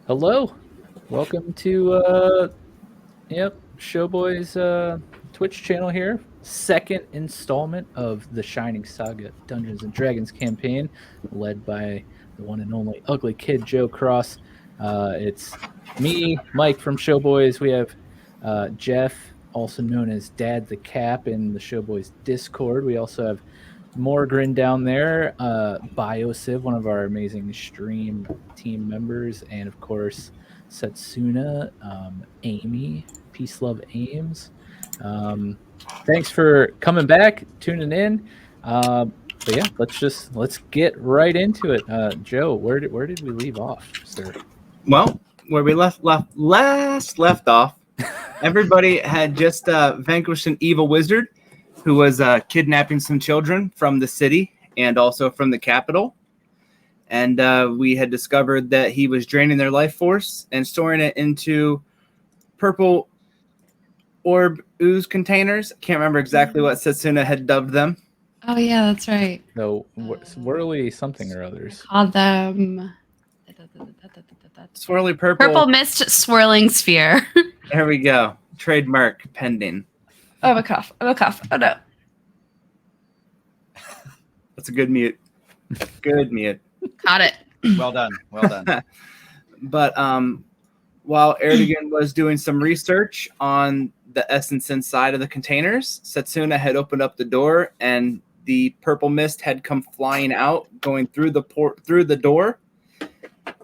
Hello, welcome to Showboy's Twitch channel here. Second installment of the Shining Saga Dungeons and Dragons campaign, led by the one and only UglyKidJoeCross. It's me, Mike from Showboys. We have Jeff, also known as Dad the Cap, in the Showboys Discord. We also have Morgran down there, BioSiv, one of our amazing stream team members, and of course Setsuna, Amy, Peaceloveames. Thanks for coming back, tuning in. But yeah, let's get right into it. Joe, where did we leave off, sir? Well, where we left off, everybody had just vanquished an evil wizard who was kidnapping some children from the city and also from the capital. And we had discovered that he was draining their life force and storing it into purple orb ooze containers. Can't remember exactly what Setsuna had dubbed them. Oh yeah, that's right. No, swirly something or others. Called them Swirly purple. purple mist swirling sphere. There we go. Trademark pending. Oh, I'm a cough. Oh no. That's a good mute. Good mute. Caught it. Well done. Well done. But while Aerdogyn was doing some research on the essence inside of the containers, Setsuna had opened up the door and the purple mist had come flying out, going through the door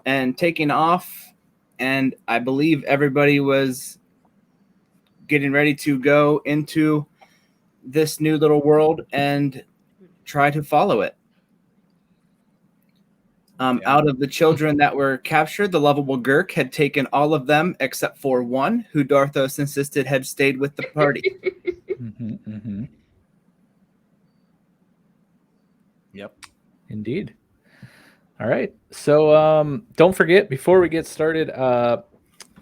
and taking off. And I believe everybody was getting ready to go into this new little world and try to follow it. Out of the children that were captured, the lovable Gurk had taken all of them except for one, who Dharthos insisted had stayed with the party. Yep. Indeed. All right. So don't forget, before we get started,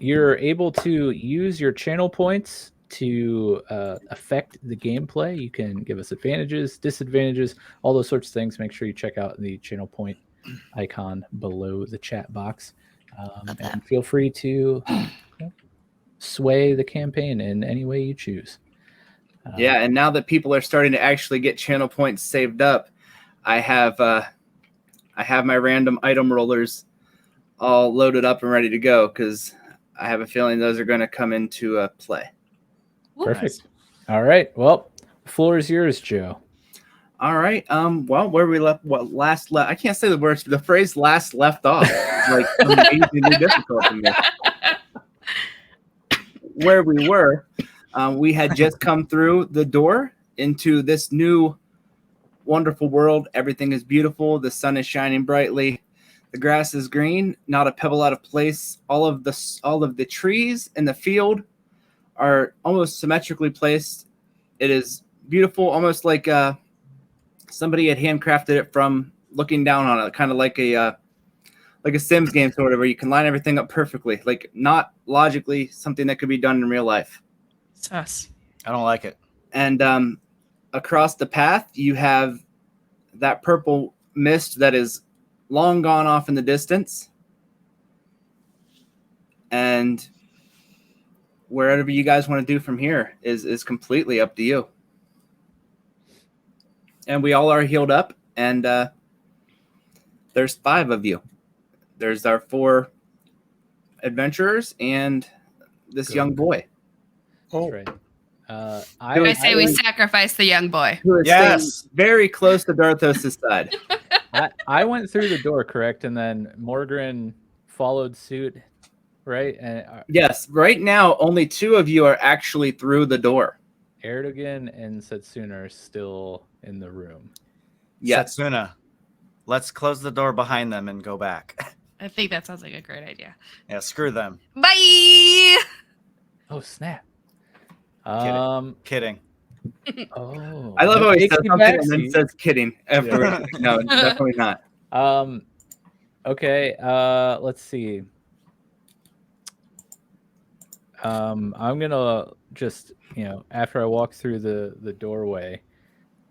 you're able to use your channel points to affect the gameplay. You can give us advantages, disadvantages, all those sorts of things. Make sure you check out the channel point icon below the chat box. And feel free to sway the campaign in any way you choose. Yeah, and now that people are starting to actually get channel points saved up, I have my random item rollers all loaded up and ready to go because I have a feeling those are going to come into play. Perfect. Nice. All right. Well, the floor is yours, Joe. All right. Well, where we left, I can't say the words, but the phrase last left off is like amazingly difficult to me. Where we were, we had just come through the door into this new wonderful world. Everything is beautiful. The sun is shining brightly. The grass is green, not a pebble out of place. All of the trees in the field are almost symmetrically placed. It is beautiful, almost like somebody had handcrafted it from looking down on it, kind of like a Sims game sort of, where you can line everything up perfectly, like not logically something that could be done in real life. Sus. I don't like it. And across the path, you have that purple mist that is long gone off in the distance. And wherever you guys want to do from here is completely up to you. And we all are healed up, and there's 5 of you. There's our 4 adventurers and this young boy. That's right. I say we sacrifice the young boy. Who is Yes. very close to Dharthos' side. I went through the door, correct, and then Morgran followed suit, right? And Yes, right now only 2 of you are actually through the door. Aerdogyn and Setsuna are still in the room. Yes. Setsuna, let's close the door behind them and go back. I think that sounds like a great idea. Yeah, screw them. Bye. Oh snap! Kidding. Oh, I love how he says Takes you something and then backseat. says kidding. After. No, definitely not. Okay. Let's see. I'm gonna just, after I walk through the doorway,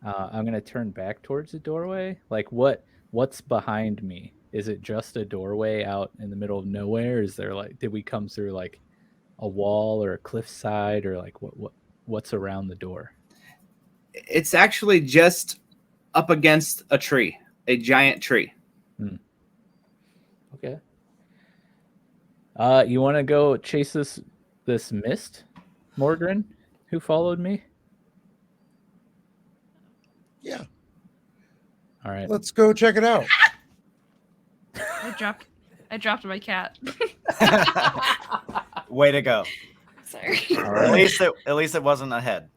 I'm gonna turn back towards the doorway. Like what's behind me? is it just a doorway out in the middle of nowhere? Is there like, did we come through like a wall or a cliffside, or like what's around the door? It's actually just up against a tree, a giant tree. Okay. You want to go chase this mist, Morgran, who followed me? Yeah. All right. Let's go check it out. I dropped my cat. Way to go. Sorry. All right. At least it wasn't ahead.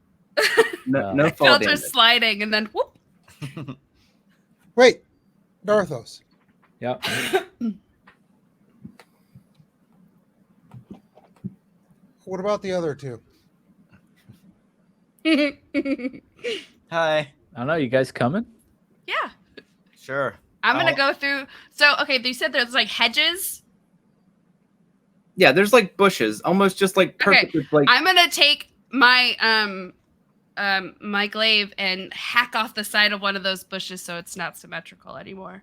No I fall felt her damage. sliding and then whoop. Wait, Dharthos. Yep. What about the other two? Hi. I don't know. You guys coming? Yeah. Sure. I'm gonna go through. So okay, they said there's like hedges. Yeah, there's like bushes, almost just like perfect. Okay. Like I'm gonna take my my glaive and hack off the side of one of those bushes so it's not symmetrical anymore.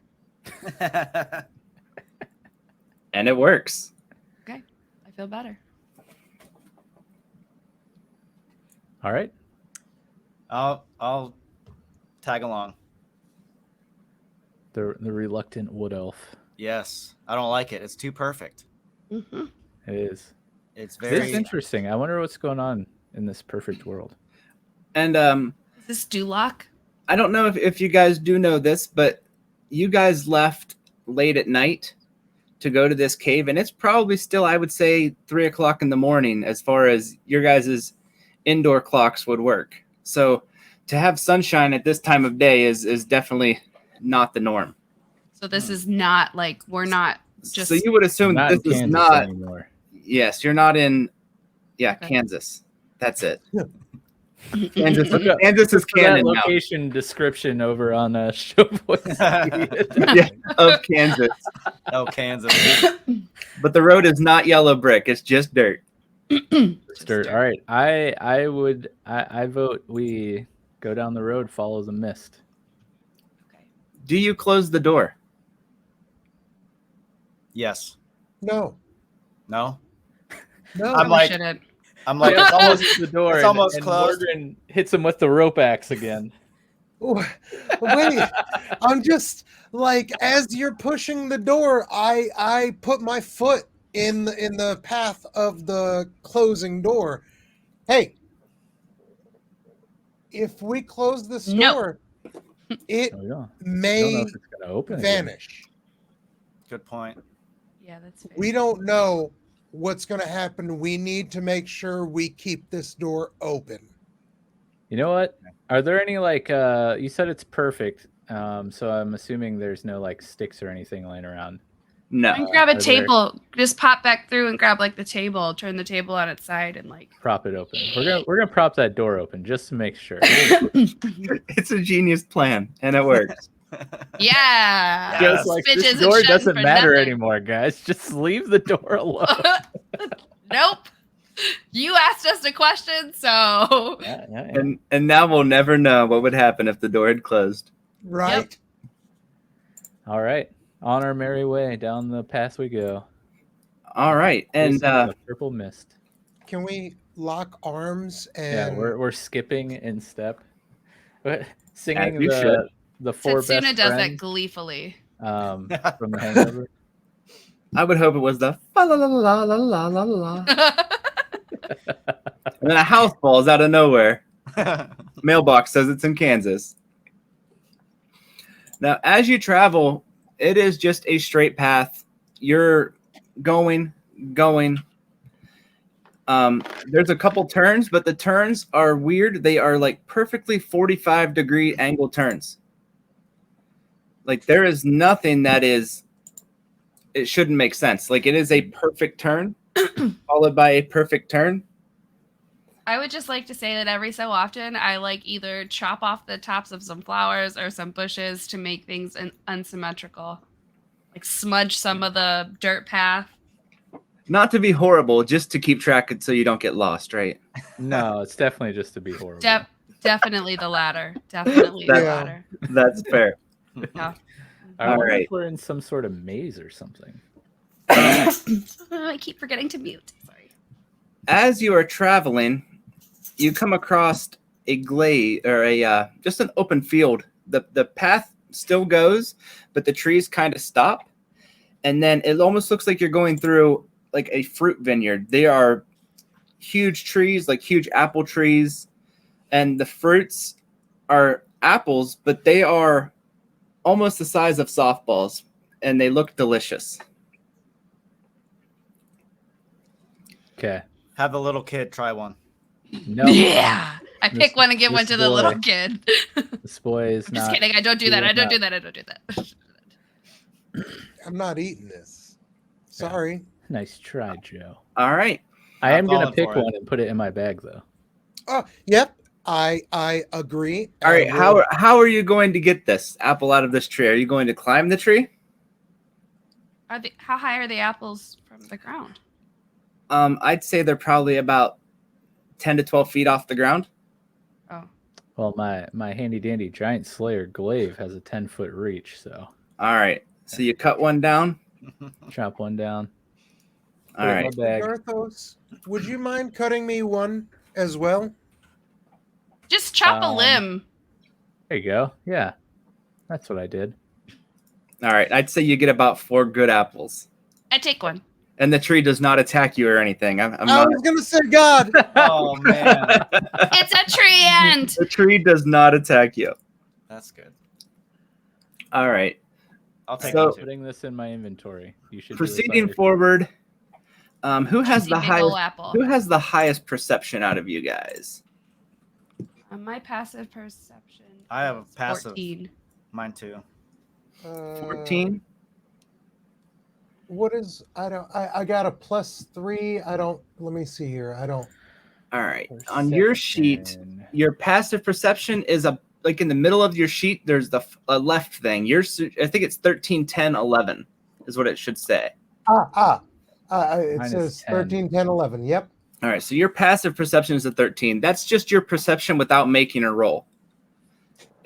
and it works. Okay, I feel better. All right. I'll tag along. The reluctant wood elf. Yes. I don't like it. It's too perfect. Mm-hmm. It is. It's It's very interesting. I wonder what's going on in this perfect world. And Is this Duloc? I don't know if you guys do know this, but you guys left late at night to go to this cave, and it's probably still, I would say, 3 o'clock in the morning as far as your guys' indoor clocks would work. So to have sunshine at this time of day is definitely not the norm. So this is not like we're not just. So you would assume Not this in is Kansas not. anymore. Yes, you're not in. Yeah, Okay. Kansas. That's it. Look Kansas up- is That canon now. location description over on Showboys. Yeah, of Kansas. Oh, Kansas. But the road is not yellow brick. It's just dirt. Dirt. All right. I vote we go down the road, follow the mist. Do you close the door? Yes. No. No. No. I'm like- shouldn't. I'm like, Yeah, it's almost closes the door. it's almost and closed. Morgan hits him with the rope axe again. Wait, I'm just like, as you're pushing the door, I put my foot in the path of the closing door. Hey, if we close this No. door, it Oh, yeah. I don't know may if it's gonna open again. vanish. Good point. Yeah, that's fair. We don't know what's going to happen. We need to make sure we keep this door open. You know what? Are there any like you said it's perfect, so I'm assuming there's no like sticks or anything laying around. No. And grab a Are there- table. Just pop back through and grab like the table. Turn the table on its side and like. Prop it open. We're gonna prop that door open just to make sure. It's a genius plan, and it works. Yeah. Yes. Just like Bitches this and door shutting doesn't for matter nothing. anymore, guys. Just leave the door alone. Nope. You asked us a question, so Yeah. And now we'll never know what would happen if the door had closed. Right? All right. On our merry way down the path we go. All right, and Chasing the purple mist. Can we lock arms Yeah, and we're skipping in step. Singing As you should. the four Setsuna best does that friends gleefully. from the Hangover. I would hope it was the fa la la la la la la la. And then a house falls out of nowhere. Mailbox says it's in Kansas. Now, as you travel, it is just a straight path. You're going. There's a couple turns, but the turns are weird. They are like perfectly 45-degree angle turns. Like there is nothing that is. It shouldn't make sense. Like it is a perfect turn, followed by a perfect turn. I would just like to say that every so often I like either chop off the tops of some flowers or some bushes to make things unsymmetrical. Like smudge some of the dirt path. Not to be horrible, just to keep track so you don't get lost, right? No, it's definitely just to be horrible. Definitely the latter. Definitely the That- latter. That's fair. Yeah. I All wonder right. if we're in some sort of maze or something. I keep forgetting to mute. Sorry. As you are traveling, you come across a glade or a just an open field. The path still goes, but the trees kind of stop, and then it almost looks like you're going through like a fruit vineyard. They are huge trees, like huge apple trees, and the fruits are apples, but they are almost the size of softballs, and they look delicious. Okay. Have the little kid try one. No, Yeah. I pick This- one and give one this to the little boy kid. this boy is I'm not. just kidding. I don't do he that. will I don't not- do that. I don't do that. I'm not eating this. Sorry. Nice try, Joe. All right. I I'm am gonna falling pick for it. one and put it in my bag, though. Oh, yep. I agree. All right. I will- How are you going to get this apple out of this tree? Are you going to climb the tree? How high are the apples from the ground? I'd say they're probably about 10 to 12 feet off the ground. Oh. Well, my handy dandy giant slayer glaive has a 10-foot reach, so All right. So you cut one down. chop one down. All Put it in right. my bag. Dharthos, would you mind cutting me one as well? Just chop a Um, limb. There you go. Yeah, that's what I did. All right. I'd say you get about 4 good apples. I take one. And the tree does not attack you or anything. I'm I not. was gonna say God. Oh man, It's a tree end. The tree does not attack you. that's good. All right. I'll take So- one too. Putting this in my inventory. You should do this on Proceeding your- forward. Who has Juicy the big ol' highest? apple. Who has the highest perception out of you guys? My passive perception. I have a is passive. 14. Mine too. 14. What is I got a +3. I don't let me see here. I don't All right. On your sheet, Perception. your passive perception is like in the middle of your sheet. There's the left thing. I think it's 13, 10, 11 is what it should say. it Mine is says 10. 13, 10, 11. Yep. All right. So your passive perception is a 13. That's just your perception without making a roll.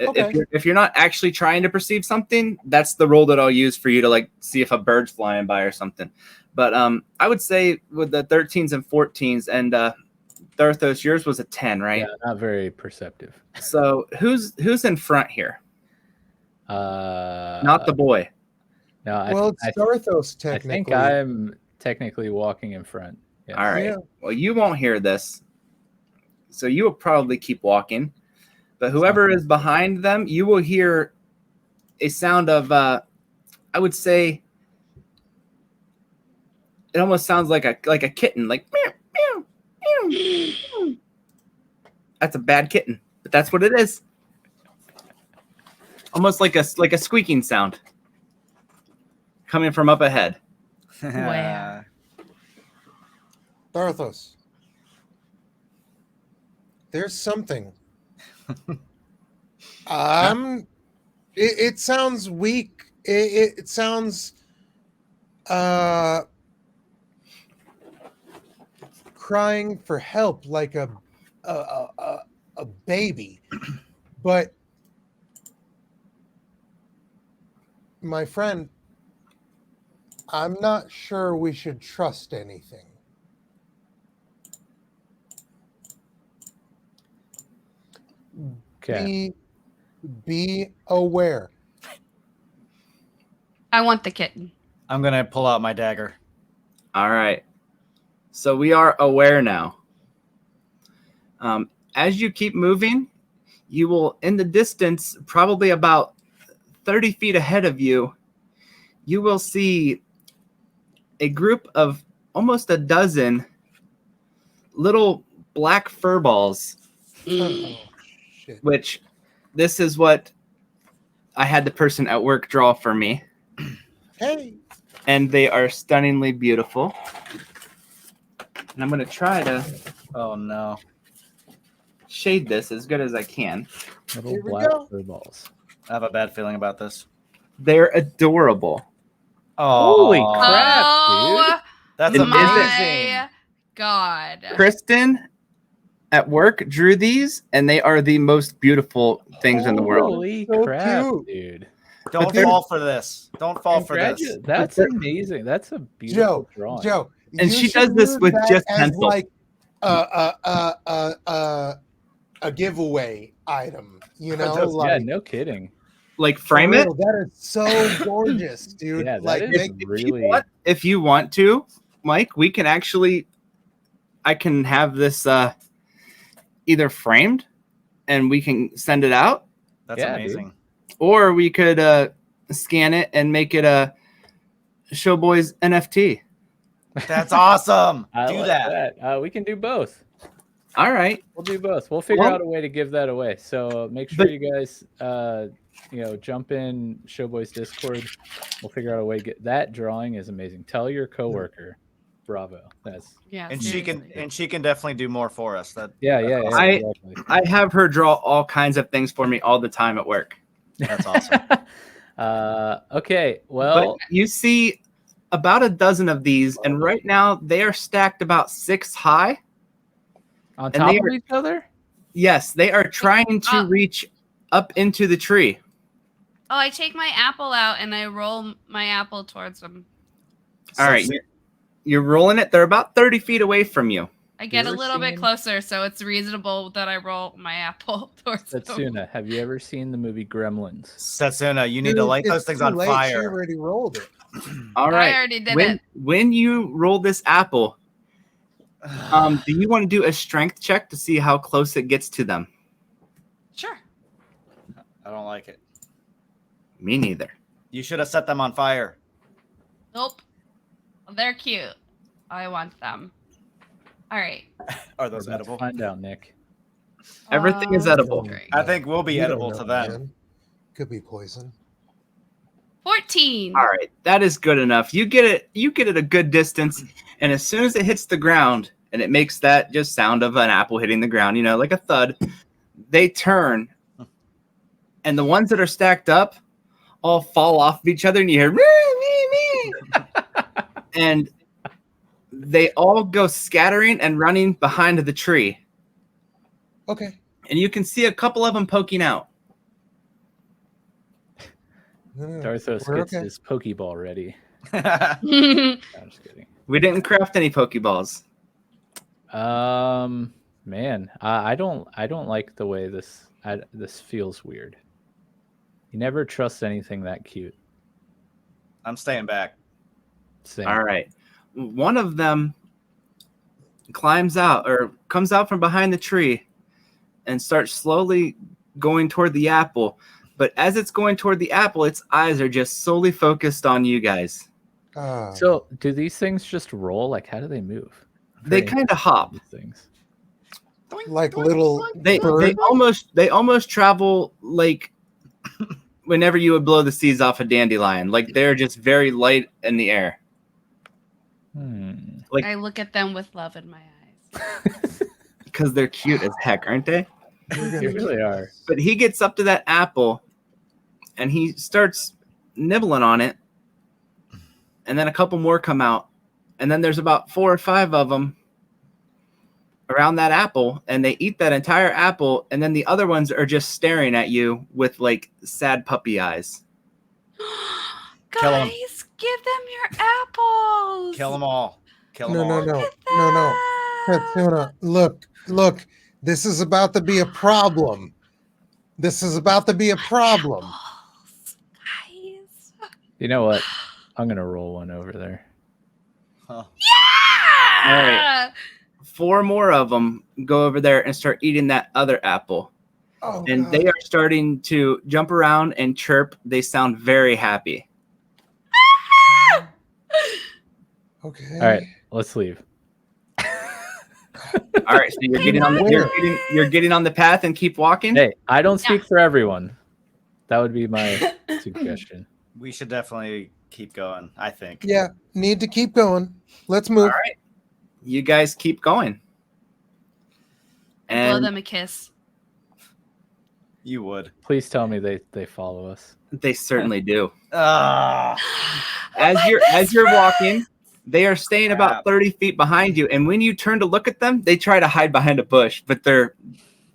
Okay. If you're not actually trying to perceive something, that's the roll that I'll use for you to like see if a bird's flying by or something. But I would say with the 13s and 14s and Dharthos, yours was a 10, right? Yeah, not very perceptive. So who's in front here? Not the boy. No, Well, it's Dharthos I technically. think I'm technically walking in front. Yes. All right. Yeah. Well, you won't hear this, so you will probably keep walking. But whoever is behind them, you will hear a sound of, I would say, it almost sounds like a kitten, like meow, meow, meow, meow. That's a bad kitten, but that's what it is. Almost like a squeaking sound coming from up ahead. Where? Dharthos. There's something. It sounds weak. It sounds crying for help like a baby. But my friend, I'm not sure we should trust anything. Okay. Be aware. I want the kitten. I'm gonna pull out my dagger. All right. So we are aware now. As you keep moving, you will, in the distance, probably about 30 feet ahead of you, you will see a group of almost a dozen little black fur balls, Oh, shit. which this is what I had the person at work draw for me. Hey. And they are stunningly beautiful. And I'm going to try to Oh no. shade this as good as I can. Little Here we black go. fur balls. I have a bad feeling about this. They're adorable. Oh, Holy crap, Oh that's It amazing. my god. Kristen at work drew these, and they are the most beautiful things in the world. Holy So crap, cute. dude. Don't dude- fall for this. Don't fall for this. That's amazing. That's a beautiful drawing. Joe, And you she should does this use with that just as pencil. like a giveaway item. You know, That's- like Yeah, no kidding. Like for frame it. real, that is so gorgeous, dude. Yeah, that like is make really. If you want to, Mike, we can actually. I can have this either framed, and we can send it out, That's Yeah, amazing. or we could scan it and make it a Showboys NFT. That's awesome. I Do like that. We can do both. All right. We'll do both. We'll figure Well- out a way to give that away. So make sure you guys, jump in Showboys Discord. We'll figure out a way to get that drawing is amazing. Tell your coworker, bravo. That's Yeah. And seriously. she can definitely do more for us. yeah. Exactly. I have her draw all kinds of things for me all the time at work. That's awesome. Okay. But Well, you see about a dozen of these, and right now they are stacked about 6 high. on and top they of are- each other. Yes, they are trying to reach up into the tree. Oh, I take my apple out and I roll my apple towards them. All right, you're rolling it. They're about 30 feet away from you. I get a ever little bit seen- closer, so it's reasonable that I roll my apple towards them. Setsuna, have you ever seen the movie Gremlins? Setsuna, you need to Dude, light those it's things too on late. She fire. already rolled it. All I right. already did When it. when you roll this apple, do you want to do a strength check to see how close it gets to them? Sure. I don't like it. Me neither. You should have set them on fire. Nope. They're cute. I want them. All right. Are We're those about to edible? find out, Nick. Everything is edible. Great. I think we'll be You don't edible know, to them. man. Could be poison. 14. All right, that is good enough. You get it a good distance, and as soon as it hits the ground and it makes that just sound of an apple hitting the ground, like a thud, they turn, and the ones that are stacked up all fall off of each other, and you hear and they all go scattering and running behind the tree, Okay. and you can see a couple of them poking out. No, Dharthos we're gets okay. his Pokeball ready. All No, I'm just kidding. We didn't craft any Pokeballs. Man, I don't like the way this feels weird. You never trust anything that cute. I'm staying back. Same. All right. One of them comes out from behind the tree and starts slowly going toward the apple. But as it's going toward the apple, its eyes are just solely focused on you guys. So, do these things just roll? Like, how do they move? They Very kind of hop. these things. like little They bird. almost travel like whenever you would blow the seeds off a dandelion. Like they're just very light in the air. Like I look at them with love in my eyes. because they're cute as heck, aren't they? We're They gonna really do are. this. But he gets up to that apple and he starts nibbling on it. And then a couple more come out. And then there's about 4 or 5 of them around that apple. And they eat that entire apple. And then the other ones are just staring at you with like sad puppy eyes. Kill 'em. Guys, give them your apples. Kill them all. Kill them No, all. no, no, no, no. Setsuna, look. This is about to be a problem. This is about to be a problem. Apples, guys. You know what? I'm gonna roll one over there. Huh. All right. Yeah. 4 more of them go over there and start eating that other apple. Oh, And God. they are starting to jump around and chirp. They sound very happy. Okay. All right, let's leave. All right, so you're getting on you're getting on the path and keep walking. Hey, I don't speak for everyone. That would be my suggestion. We should definitely keep going, I think. Yeah, need to keep going. Let's move. All right, you guys keep going. Blow And them a kiss. You would. Please tell me they follow us. they certainly do. Ah. As you're walking, they are staying about Crap. 30 feet behind you. And when you turn to look at them, they try to hide behind a bush, but they're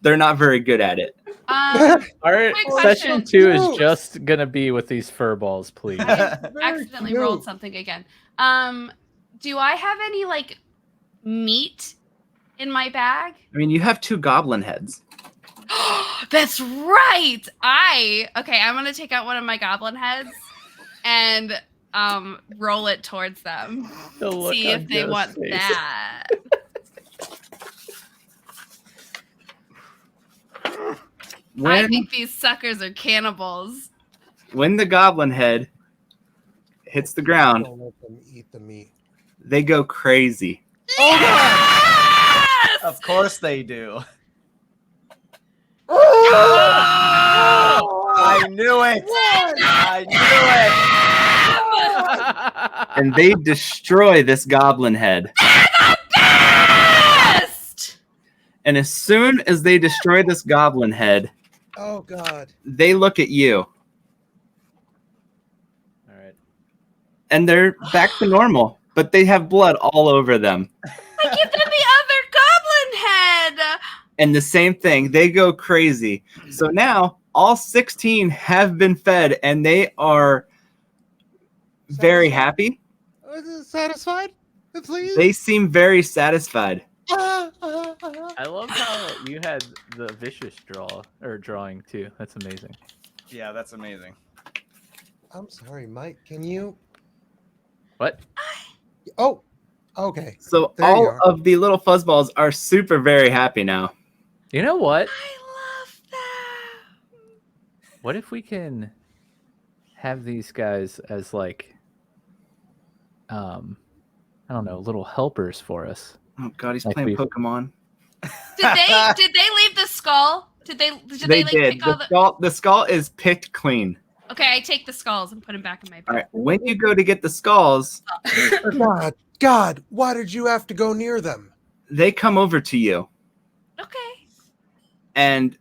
they're not very good at it. All right, Quick session question. 2 is No. just gonna be with these fur balls, please. I Very accidentally rolled cute. something again. Do I have any like meat in my bag? I mean, you have 2 goblin heads. That's right. I'm gonna take out one of my goblin heads and roll it towards them. The look See on if they Joe's want face. that. I When think these suckers are cannibals. when the goblin head hits the ground, Don't let them eat the meat. they go crazy. Oh god! Yes! Of course they do. Oh! I knew it. I knew And they destroy this goblin head. Best! And as soon as they destroy this goblin head, Oh god! they look at you. All right. And they're back to normal, but they have blood all over them. I give them the other goblin head. And the same thing, they go crazy. So now all 16 have been fed and they are very happy. Satisfied? Please. They seem very satisfied. I love how you had the vicious drawing too. That's amazing. it. Yeah, that's amazing. I'm sorry, Mike. Can you? What? Oh, okay. So There you all are. of the little fuzzballs are super very happy now. You know what? I love that. What if we can have these guys as like, I don't know, little helpers for us? Oh god, he's Like playing we- Pokemon. Did they leave the skull? Did they They like did. pick all The skull is picked clean. Okay, I take the skulls and put them back in my All bag. right. When you go to get the skulls, God, why did you have to go near them? they come over to you Okay. and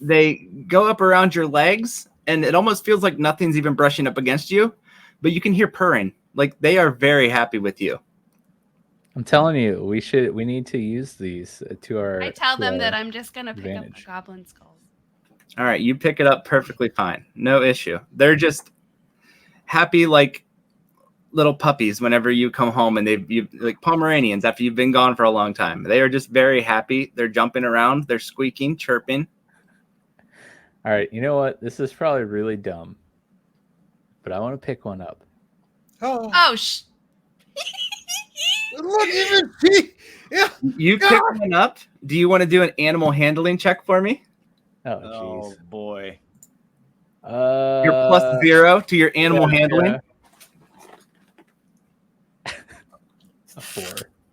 they go up around your legs, and it almost feels like nothing's even brushing up against you, but you can hear purring. Like they are very happy with you. I'm telling you, we need to use these to our. I tell to them our- that I'm just gonna pick up advantage. the goblin skulls. All right, you pick it up perfectly fine. No issue. They're just happy like little puppies whenever you come home, and you like Pomeranians after you've been gone for a long time. They are just very happy. They're jumping around, they're squeaking, chirping. All right, you know what? This is probably really dumb, but I want to pick one up. Oh, Oh, look, even she. Yeah. You pick one up. Do you want to do an animal handling check for me? Oh, Oh jeez. boy. You're +0 to your animal handling. yeah. A 4.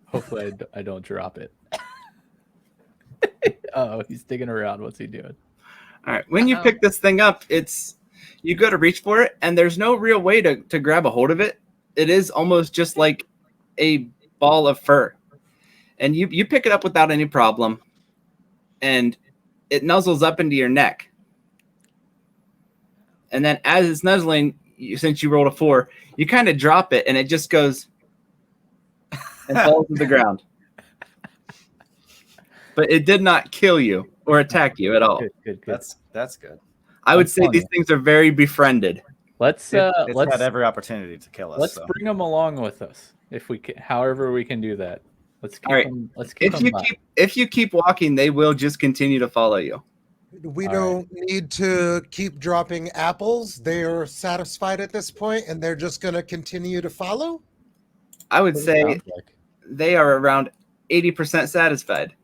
Hopefully, I don't drop it. Oh, he's digging around. What's he doing? All right. When you Uh-oh. pick this thing up, you go to reach for it, and there's no real way to grab a hold of it. It is almost just like a ball of fur. And you pick it up without any problem, and it nuzzles up into your neck. And then as it's nuzzling, since you rolled a 4, you kind of drop it, and it just goes and falls to the ground. But it did not kill you or attack you at all. Good. That's good. I would That's say these funny. things are very befriended. Let's It's let's had every opportunity to kill us. let's so. bring them along with us if we can. However, we can do that. Let's keep All right. them. Let's keep If them. you keep walking, they will just continue to follow you. We All don't need to keep dropping apples. They are satisfied at this point, and they're just going to continue to follow. I would say they are around 80% satisfied.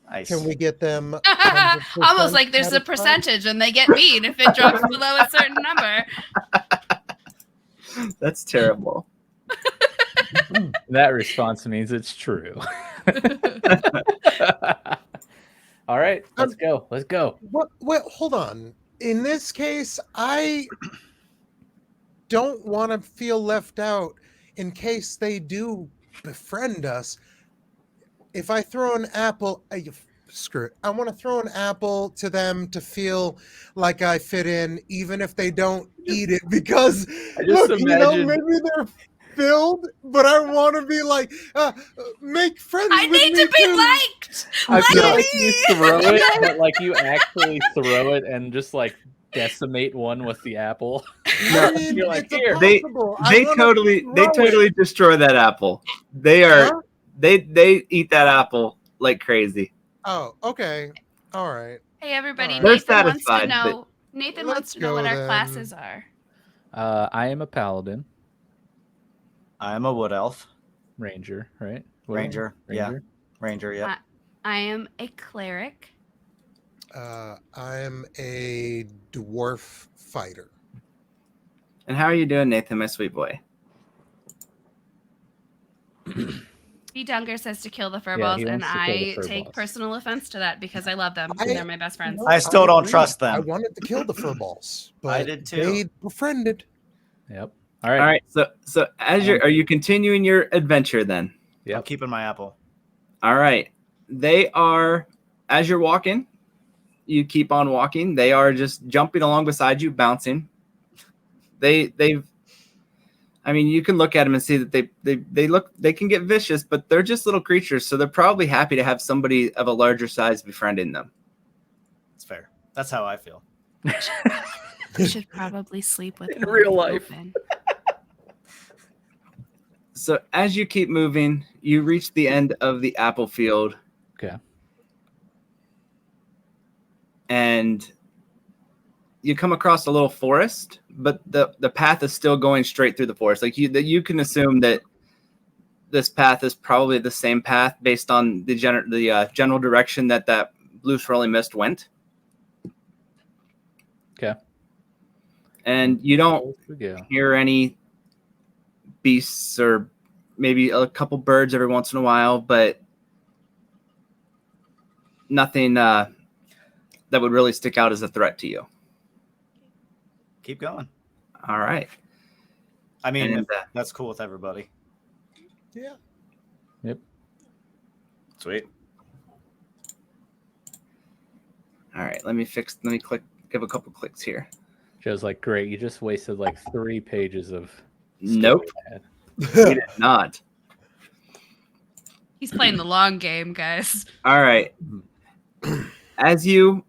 Nice. Can we get them? Almost like there's a satisfied? percentage and they get mean if it drops below a certain number. That's terrible. That response means it's true. All right, let's go. Let's go. What? Hold on. In this case, I don't want to feel left out in case they do befriend us. If I throw an apple, screw it. I want to throw an apple to them to feel like I fit in, even if they don't eat it. Because I just look, imagine- maybe they're filled, but I want to be like, make friends I with need me to be too. liked. I feel Like like me. you throw it, but like you actually throw it and just like decimate one with the apple. I mean, You're like, it's here. impossible. I They wanna totally throw it. destroy that apple. They are Huh? they eat that apple like crazy. Oh, okay. All right. Hey everybody, All right. They're Nathan wants to satisfied, know. Nathan wants Let's to know what go our then. classes are. I am a paladin, I'm a wood elf. ranger, right? What- Ranger. Yeah. Ranger. Ranger, yep. I am a cleric. I'm a dwarf fighter. And how are you doing, Nathan, my sweet boy? B. Dunger says to kill the Yeah, furballs, he and wants to kill the I take furballs. personal offense to that because I love them. I- and they're my best friends. No, I still don't agree. trust them. I wanted to kill the furballs, but I did too. they befriended. Yep. All right. All right. So as are you continuing your adventure then? I'm Yep. keeping my apple. All right. They are, as you're walking, you keep on walking. They are just jumping along beside you, bouncing. I mean, you can look at them and see that they can get vicious, but they're just little creatures, so they're probably happy to have somebody of a larger size befriending them. It's fair. That's how I feel. I should probably sleep with In one real eye life. open. So as you keep moving, you reach the end of the apple field. Okay. And you come across a little forest, but the path is still going straight through the forest. Like you can assume that this path is probably the same path based on the general direction that blue swirling mist went. Okay. And you don't Here we go. hear any beasts or maybe a couple birds every once in a while, but nothing that would really stick out as a threat to you. Keep going. All right. I mean, And, if that's cool with everybody. Yeah. Yep. Sweet. All right. Let me give a couple clicks here. Joe's like, great. You just wasted like 3 pages of. Nope. story. We did not. He's playing the long game, guys. All right. As you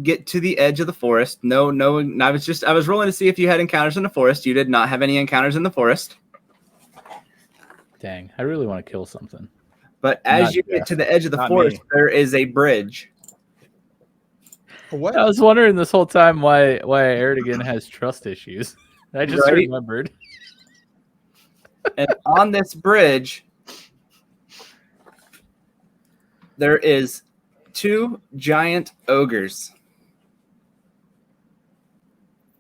get to the edge of the forest, no, I was rolling to see if you had encounters in the forest. You did not have any encounters in the forest. Dang, I really want to kill something. But as Not you get to the edge of the Not forest, me. there is a bridge. What? I was wondering this whole time why Aerdogyn has trust issues. I just Right? remembered. And on this bridge, there is 2 giant ogres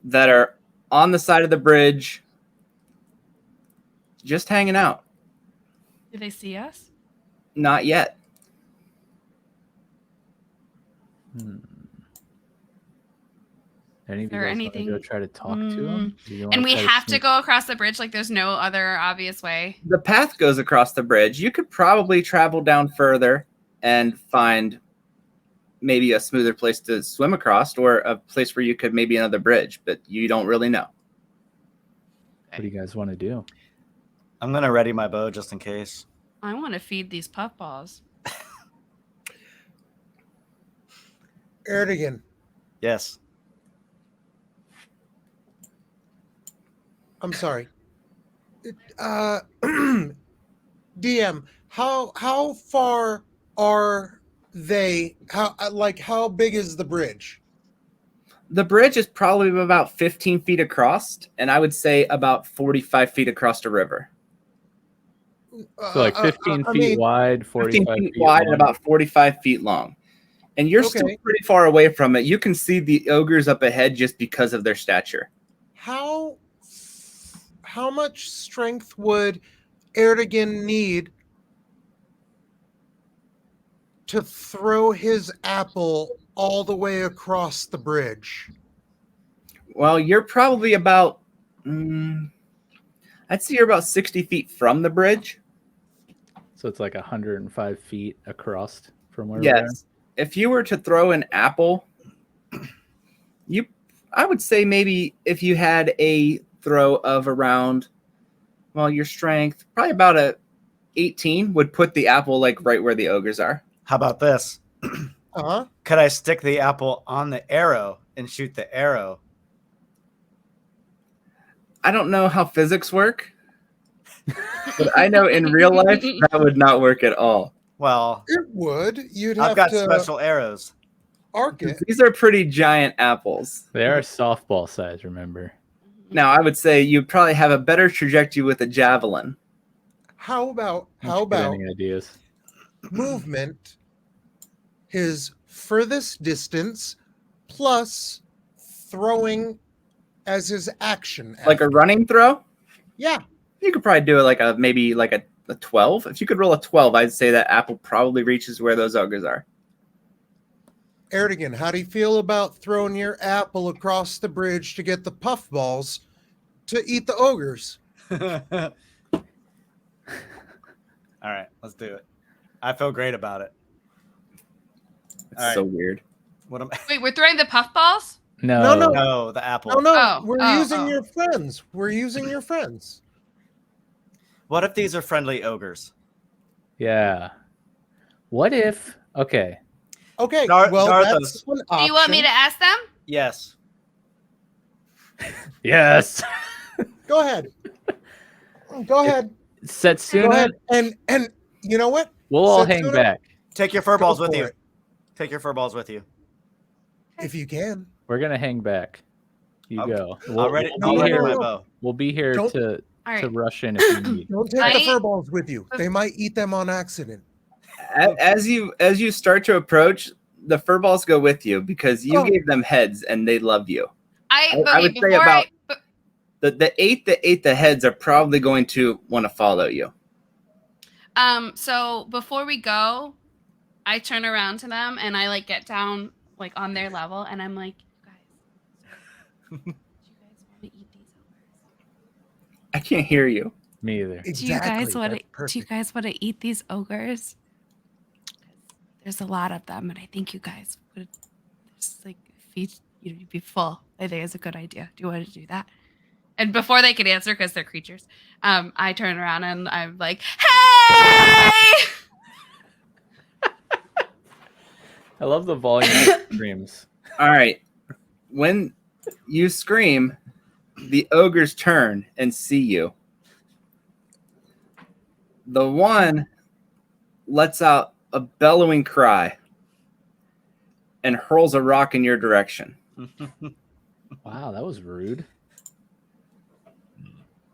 that are on the side of the bridge, just hanging out. Do they see us? Not yet. Any of you Or guys anything- want to go try to talk to him? Do you And wanna we try have to sneak- go across the bridge. Like, there's no other obvious way. The path goes across the bridge. You could probably travel down further and find maybe a smoother place to swim across, or a place where you could maybe another bridge, but you don't really know. What do you guys want to do? I'm going to ready my bow just in case. I want to feed these puffballs. Aerdogyn, Yes. I'm sorry. DM, how far are they? How big is the bridge? The bridge is probably about 15 feet across, and I would say about 45 feet across the river. So like 15 I feet mean, wide, 15 45 feet wide and long. about 45 feet long. And you're still Okay. pretty far away from it. You can see the ogres up ahead just because of their stature. How much strength would Aerdogyn need to throw his apple all the way across the bridge? Well, you're probably about, I'd say you're about 60 feet from the bridge. So it's like 105 feet across from where we are. Yes. If you were to throw an apple, I would say maybe if you had a throw of around well, your strength, probably about a 18 would put the apple like right where the ogres are. How about this? Uh-huh. Could I stick the apple on the arrow and shoot the arrow? I don't know how physics work, but I know in real life that would not work at all. Well, It would. You'd I've have got to special arrows. arc it. These are pretty giant apples. They are softball size, remember? Now, I would say you'd probably have a better trajectory with a javelin. How about Any ideas? movement, his furthest distance, plus throwing as his action? Like a running throw? Yeah. You could probably do it like maybe like a 12. If you could roll a 12, I'd say that apple probably reaches where those ogres are. Aerdogyn, how do you feel about throwing your apple across the bridge to get the puffballs to eat the ogres? All right, let's do it. I feel great about it. It's All right. so weird. What am Wait, we're throwing the puffballs? No. No. No, the apple. No, Oh, we're oh, using oh. your friends. We're using your friends. What if these are friendly ogres? Yeah. What if? Okay. Okay, Dharthos. that's one option. Do you want me to ask them? Yes. Yes. Go ahead. Go ahead. Go Setsuna. ahead. And you know what? We'll all hang Setsuna, back. Take your fur balls with for you. it. Take your fur balls with you. If you can. We're gonna hang back. You Okay. go. I'll ready no, my no. bow. We'll be here Don't- to All right. rush in if you need. Don't take I- the fur balls with you. They might eat them on accident. As you start to approach, the fur balls go with you because you Oh. gave them heads and they love you. I I would say before about- I, The eight that ate the heads are probably going to want to follow you. so before we go, I turn around to them and I like get down like on their level and I'm like, guys, do you guys want to eat these ogres? I can't hear you. Me either. Do you guys want to? That's Do you perfect. guys want to eat these ogres? There's a lot of them, and I think you guys would just like feed. You'd be full. I think it's a good idea. Do you want to do that? And before they can answer, because they're creatures, I turn around and I'm like, "Hey!" I love the volume of screams. All right. When you scream, the ogres turn and see you. The one lets out a bellowing cry and hurls a rock in your direction. Wow, that was rude.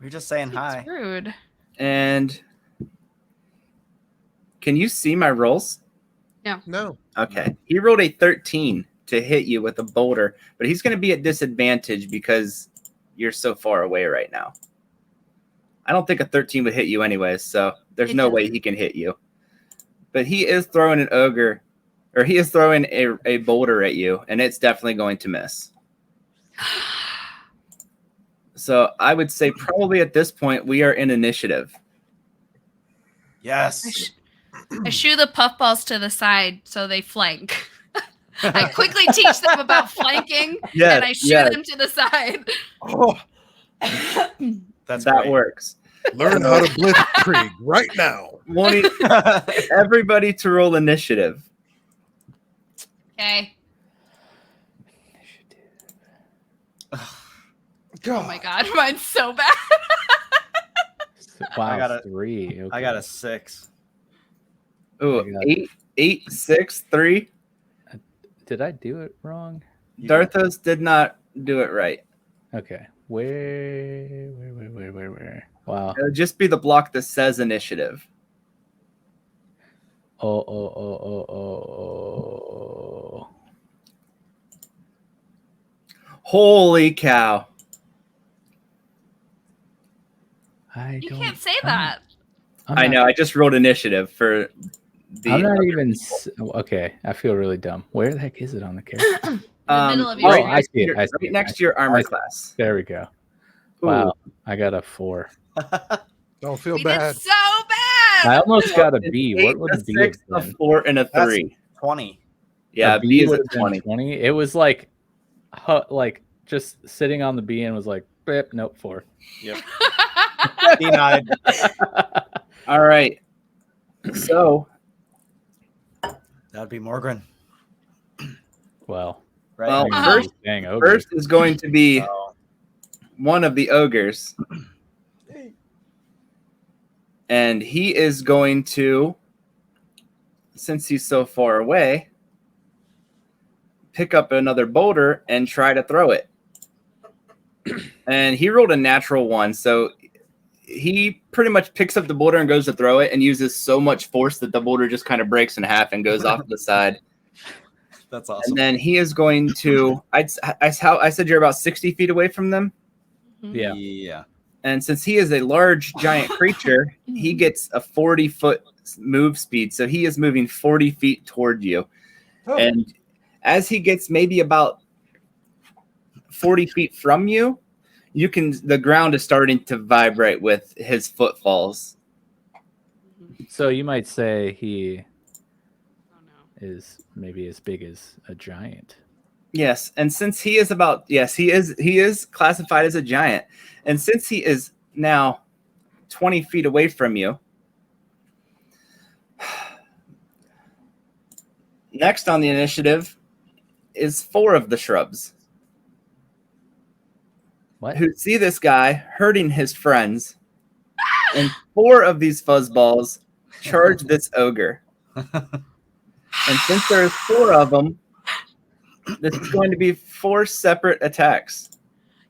We're just saying hi. It's rude. And can you see my rolls? No. Okay. He rolled a 13 to hit you with a boulder, but he's going to be at disadvantage because you're so far away right now. I don't think a 13 would hit you anyways, so there's It no way doesn't. he can hit you. But he is throwing an ogre, or he is throwing a boulder at you, and it's definitely going to miss. So I would say probably at this point we are in initiative. Yes. I shoo the puffballs to the side so they flank. I quickly teach them about flanking, Yes, and I shoot yes. them to the side. Oh, That's That great. works. learn how to blitzkrieg right now. Wanting everybody to roll initiative. Okay. Oh my god, mine's so bad. Wow, I got a- 3. Okay. I got a 6. Ooh, I got- 8, 6, 3. Did I do it wrong? Dharthos did not do it right. Okay. Where? Wow. It would just be the block that says initiative. Oh. Holy cow. You can't say that. I know. I just wrote initiative for the. I'm not even. Okay, I feel really dumb. Where the heck is it on the character? The middle of oh, your I see it. I see right it. next to your armor class. There we go. Ooh. Wow, I got a 4. Don't feel We bad. did so bad. I almost got a An B. 8, What would a a B have 6, a been? 4, and a That's 3. 20. Yeah, A B is would a have been 20. 20. It was like just sitting on the B and was like, nope, 4. Yep. Denied. All right. So That'd be Morgran. Well, Right? Well, I mean, first- dang ogre. first is going to be so- one of the ogres. And he is going to, since he's so far away, pick up another boulder and try to throw it. And he rolled a natural one, so he pretty much picks up the boulder and goes to throw it and uses so much force that the boulder just kind of breaks in half and goes off to the side. That's awesome. And then he is going to, I said you're about 60 feet away from them. Yeah. Yeah. And since he is a large giant creature, he gets a 40-foot move speed. So he is moving 40 feet toward you. Oh. And as he gets maybe about 40 feet from you, the ground is starting to vibrate with his footfalls. So you might say he Oh no. is maybe as big as a giant. Yes, and since he is he is classified as a giant. And since he is now 20 feet away from you, next on the initiative is 4 of the shrubs What? who see this guy hurting his friends, and 4 of these fuzzballs charge this ogre. And since there's 4 of them, this is going to be 4 separate attacks.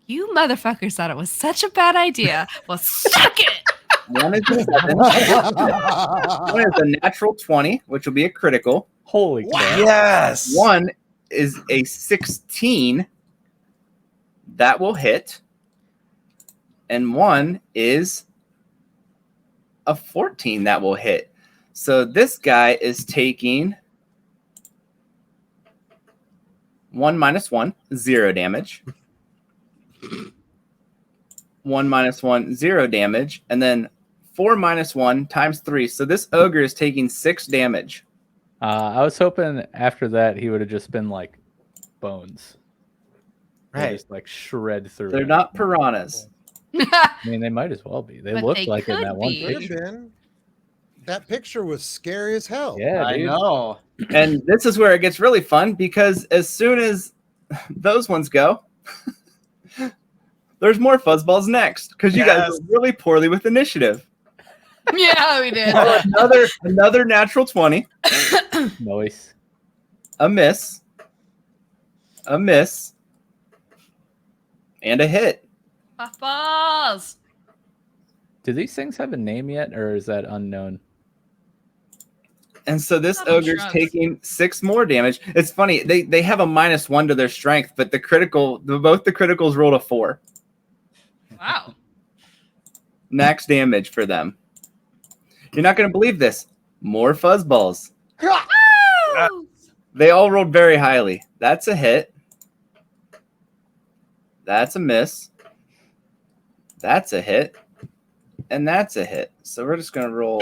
You motherfuckers thought it was such a bad idea. Well, suck it. One is a 7. One is a natural 20, which will be a critical. Holy crap. Yes. One is a 16. That will hit. And one is a 14 that will hit. So this guy is taking 1 minus 1, 0 damage. 1 minus 1, 0 damage. And then 4 minus 1 times 3. So this ogre is taking 6 damage. I was hoping after that he would have just been like bones. They Right. just like shred through. They're him. not piranhas. I mean, they might as well be. They But look they like in could that one be. Could have picture. been. That picture was scary as hell. Yeah, I dude. know. And this is where it gets really fun, because as soon as those ones go, there's more fuzzballs next, because you guys Yes. are really poorly with initiative. Yeah, we did. Another natural 20, Nice. a miss, and a hit. Puffballs. Do these things have a name yet, or is that unknown? And so this Not on ogre's shrubs. taking 6 more damage. It's funny, they have a -1 to their strength, but both the criticals rolled a 4. Wow. Max damage for them. You're not going to believe this. More fuzzballs. Woo! They all rolled very highly. That's a hit. That's a miss. That's a hit. And that's a hit. So we're just going to roll.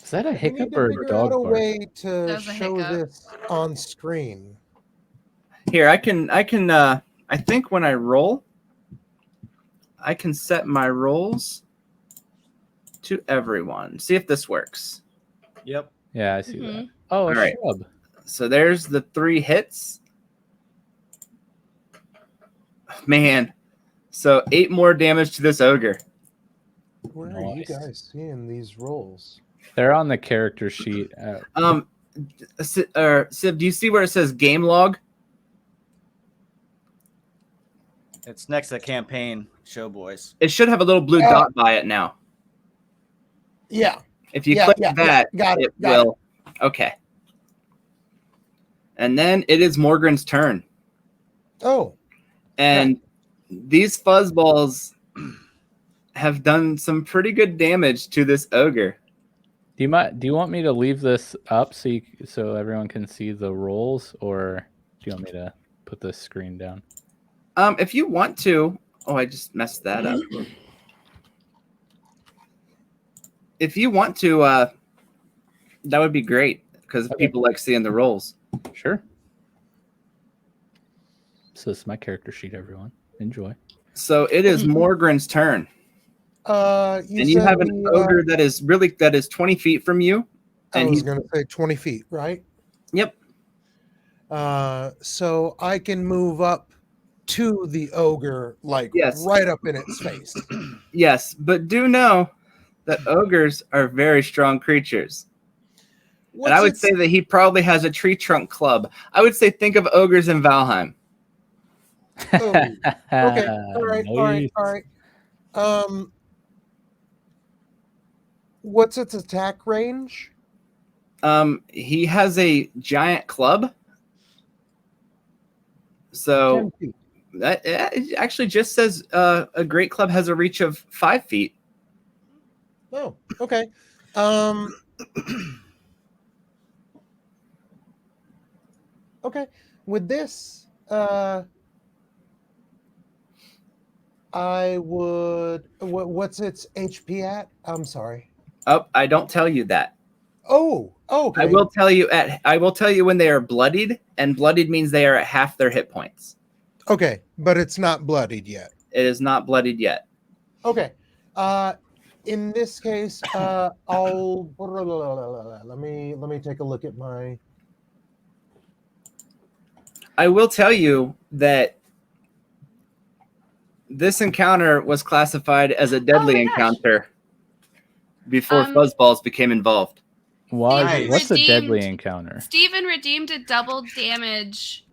Is that a We hiccup need to or a figure dog out a bark? way to That was a show hiccup. this on screen. Here, I think when I roll, I can set my rolls to everyone. See if this works. Yep. Yeah, I see that. Mhm. Oh, a All right. shrub. So there's the 3 hits. Man. So 8 more damage to this ogre. Where are you Nice. guys seeing these rolls? They're on the character sheet. Sib, do you see where it says game log? It's next to campaign show boys. It should have a little blue Oh. dot by it now. Yeah. If you Yeah, click yeah, that, yeah. Got it, it got will. Okay. And then it is Morgan's turn. Oh, And these fuzzballs have done some pretty good damage to this ogre. Do you want me to leave this up so everyone can see the rolls, or do you want me to put the screen down? If you want to, I just messed that up. If you want to, that would be great, because Okay. people like seeing the rolls. Sure. So this is my character sheet, everyone. Enjoy. So it is Morgran's turn. You You said have an ogre that is 20 feet from you. I And was he's going to say 20 feet, right? Yep. So I can move up to the ogre, like Yes. right up in its face. Yes, but do know that ogres are very strong creatures. And I would say that he probably has a tree trunk club. I would say think of ogres in Valheim. Oh, okay. All right. Nice. All right. What's its attack range? He has a giant club. So 10 feet. that it actually just says a great club has a reach of 5 feet. Oh, okay. Okay. With this, I would. What's its HP at? I'm sorry. Oh, I don't tell you that. Oh, okay. I will tell you when they are bloodied, and bloodied means they are at half their hit points. Okay, but it's not bloodied yet. It is not bloodied yet. Okay. In this case, I'll let me take a look at my. I will tell you that this encounter was classified as a deadly my gosh. encounter before fuzzballs became involved. Why? Nice. What's a deadly Redeemed. encounter? Steven redeemed a double damage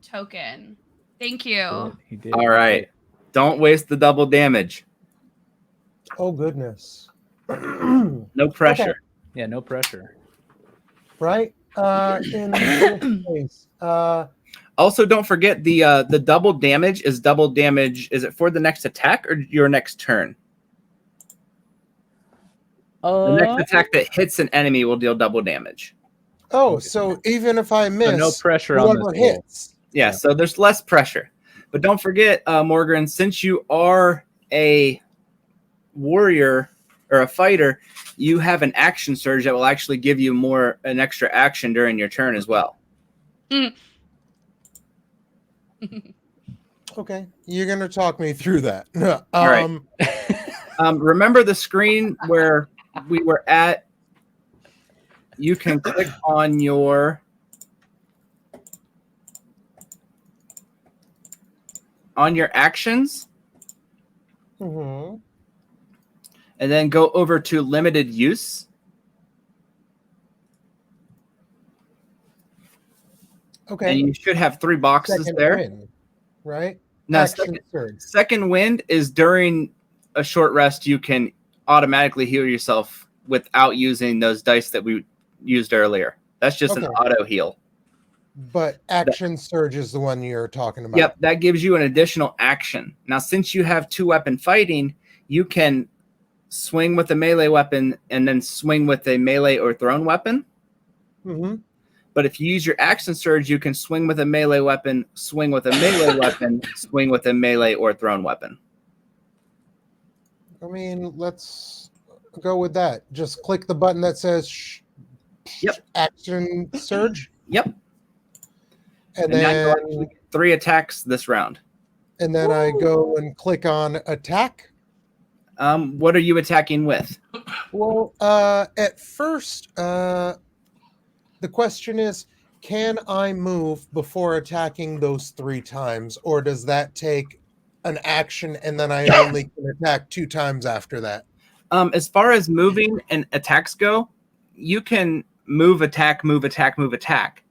token. Thank you. He did. All right. Don't waste the double damage. Oh goodness. No pressure. Okay. Yeah, no pressure. Right. In this case, Also, don't forget the double damage is double damage. Is it for the next attack or your next turn? The next attack that hits an enemy will deal double damage. oh, so even if I miss, no pressure on whoever this roll. hits. Yeah, so there's less pressure. But don't forget, Morgan, since you are a warrior or a fighter, you have an action surge that will actually give you an extra action during your turn as well. Okay, you're gonna talk me through that. All right. Remember the screen where we were at? You can click on your actions, Mm-hmm. and then go over to limited use. Okay. And you should have 3 boxes Second there. wind, right? No, Action surge. second wind is during a short rest. You can automatically heal yourself without using those dice that we used earlier. That's just an auto heal. But action surge is the one you're talking about. Yep, that gives you an additional action. Now, since you have 2-weapon fighting, you can swing with a melee weapon and then swing with a melee or thrown weapon. Mm-hmm. But if you use your action surge, you can swing with a melee weapon, swing with a melee weapon, swing with a melee or thrown weapon. I mean, let's go with that. Just click the button that says action surge. Yep. And now then you'll actually get 3 attacks this round. And then I go and click on attack. What are you attacking with? Well, at first, the question is, can I move before attacking those 3 times, or does that take an action and then I only can attack 2 times after that? As far as moving and attacks go, you can move, attack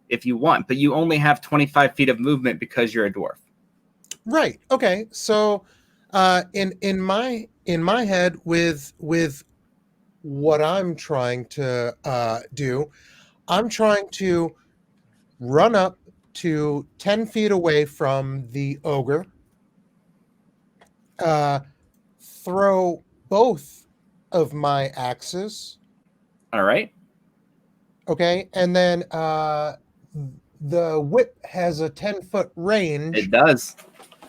if you want, but you only have 25 feet of movement because you're a dwarf. Right. Okay. So, in my head, with what I'm trying to do, I'm trying to run up to 10 feet away from the ogre, throw both of my axes. All right. Okay, and then the whip has a 10-foot range. It does.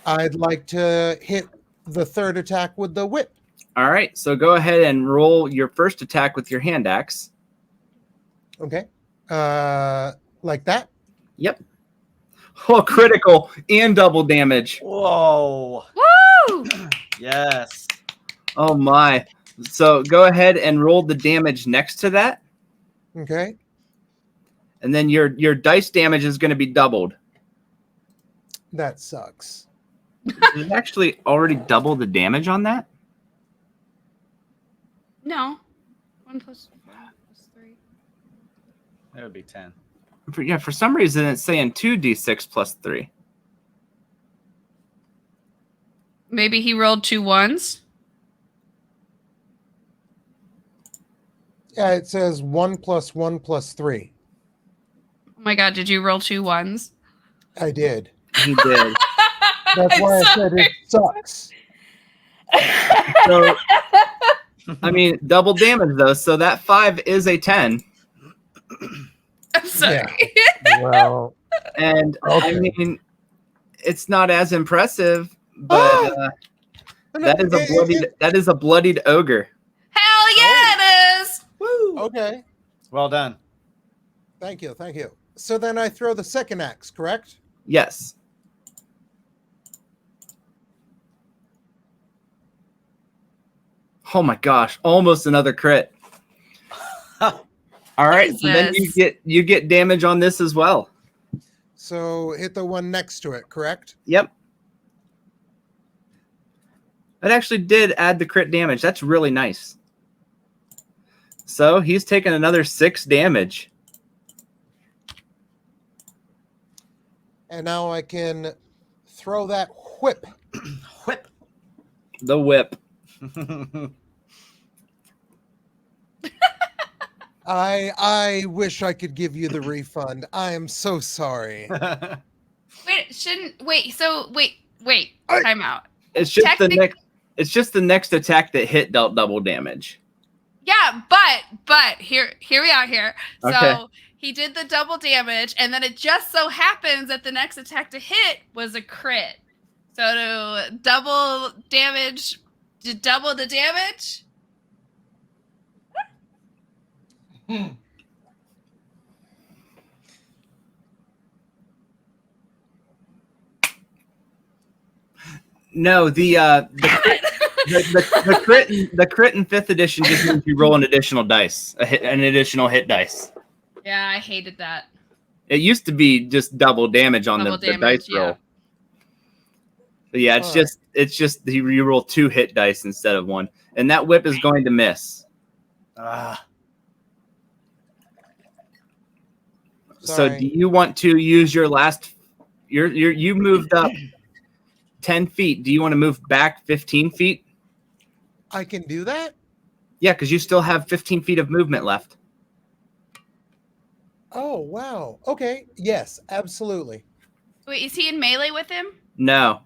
I'd like to hit the 3rd attack with the whip. All right, so go ahead and roll your first attack with your hand axe. Okay, like that. Yep. Oh, critical and double damage. Whoa. Woo! Yes. Oh my. So go ahead and roll the damage next to that. Okay. And then your dice damage is going to be doubled. That sucks. Did it actually already double the damage on that? No. 1 plus 3. That would be 10. For some reason it's saying 2d6 plus 3. Maybe he rolled 2 1s. Yeah, it says 1 plus 1 plus 3. Oh my god, did you roll 2 1s? I did. He did. That's I'm why I said sorry. it sucks. So, I mean, double damage though. So that 5 is a 10. I'm sorry. Well, And I Okay. mean, it's not as impressive, but that is a bloodied ogre. Hell yeah, it is! Woo. Okay. Well done. Thank you. Thank you. So then I throw the second axe, correct? Yes. Oh my gosh! Almost another crit. All right, so then Jesus. you get damage on this as well. So hit the one next to it, correct? Yep. That actually did add the crit damage. That's really nice. So he's taken another 6 damage. And now I can throw that whip. Whip. The whip. I wish I could give you the refund. I am so sorry. Wait, I- time out. It's just the Technic- next. It's just the next attack that hit dealt double damage. Yeah, but here we are here. So Okay. he did the double damage, and then it just so happens that the next attack to hit was a crit. So to double damage, to double the damage. No, the crit in 5th edition just means you roll an additional dice, an additional hit dice. Yeah, I hated that. It used to be just double damage on Double the damage, dice yeah. roll. But yeah, it's just you roll 2 hit dice instead of 1, and that whip is going to miss. So Sorry. do you want to use your last? You moved up 10 feet. Do you want to move back 15 feet? I can do that? Yeah, because you still have 15 feet of movement left. Oh, wow. Okay. Yes, absolutely. Wait, is he in melee with him? No,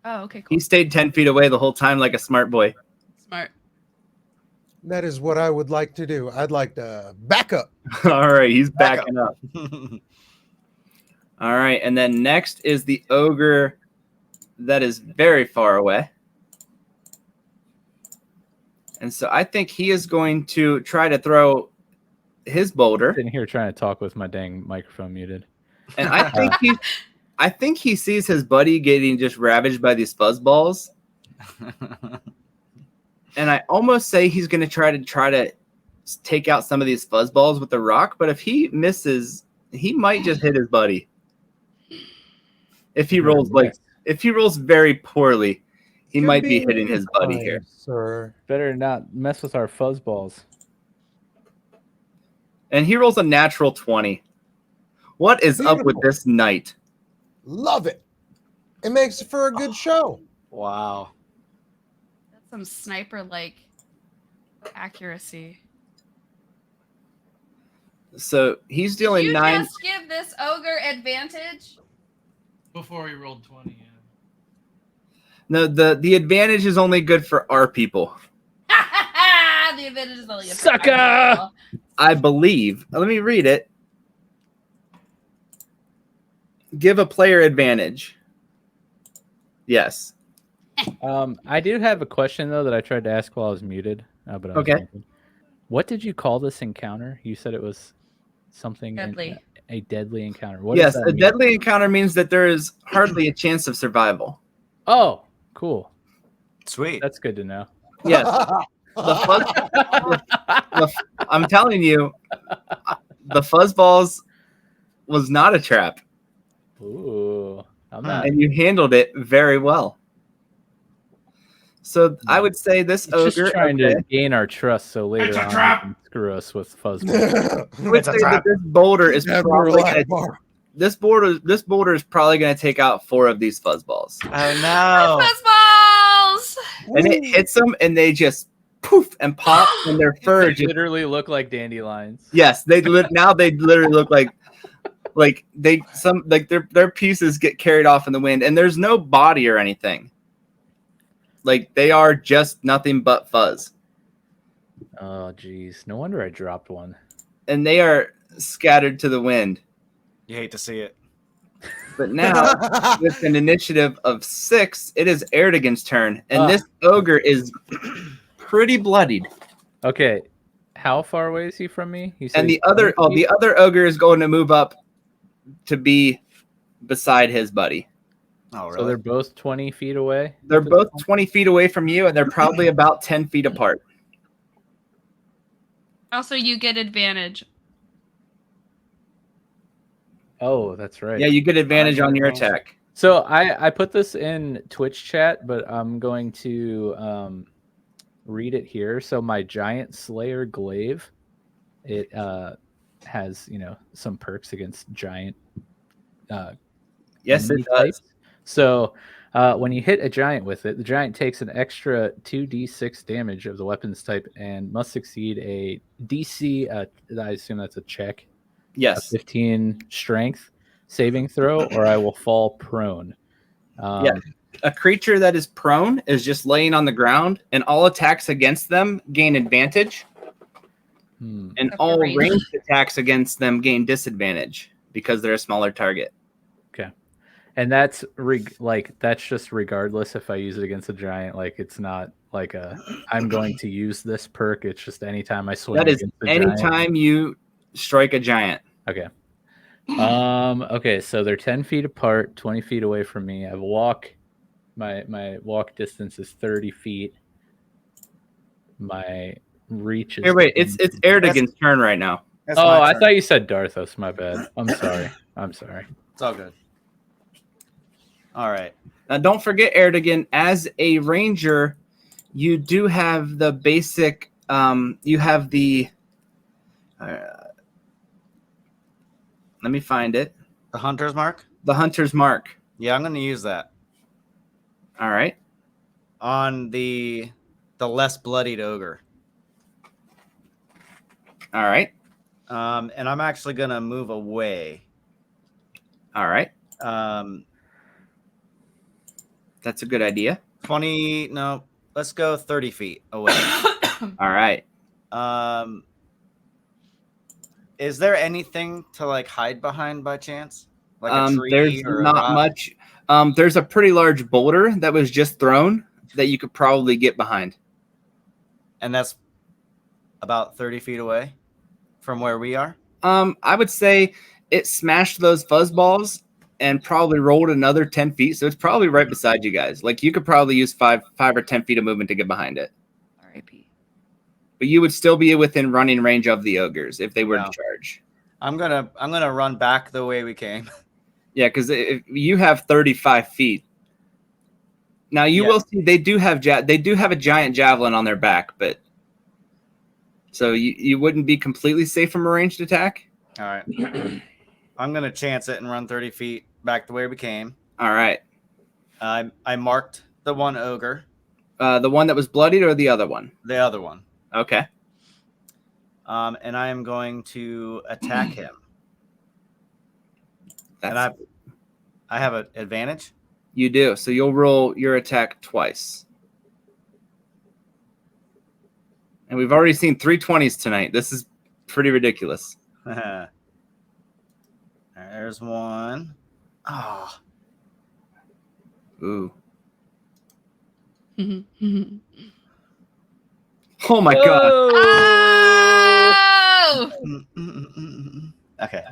Oh, okay, cool. he stayed 10 feet away the whole time like a smart boy. Smart. That is what I would like to do. I'd like to back up. All right, he's Back backing up. All right, and then next is the ogre that is very far away. And so I think he is going to try to throw his boulder. Sitting here trying to talk with my dang microphone muted. And I think he sees his buddy getting just ravaged by these fuzzballs. And I almost say he's going to try to take out some of these fuzzballs with the rock, but if he misses, he might just hit his buddy. If he rolls very poorly, he You're might be being hitting his buddy kind, here. sir. Better not mess with our fuzzballs. And he rolls a natural 20. What is up with Beautiful. this knight? Love it. It makes for a good show. Wow. That's some sniper-like accuracy. So he's Did dealing you 9. just give this ogre advantage? Before he rolled 20, yeah. No, the advantage is only good for our people, The advantage is only good for Sucker! our people. I believe. Let me read it. Give a player advantage. Yes. I do have a question though that I tried to ask while I was muted. But I was Okay. muted. What did you call this encounter? You said it was something Deadly. A deadly encounter. What Yes, does that a mean? deadly encounter means that there is hardly a chance of survival. Oh, cool. Sweet. That's good to know. Yes. I'm telling you, the fuzzballs was not a trap, Ooh, I'm not. and you handled it very well. So I would say this He's just ogre. trying okay, to gain our trust, so later It's a on trap. he can screw us with fuzzballs. I would It's a say that trap. this boulder is probably this boulder is probably going to take out 4 of these fuzzballs, Oh no. Fuzzballs! and it hits them, and they just poof and pop, and their fur They just literally look like dandelions. yes, now they literally look like their pieces get carried off in the wind, and there's no body or anything. Like they are just nothing but fuzz, Oh, geez. No wonder I dropped one. and they are scattered to the wind. You hate to see it. But now, with an initiative of 6, it is Aerdogyn's turn, and this ogre is pretty bloodied. Okay. How far away is he from me? He said And the he's other 20 feet? ogre is going to move up to be beside his buddy. Oh, So really? they're both 20 feet away? They're both 20 feet away from you, and they're probably about 10 feet apart. Also, you get advantage. Oh, that's right. Yeah, you get advantage on your attack. So I put this in Twitch chat, but I'm going to read it here. So my giant slayer glaive, it has some perks against giant. Yes, it enemy does. types. So when you hit a giant with it, the giant takes an extra 2d6 damage of the weapons type and must succeed a DC. I assume that's a check. Yes. 15 strength saving throw, or I will fall prone. Yeah. A creature that is prone is just laying on the ground, and all attacks against them gain advantage, and Except all for range. ranged attacks against them gain disadvantage because they're a smaller target. Okay. And that's that's just regardless if I use it against a giant. Like it's not like I'm going to use this perk. It's just anytime I swing That is against a giant. anytime you strike a giant. Okay. Okay, so they're 10 feet apart, 20 feet away from me. I walk. My walk distance is 30 feet. My reach is. Here, wait, it's Aerdogyn's turn right now. That's Oh, my I turn. thought you said Dharthos. My bad. I'm sorry. I'm sorry. It's all good. All right. Now, don't forget, Aerdogyn, as a ranger, you do have the basic. You have the. Let me find it. The hunter's mark? The hunter's mark. Yeah, I'm going to use that All right. on the less bloodied ogre. All right. And I'm actually going to move away. All right. That's a good idea. 20, no, let's go 30 feet away. All right. Is there anything to like hide behind by chance? Like a tree There's or a not rock? much. There's a pretty large boulder that was just thrown that you could probably get behind. And that's about 30 feet away from where we are? I would say it smashed those fuzzballs and probably rolled another 10 feet. So it's probably right beside you guys. Like you could probably use 5 or 10 feet of movement to get behind it. R.I.P. But you would still be within running range of the ogres if they were Yeah. to charge. I'm gonna run back the way we came. Yeah, because if you have 35 feet. Now you Yeah. will see they do have a giant javelin on their back, but so you wouldn't be completely safe from a ranged attack. All right. I'm gonna chance it and run 30 feet back the way we came. All right. I marked the one ogre, The one that was bloodied or the other one? the other one. Okay. And I am going to attack him. And That's, I have an advantage. you do. So you'll roll your attack twice. And we've already seen 3 20s tonight. This is pretty ridiculous. There's one. Oh, Ooh. Oh my god. Oh! okay.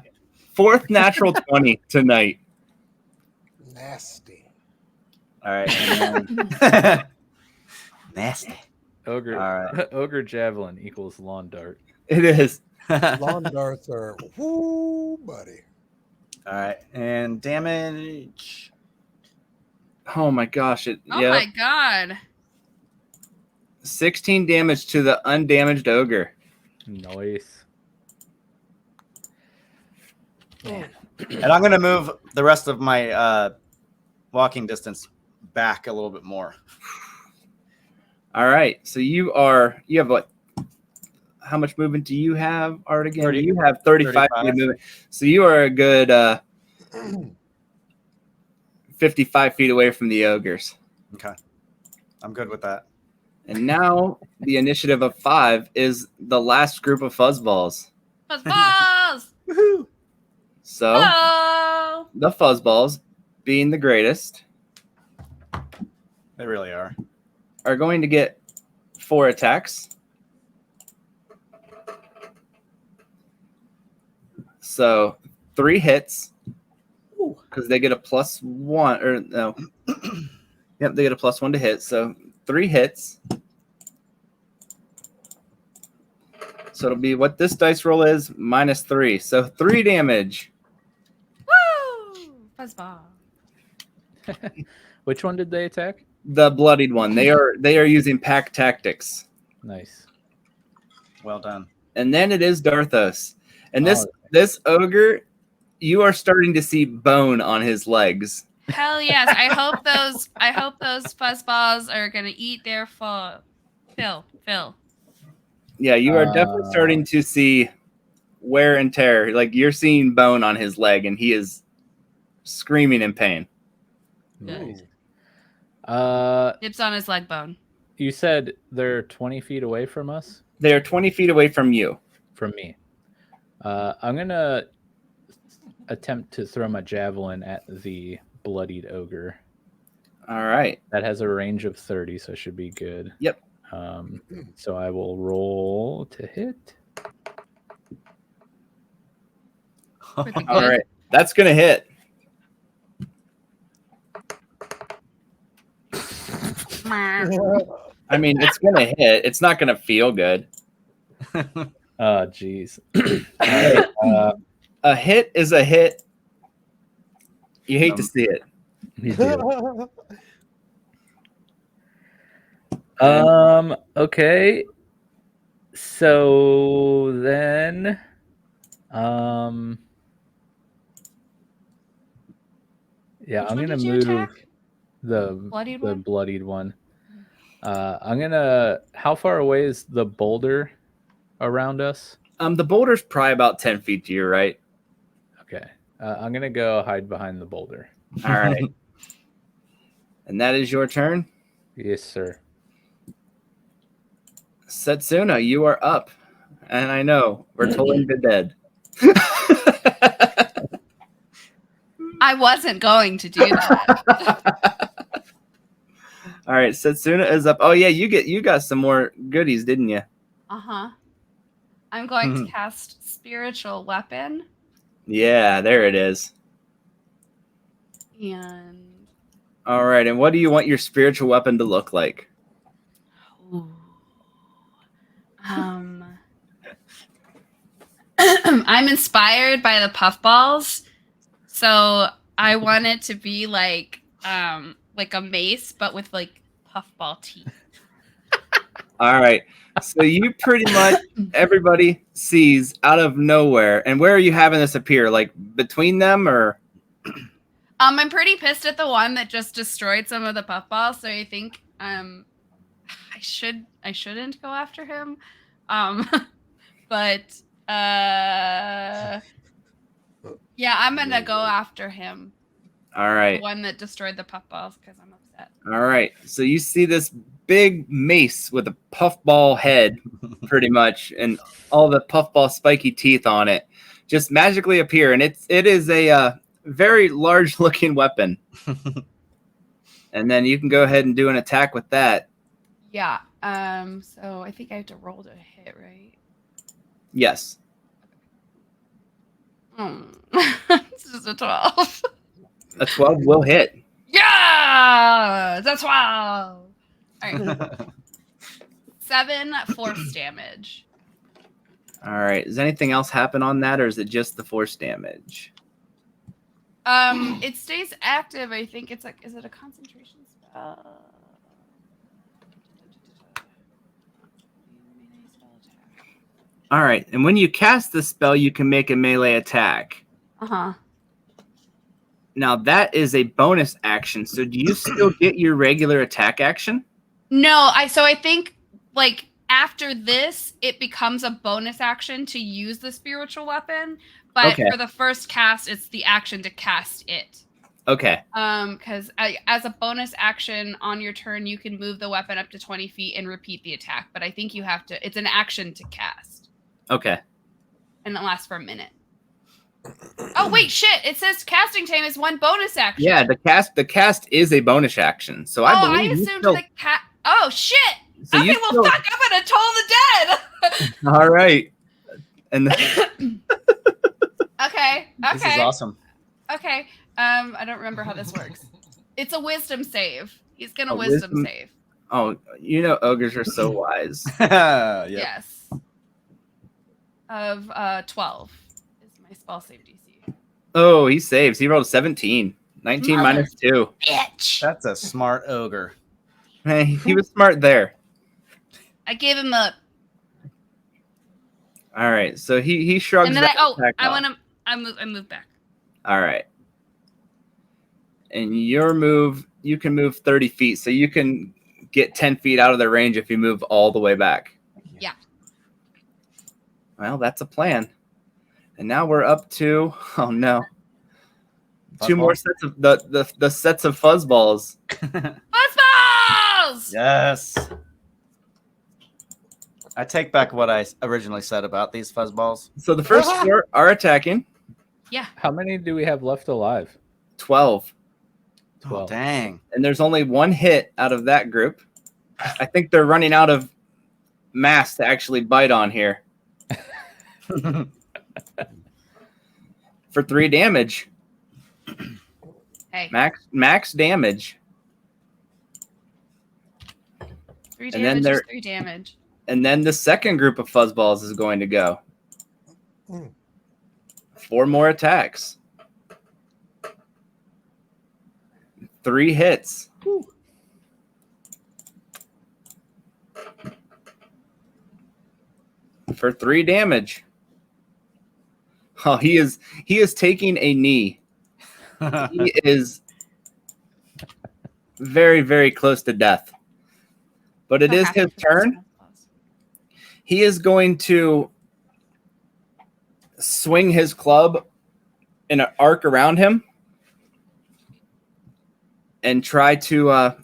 Fourth natural 20 tonight. Nasty. All right. And then... Nasty. Ogre. All right. Ogre javelin equals lawn dart. It is. Lawn darts are whoo, buddy. All right. And damage. Oh my gosh. Oh my god. 16 damage to the undamaged ogre. Nice. Oh, And I'm going to move the rest of my walking distance back a little bit more. All right. So you have what? How much movement do you have, Aerdogyn? 30. You have 35 feet of movement. So you are a good 55 feet away from the ogres. Okay. I'm good with that. And now the initiative of 5 is the last group of fuzzballs. Fuzzballs! Woohoo! So Oh! the fuzzballs, being the greatest, They really are. are going to get 4 attacks. So 3 hits because they get a +1 or no. Yep, they get a +1 to hit. So 3 hits. So it'll be what this dice roll is -3. So 3 damage. Woo! Fuzzball. Which one did they attack? The bloodied one. They are using pack tactics. Nice. Well done. And then it is Dharthos. And Oh, this ogre, you are starting to see bone on his legs. Hell yes. I hope those fuzzballs are gonna eat their fill. Yeah, you are definitely starting to see wear and tear. Like you're seeing bone on his leg, and he is screaming in pain. Nice. Dips on his leg bone. You said they're 20 feet away from us? They are 20 feet away from you. From me. I'm going to attempt to throw my javelin at the bloodied ogre. All right. That has a range of 30, so it should be good. Yep. So I will roll to hit. Pretty All good. right. That's going to hit. I mean, it's going to hit. It's not going to feel good. Oh, jeez. A hit is a hit. You hate to see it. You do. Okay. So then, yeah, Which I'm one gonna did you move attack? the Bloodied the one? bloodied one. I'm gonna. How far away is the boulder around us? The boulder's probably about 10 feet to your right. Okay. I'm gonna go hide behind the boulder. All right. And that is your turn. Yes, sir. Setsuna, you are up. And I know we're totally dead. I wasn't going to do that. All right, Setsuna is up. Oh yeah, you got some more goodies, didn't you? Uh-huh. I'm going to cast Spiritual Weapon. Yeah, there it is. And All right, and what do you want your spiritual weapon to look like? ooh. I'm inspired by the puffballs, so I want it to be like a mace, but with like puffball teeth. All right, so you pretty much everybody sees out of nowhere. And where are you having this appear? Like between them, or? I'm pretty pissed at the one that just destroyed some of the puffballs, so I think I shouldn't go after him. But yeah, I'm gonna go after him. All right. The one that destroyed the puffballs because I'm upset. All right. So you see this big mace with a puffball head, pretty much, and all the puffball spiky teeth on it, just magically appear, and it is a very large looking weapon. And then you can go ahead and do an attack with that. Yeah. So I think I have to roll to hit, right? Yes. This is a 12. A 12 will hit. Yeah, that's 12. All right. 7 force damage. All right. Does anything else happen on that, or is it just the force damage? It stays active. I think it's like, is it a concentration spell? All right. And when you cast the spell, you can make a melee attack. Uh-huh. Now, that is a bonus action. So do you still get your regular attack action? No, I think like after this, it becomes a bonus action to use the spiritual weapon. But Okay. for the first cast, it's the action to cast it. Okay. Because as a bonus action on your turn, you can move the weapon up to 20 feet and repeat the attack. But I think you have to. It's an action to cast. Okay. And it lasts for a minute. Oh wait, shit! It says casting time is 1 bonus action. Yeah, the cast is a bonus action. So I believe I you assumed still, the cat. Oh shit! so Okay, you well, still- fuck! I'm gonna toll the dead. All right. And then, Okay. This is awesome. Okay. I don't remember how this works. It's a wisdom save. He's gonna A wisdom wisdom- save. oh, you know, ogres are so wise. Yep. Yes. Of 12 is my spell save DC. Oh, he saves. He rolled 17. 19 Mother- minus 2. Bitch! That's a smart ogre. Hey, he was smart there. I gave him a. All right. So he shrugs And then that attack I off. want to. I move back. All right. And your move, you can move 30 feet. So you can get 10 feet out of the range if you move all the way back. Yeah. Well, that's a plan. And now we're up to, oh no, 2 more sets of the sets of fuzzballs. Fuzzballs! Yes. I take back what I originally said about these fuzzballs. So the first 4 are attacking. Yeah. How many do we have left alive? 12. Oh, 12. dang. And there's only 1 hit out of that group. I think they're running out of mass to actually bite on here. For 3 damage. Hey. Max damage. 3 and then damage is there- 3 damage. And then the second group of fuzzballs is going to go. 4 more attacks. 3 hits. For 3 damage. Oh, he is taking a knee. He is very, very close to death. But it is his turn. He is going to swing his club in an arc around him and try to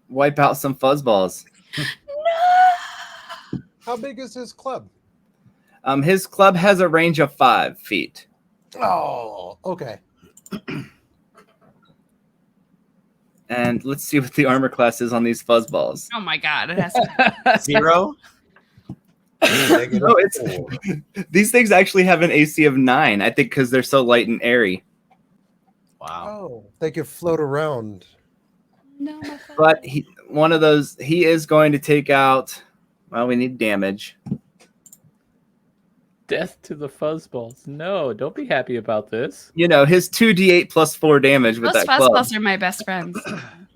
wipe out some fuzzballs. How big is his club? His club has a range of 5 feet. Oh, okay. And let's see what the armor class is on these fuzzballs. Oh my god, it has to 0? No, these things actually have an AC of 9, I think, because they're so light and airy. Wow. Oh, they could float around. No, my phone. But he is going to take out, well, we need damage. Death to the fuzzballs. No, don't be happy about this. You know, his 2d8 plus 4 damage with Those that club. fuzzballs are my best friends.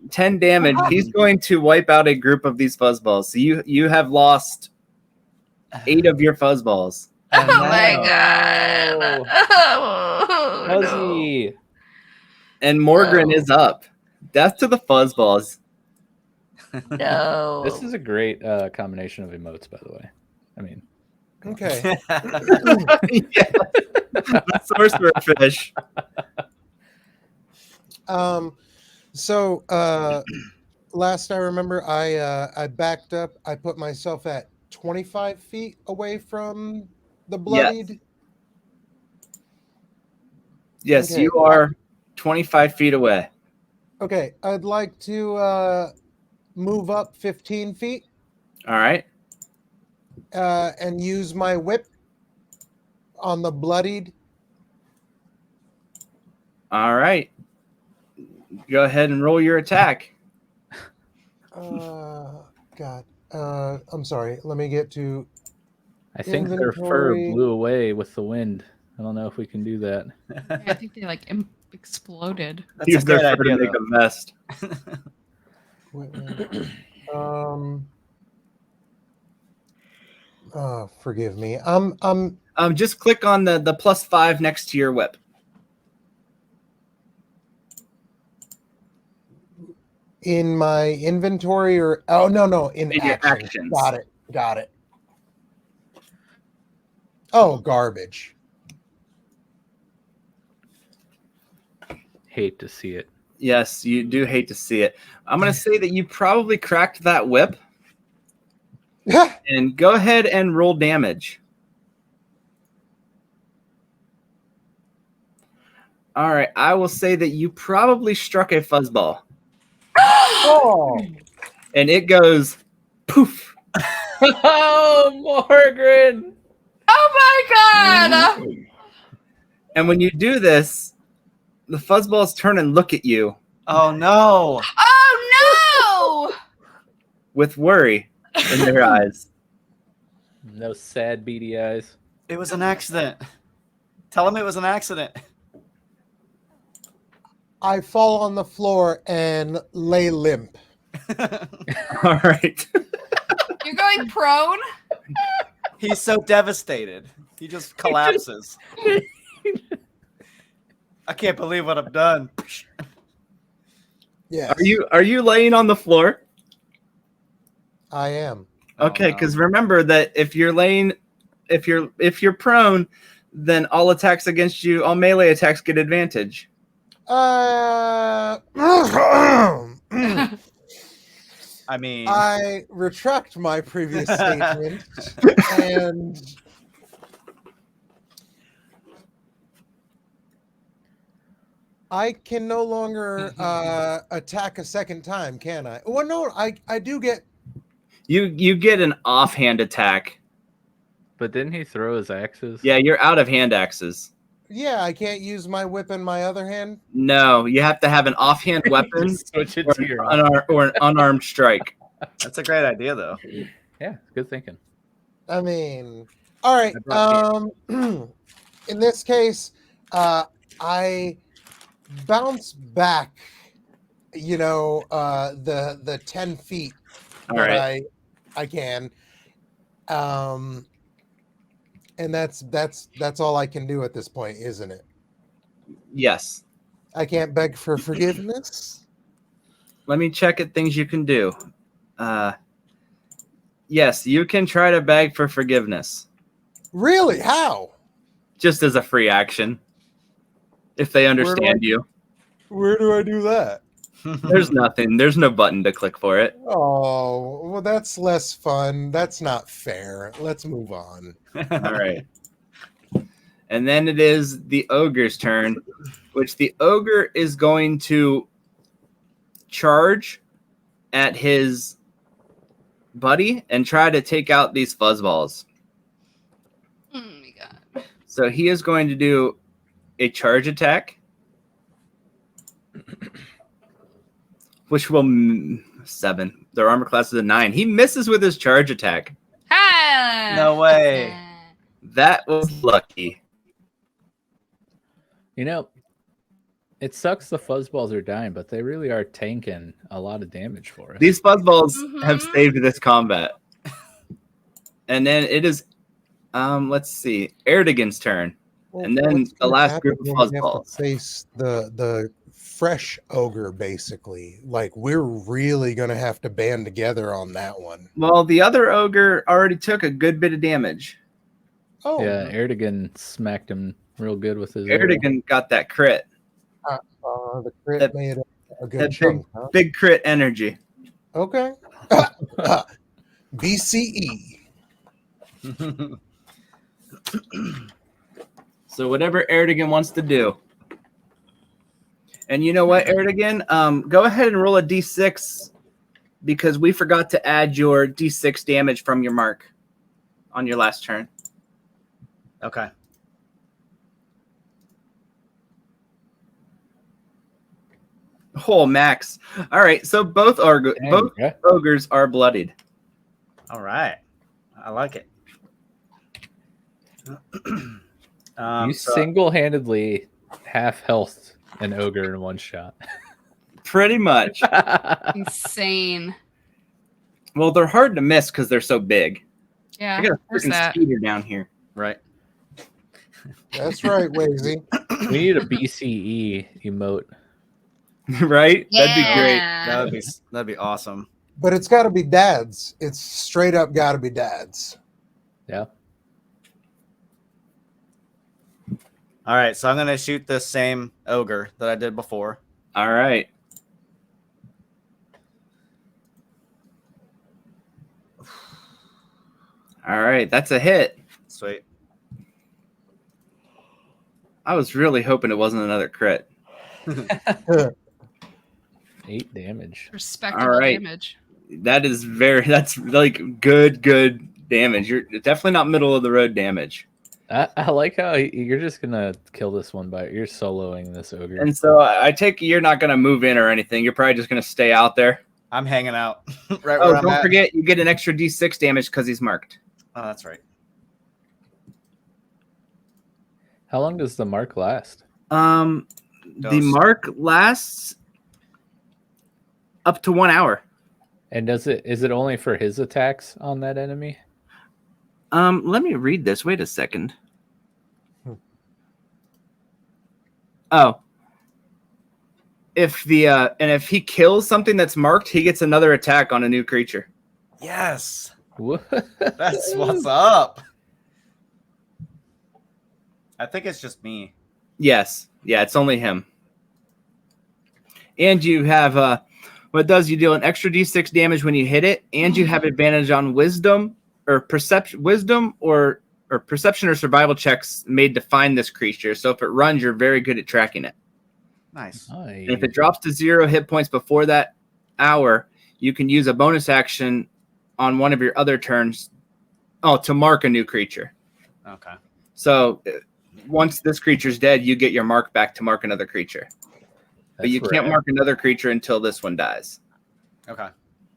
10 damage. He's going to wipe out a group of these fuzzballs. So you have lost 8 of your fuzzballs. Oh my no. god. Oh, no. Fuzzy. And Morgran is up. Death to the fuzzballs. No. This is a great combination of emotes, by the way. I mean, Okay. Yeah. The sorcerer fish. So last I remember, I backed up. I put myself at 25 feet away from the bloodied. Yes, Okay. you are 25 feet away. Okay, I'd like to move up 15 feet All right. and use my whip on the bloodied All right. Go ahead and roll your attack. God. I'm sorry. Let me get to. I think their fur Inventory. blew away with the wind. I don't know if we can do that. I think they like exploded. That's Use a their great fur to idea, make though. a vest. Forgive me. Just click on the +5 next to your whip. In my inventory or no, in In your action. actions. Got it. Oh, garbage. Hate to see it. Yes, you do hate to see it. I'm going to say that you probably cracked that whip. And go ahead and roll damage. All right. I will say that you probably struck a fuzzball. Oh, And it goes poof. Oh, Morgran! Oh my god! And when you do this, the fuzzballs turn and look at you Oh no! Oh no! with worry in their eyes. No sad, beady eyes. It was an accident. Tell him it was an accident. I fall on the floor and lay limp. All right. You're going prone? He's so devastated. He just collapses. I can't believe what I've done. Yes, Are you laying on the floor? I am. Okay, Oh, no. because remember that if you're laying, if you're prone, then all attacks against you, all melee attacks get advantage. I mean, I retract my previous statement and I can no longer attack a second time, can I? Well, no, I do get. You get an offhand attack. But didn't he throw his axes? Yeah, you're out of hand axes. Yeah, I can't use my whip in my other hand. No, you have to have an offhand weapon Just switch it or to your an unarmed strike. that's a great idea, though. Yeah, good thinking. I mean, all right. I brought In this case, I bounce back. You know, the 10 feet All that right. I can. And that's all I can do at this point, isn't it? Yes. I can't beg for forgiveness. Let me check at things you can do. Yes, you can try to beg for forgiveness. Really? How? Just as a free action. If they understand you. Where do I do that? There's nothing. There's no button to click for it. Oh, well, that's less fun. That's not fair. Let's move on. All right. And then it is the ogre's turn, which the ogre is going to charge at his buddy and try to take out these fuzzballs. Oh my god. So he is going to do a charge attack, which will 7. Their armor class is a 9. He misses with his charge attack. Ha! No way. That was lucky. You know, it sucks the fuzzballs are dying, but they really are tanking a lot of damage for us. These fuzzballs have Mhm. saved this combat. And then it is, let's see, Aerdogyn's turn. And then what's the gonna last happen group of when we have to fuzzballs. face the fresh ogre, basically. Like, we're really gonna have to band together on that one. Well, the other ogre already took a good bit of damage. Oh, Yeah, Aerdogyn smacked him real good with his arrow. Aerdogyn got that crit. the crit that- made a good That chunk. Huh? big crit energy. Okay. BCE. So whatever Aerdogyn wants to do. And you know what, Aerdogyn? Go ahead and roll a d6 because we forgot to add your d6 damage from your mark on your last turn. Okay. Oh, max. All right, so both Dang, yeah. ogres are bloodied. All right. I like it. You So single-handedly half health an ogre in one shot. Pretty much. Insane. Well, they're hard to miss because they're so big. Yeah. I got a there's freaking that. speeder down here. right. That's right, Wazy. We need a BCE emote. Right? That'd be great. Yeah. That'd be awesome. But it's got to be dads. It's straight up got to be dads. Yeah. All right, so I'm gonna shoot this same ogre that I did before. All right. All right, that's a hit. Sweet. I was really hoping it wasn't another crit. 8 damage. Respectable All right. damage. That's like good damage. You're definitely not middle of the road damage. I like how you're just gonna kill this one you're soloing this ogre. And so I take it you're not gonna move in or anything. You're probably just gonna stay out there. I'm hanging out right Oh, where I'm don't at. forget you get an extra D6 damage because he's marked. Oh, that's right. How long does the mark last? The Dose. mark lasts up to 1 hour. And is it only for his attacks on that enemy? Let me read this. Wait a second. Oh. If if he kills something that's marked, he gets another attack on a new creature. Yes. What? That's what's up. I think it's just me. Yes. Yeah, it's only him. And you have what it does, you deal an extra D6 damage when you hit it, and you have advantage on wisdom or perception or perception or survival checks made to find this creature. So if it runs, you're very good at tracking it. Nice. And if it drops to 0 hit points before that hour, you can use a bonus action on one of your other turns to mark a new creature. Okay. So once this creature's dead, you get your mark back to mark another creature. But you can't mark another creature until this one dies. Okay.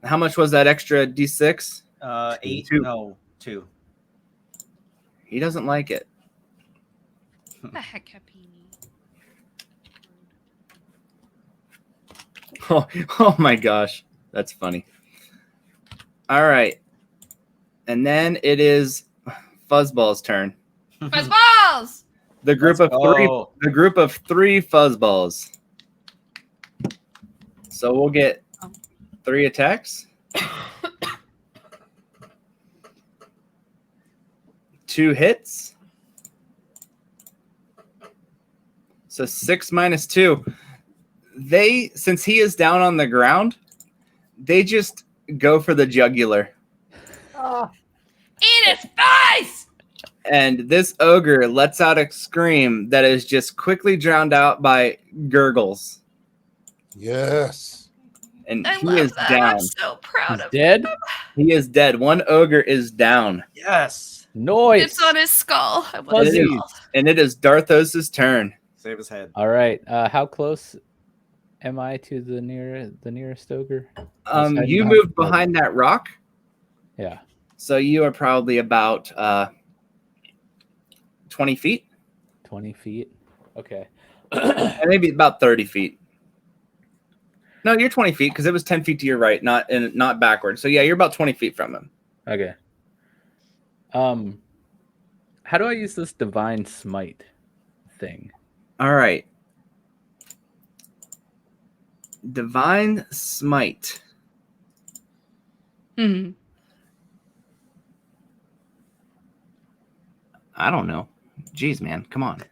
How much was that extra D6? 8. Two. No, 2. He doesn't like it. What the heck, Capini? Oh my gosh. That's funny. All right. And then it is Fuzzball's turn. Fuzzballs! The group Let's of three go. the group of 3 Fuzzballs. So we'll get 3 attacks. 2 hits. So 6 minus 2. Since he is down on the ground, they just go for the jugular. Eat his face! And this ogre lets out a scream that is just quickly drowned out by gurgles. Yes. And I he love is that. down. I'm so proud of him. Dead? He is dead. One ogre is down. Yes. Noise. It's on his skull. I want Fuzzy. his skull. And it is Dharthos' turn. Save his head. All right. How close am I to the nearest ogre? You moved behind that rock. Yeah. So you are probably about 20 feet. 20 feet. Okay. And maybe about 30 feet. No, you're 20 feet because it was 10 feet to your right, not backwards. So yeah, you're about 20 feet from him. Okay. How do I use this divine smite thing? All right. Divine smite. Hmm. I don't know. Jeez, man, come on.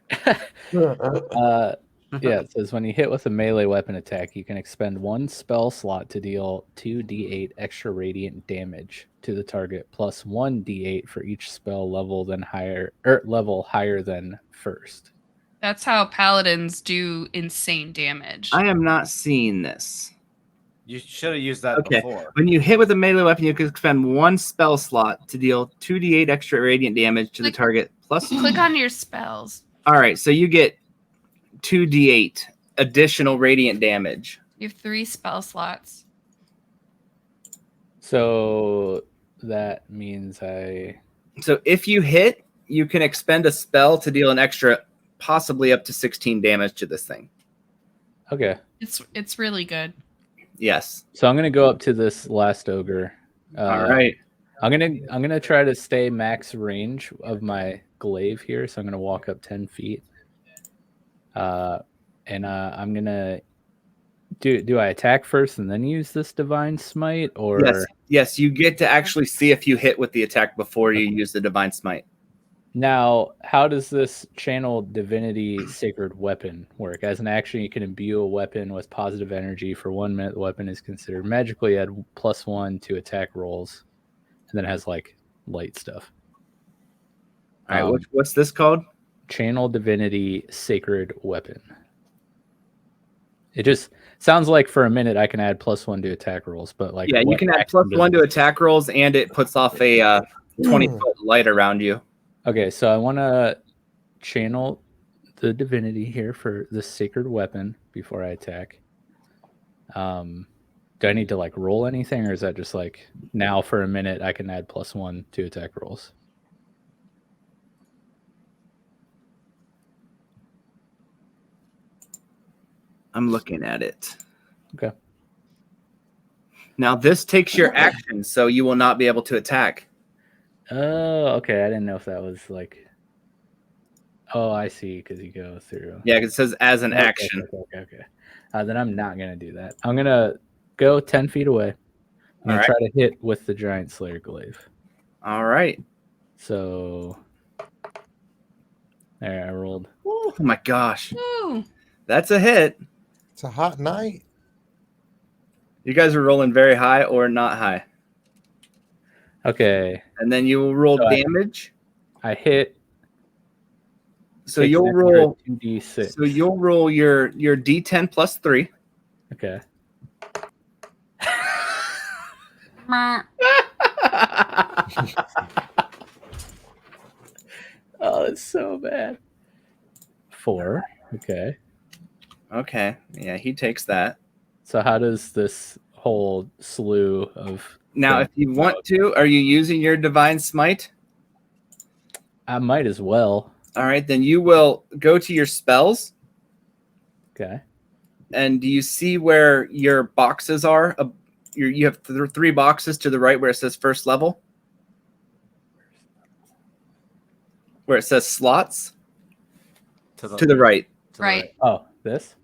Yeah, it says when you hit with a melee weapon attack, you can expend 1 spell slot to deal 2d8 extra radiant damage to the target, plus 1d8 for each spell level higher than first. That's how paladins do insane damage. I am not seeing this. You should have used that Okay. before. When you hit with a melee weapon, you can expend 1 spell slot to deal 2d8 extra radiant damage to the target. Plus, Click on your spells. all right, so you get 2d8 additional radiant damage. You have 3 spell slots. So that means So if you hit, you can expend a spell to deal an extra, possibly up to 16 damage to this thing. Okay. It's really good. Yes. So I'm gonna go up to this last ogre. All right. I'm gonna try to stay max range of my glaive here. So I'm gonna walk up 10 feet. And I'm gonna do I attack first and then use this divine smite, or Yes, you get to actually see if you hit with the attack before you use the divine smite. now how does this channel divinity sacred weapon work? As an action, you can imbue a weapon with positive energy for 1 minute. The weapon is considered magical. You add +1 to attack rolls, and then it has like light stuff. All right, what's this called? Channel divinity sacred weapon. It just sounds like for a minute I can add +1 to attack rolls, but like you can add +1 to attack rolls, and it puts off a 20-foot light around you. Okay, so I want to channel the divinity here for the sacred weapon before I attack. Do I need to like roll anything, or is that just like now for a minute I can add +1 to attack rolls? I'm looking at it. Okay. Now this takes your action, so you will not be able to attack. Oh, okay. I didn't know if that was like. Oh, I see. Because you go through. Yeah, it says as an Okay, action. Okay. Then I'm not gonna do that. I'm gonna go 10 feet away. I'm gonna try to hit with the giant slayer glaive. All right. So there, I rolled. Oh my gosh, Ooh. that's a hit. It's a hot night. You guys are rolling very high or not high. Okay. And then you will roll So damage. I hit. So you'll roll 2d6. So you'll roll your d10 plus 3. Okay. Oh, it's so bad. 4. Okay. Okay. Yeah, he takes that. So how does this whole slew of Now, if you want to, are you using your divine smite? I might as well. All right, then you will go to your spells. Okay. And do you see where your boxes are? You have 3 boxes to the right where it says first level. Where it says slots. To the right. Right. Oh, this?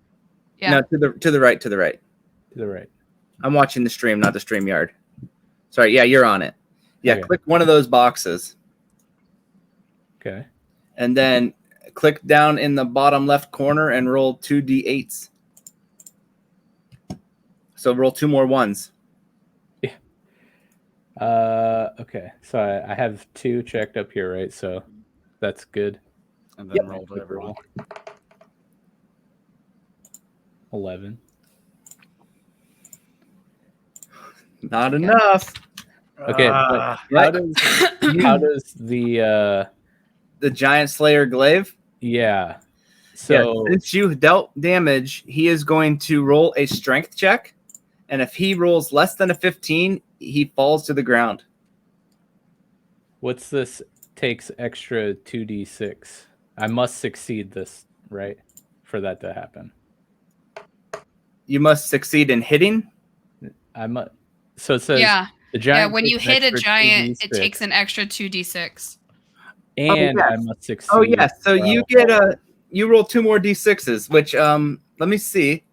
Yeah. No, to the right. To the right. I'm watching the stream, not the StreamYard. Sorry, yeah, you're on it. Yeah, Okay. Click one of those boxes. Okay. And then click down in the bottom left corner and roll 2 d8s. So roll 2 more ones. Yeah. Okay. So I have 2 checked up here, right? So that's good. And then roll whatever one. 11. Not enough. Okay. But how does the giant slayer glaive? yeah. So since you dealt damage, he is going to roll a strength check. And if he rolls less than a 15, he falls to the ground. what's this? Takes extra 2d6. I must succeed this, right? For that to happen. You must succeed in hitting. I must. So it says Yeah. the giant. When you takes an hit a extra giant, 2d6, it takes an extra 2d6. and yes. I must succeed. Oh yes. So or you I'll get you roll 2 more d6s, which let me see.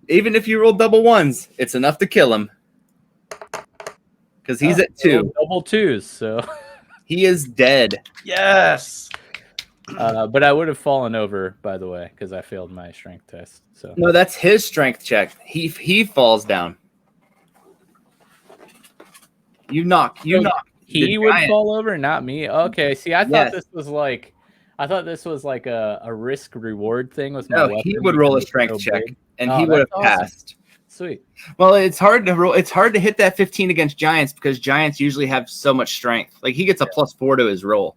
Even if you roll double ones, it's enough to kill him. Because he's at 2. double 2s. So He is dead. Yes. but I would have fallen over, by the way, because I failed my strength test. So No, that's his strength check. He falls down. You knock. he the would giant. fall over, not me. Okay. See, I thought Yes. this was like a risk reward thing with my No, weapon. he would roll a because it's strength so check, big. and Oh, he would have that's awesome. passed. Sweet. Well, it's hard to roll. It's hard to hit that 15 against giants because giants usually have so much strength. Like he gets a +4 to his roll.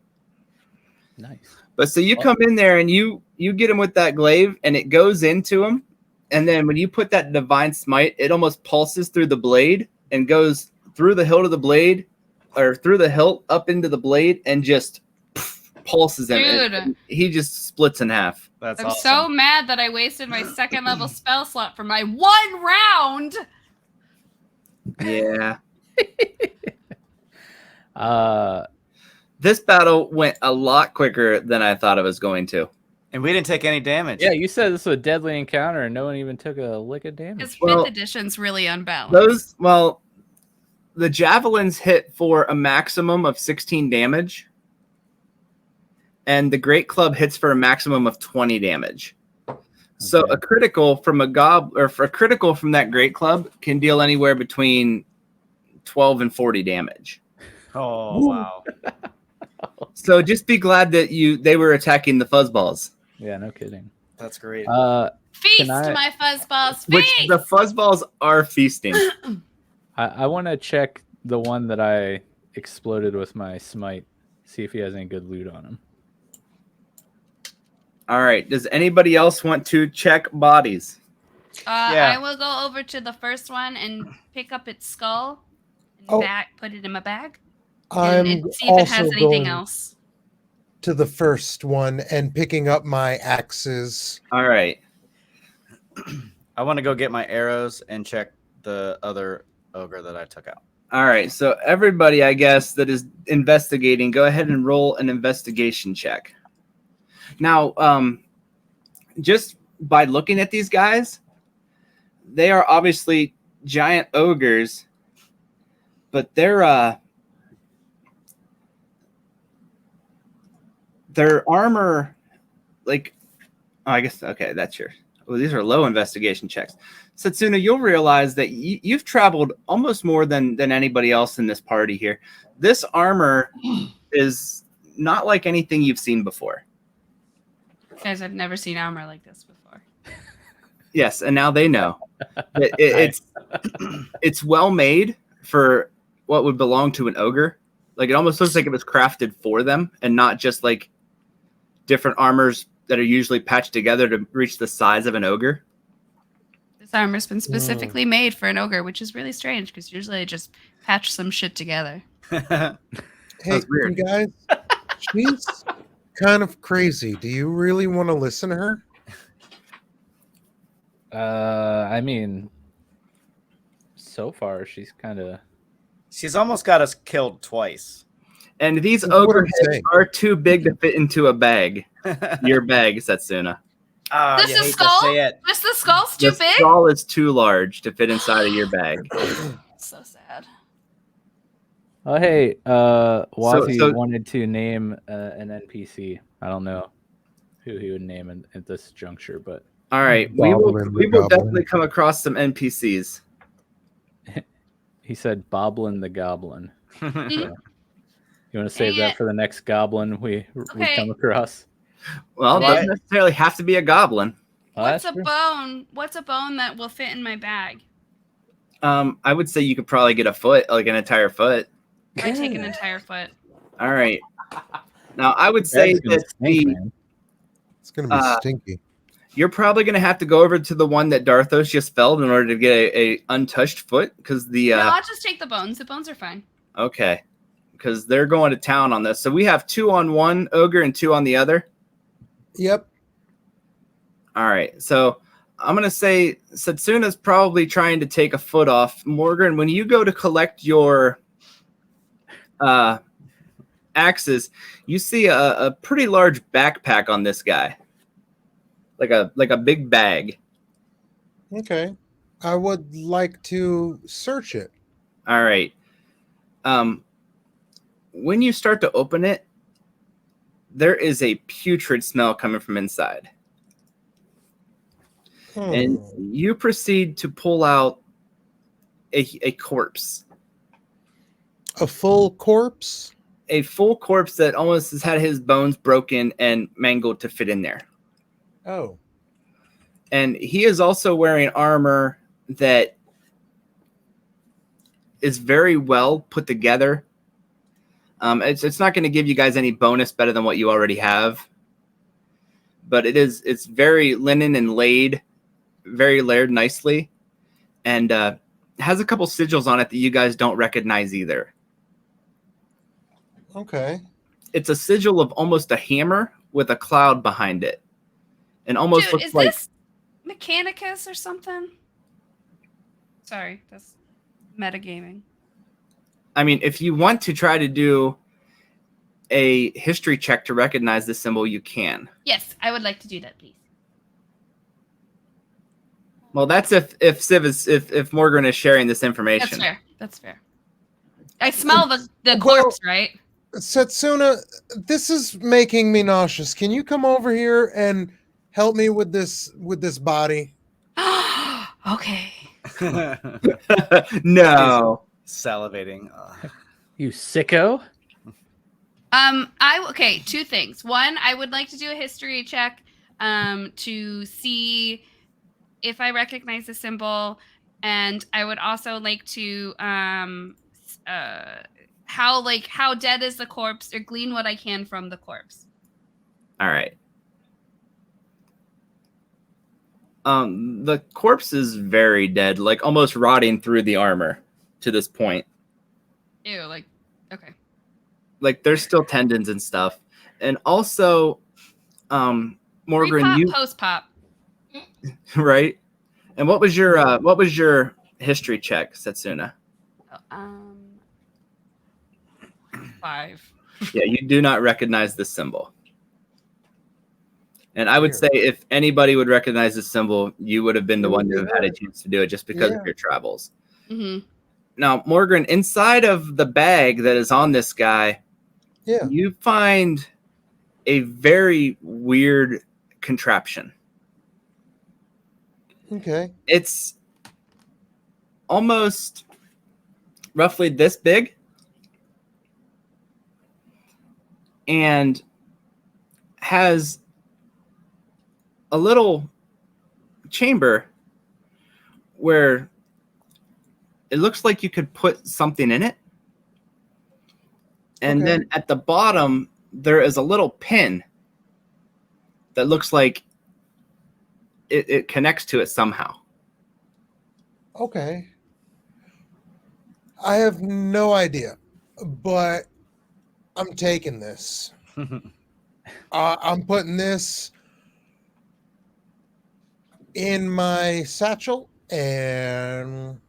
Nice. But so you come in there and you get him with that glaive, and it goes into him, And then when you put that divine smite, it almost pulses through the blade and goes through the hilt of the blade, or through the hilt up into the blade, and just pulses him. Dude. And he just splits in half. That's I'm awesome. so mad that I wasted my second level spell slot for my 1 round. Yeah. This battle went a lot quicker than I thought it was going to. And we didn't take any damage. Yeah, you said this was a deadly encounter, and no one even took a lick of damage. Because Well, 5th edition's really unbalanced. The javelins hit for a maximum of 16 damage, and the great club hits for a maximum of 20 damage. So Okay. a critical from a critical from that great club can deal anywhere between 12 and 40 damage. Oh, wow. So just be glad that they were attacking the fuzzballs. Yeah, no kidding. That's great. Feast, Can I- my fuzzballs, Which feast! the fuzzballs are feasting. I want to check the one that I exploded with my smite. See if he has any good loot on him. All right. Does anybody else want to check bodies? Yeah. I will go over to the first one and pick up its skull and Oh. put it in my bag. I'm And see if it has also anything going else. to the first one and picking up my axes. All right. I want to go get my arrows and check the other ogre that I took out. All right. So everybody, I guess, that is investigating, go ahead and roll an investigation check. Now, just by looking at these guys, they are obviously giant ogres, but their armor, I guess, okay, that's yours. Well, these are low investigation checks. Setsuna, you'll realize that you've traveled almost more than anybody else in this party here. This armor is not like anything you've seen before. Guys, I've never seen armor like this before. Yes, and now they know. It's well made for what would belong to an ogre. Like, it almost looks like it was crafted for them and not just like different armors that are usually patched together to reach the size of an ogre. This armor's been specifically made for an ogre, which is really strange because usually they just patch some shit together. Hey, That's weird. you guys, she's kind of crazy. Do you really want to listen to her? I mean, so far she's kind of. She's almost got us killed twice. And these That's what ogre I'm heads saying. are too big to fit into a bag. Your bag, Setsuna. Ah, This you is hate skull? to say it. Just the skull's too The big? skull is too large to fit inside of your bag. So sad. Oh, hey, Wazi so- wanted to name an NPC. I don't know who he would name at this juncture, but All right, we Goblin, will goblin. definitely come across some NPCs. he said Boblin the Goblin. Mhm. You want to save Dang that it. for the next goblin we Okay. come across? Well, it What? doesn't necessarily have to be a goblin. Oh, What's that's a true. bone? What's a bone that will fit in my bag? I would say you could probably get a foot, like an entire foot. I take an entire foot. All right. Now, I would say That's gonna that stink, man. It's going to be Uh, stinky. you're probably going to have to go over to the one that Dharthos just felled in order to get a untouched foot, because the No, I'll just take the bones. The bones are fine. okay, because they're going to town on this. So we have 2 on one ogre and 2 on the other. Yep. All right, so I'm going to say Setsuna's probably trying to take a foot off. Morgran, when you go to collect your axes, you see a pretty large backpack on this guy, like a big bag. Okay. I would like to search it. All right. When you start to open it, there is a putrid smell coming from inside. And you proceed to pull out a corpse. A full corpse? A full corpse that almost has had his bones broken and mangled to fit in there. Oh. And he is also wearing armor that is very well put together. It's not going to give you guys any bonus better than what you already have. But it's very linen and laid, very layered nicely, and has a couple sigils on it that you guys don't recognize either. Okay. It's a sigil of almost a hammer with a cloud behind it, and almost Dude, looks is like this Mechanicus or something? Sorry, that's metagaming. I mean, if you want to try to do a history check to recognize this symbol, you can. Yes, I would like to do that, please. Well, that's if Morgran is sharing this information. That's fair. That's fair. I smell the Well, corpse, right? Setsuna, this is making me nauseous. Can you come over here and help me with this body? Okay. No. Salivating. You sicko. Okay, two things. One, I would like to do a history check to see if I recognize the symbol, and I would also like to how dead is the corpse, or glean what I can from the corpse. All right. The corpse is very dead, like almost rotting through the armor to this point. Ew, like, okay. Like there's still tendons and stuff. And also, Morgran, you Post pop. right? And what was your history check, Setsuna? 5. Yeah, you do not recognize this symbol. And I would say if anybody would recognize this symbol, you would have been the one to have had a chance to do it just because of your travels. Mm-hmm. Now, Morgran, inside of the bag that is on this guy, you find a very weird contraption. Okay. It's almost roughly this big. And has a little chamber where it looks like you could put something in it. And then at the bottom, there is a little pin that looks like it connects to it somehow. Okay. I have no idea, but I'm taking this. I'm putting this in my satchel, and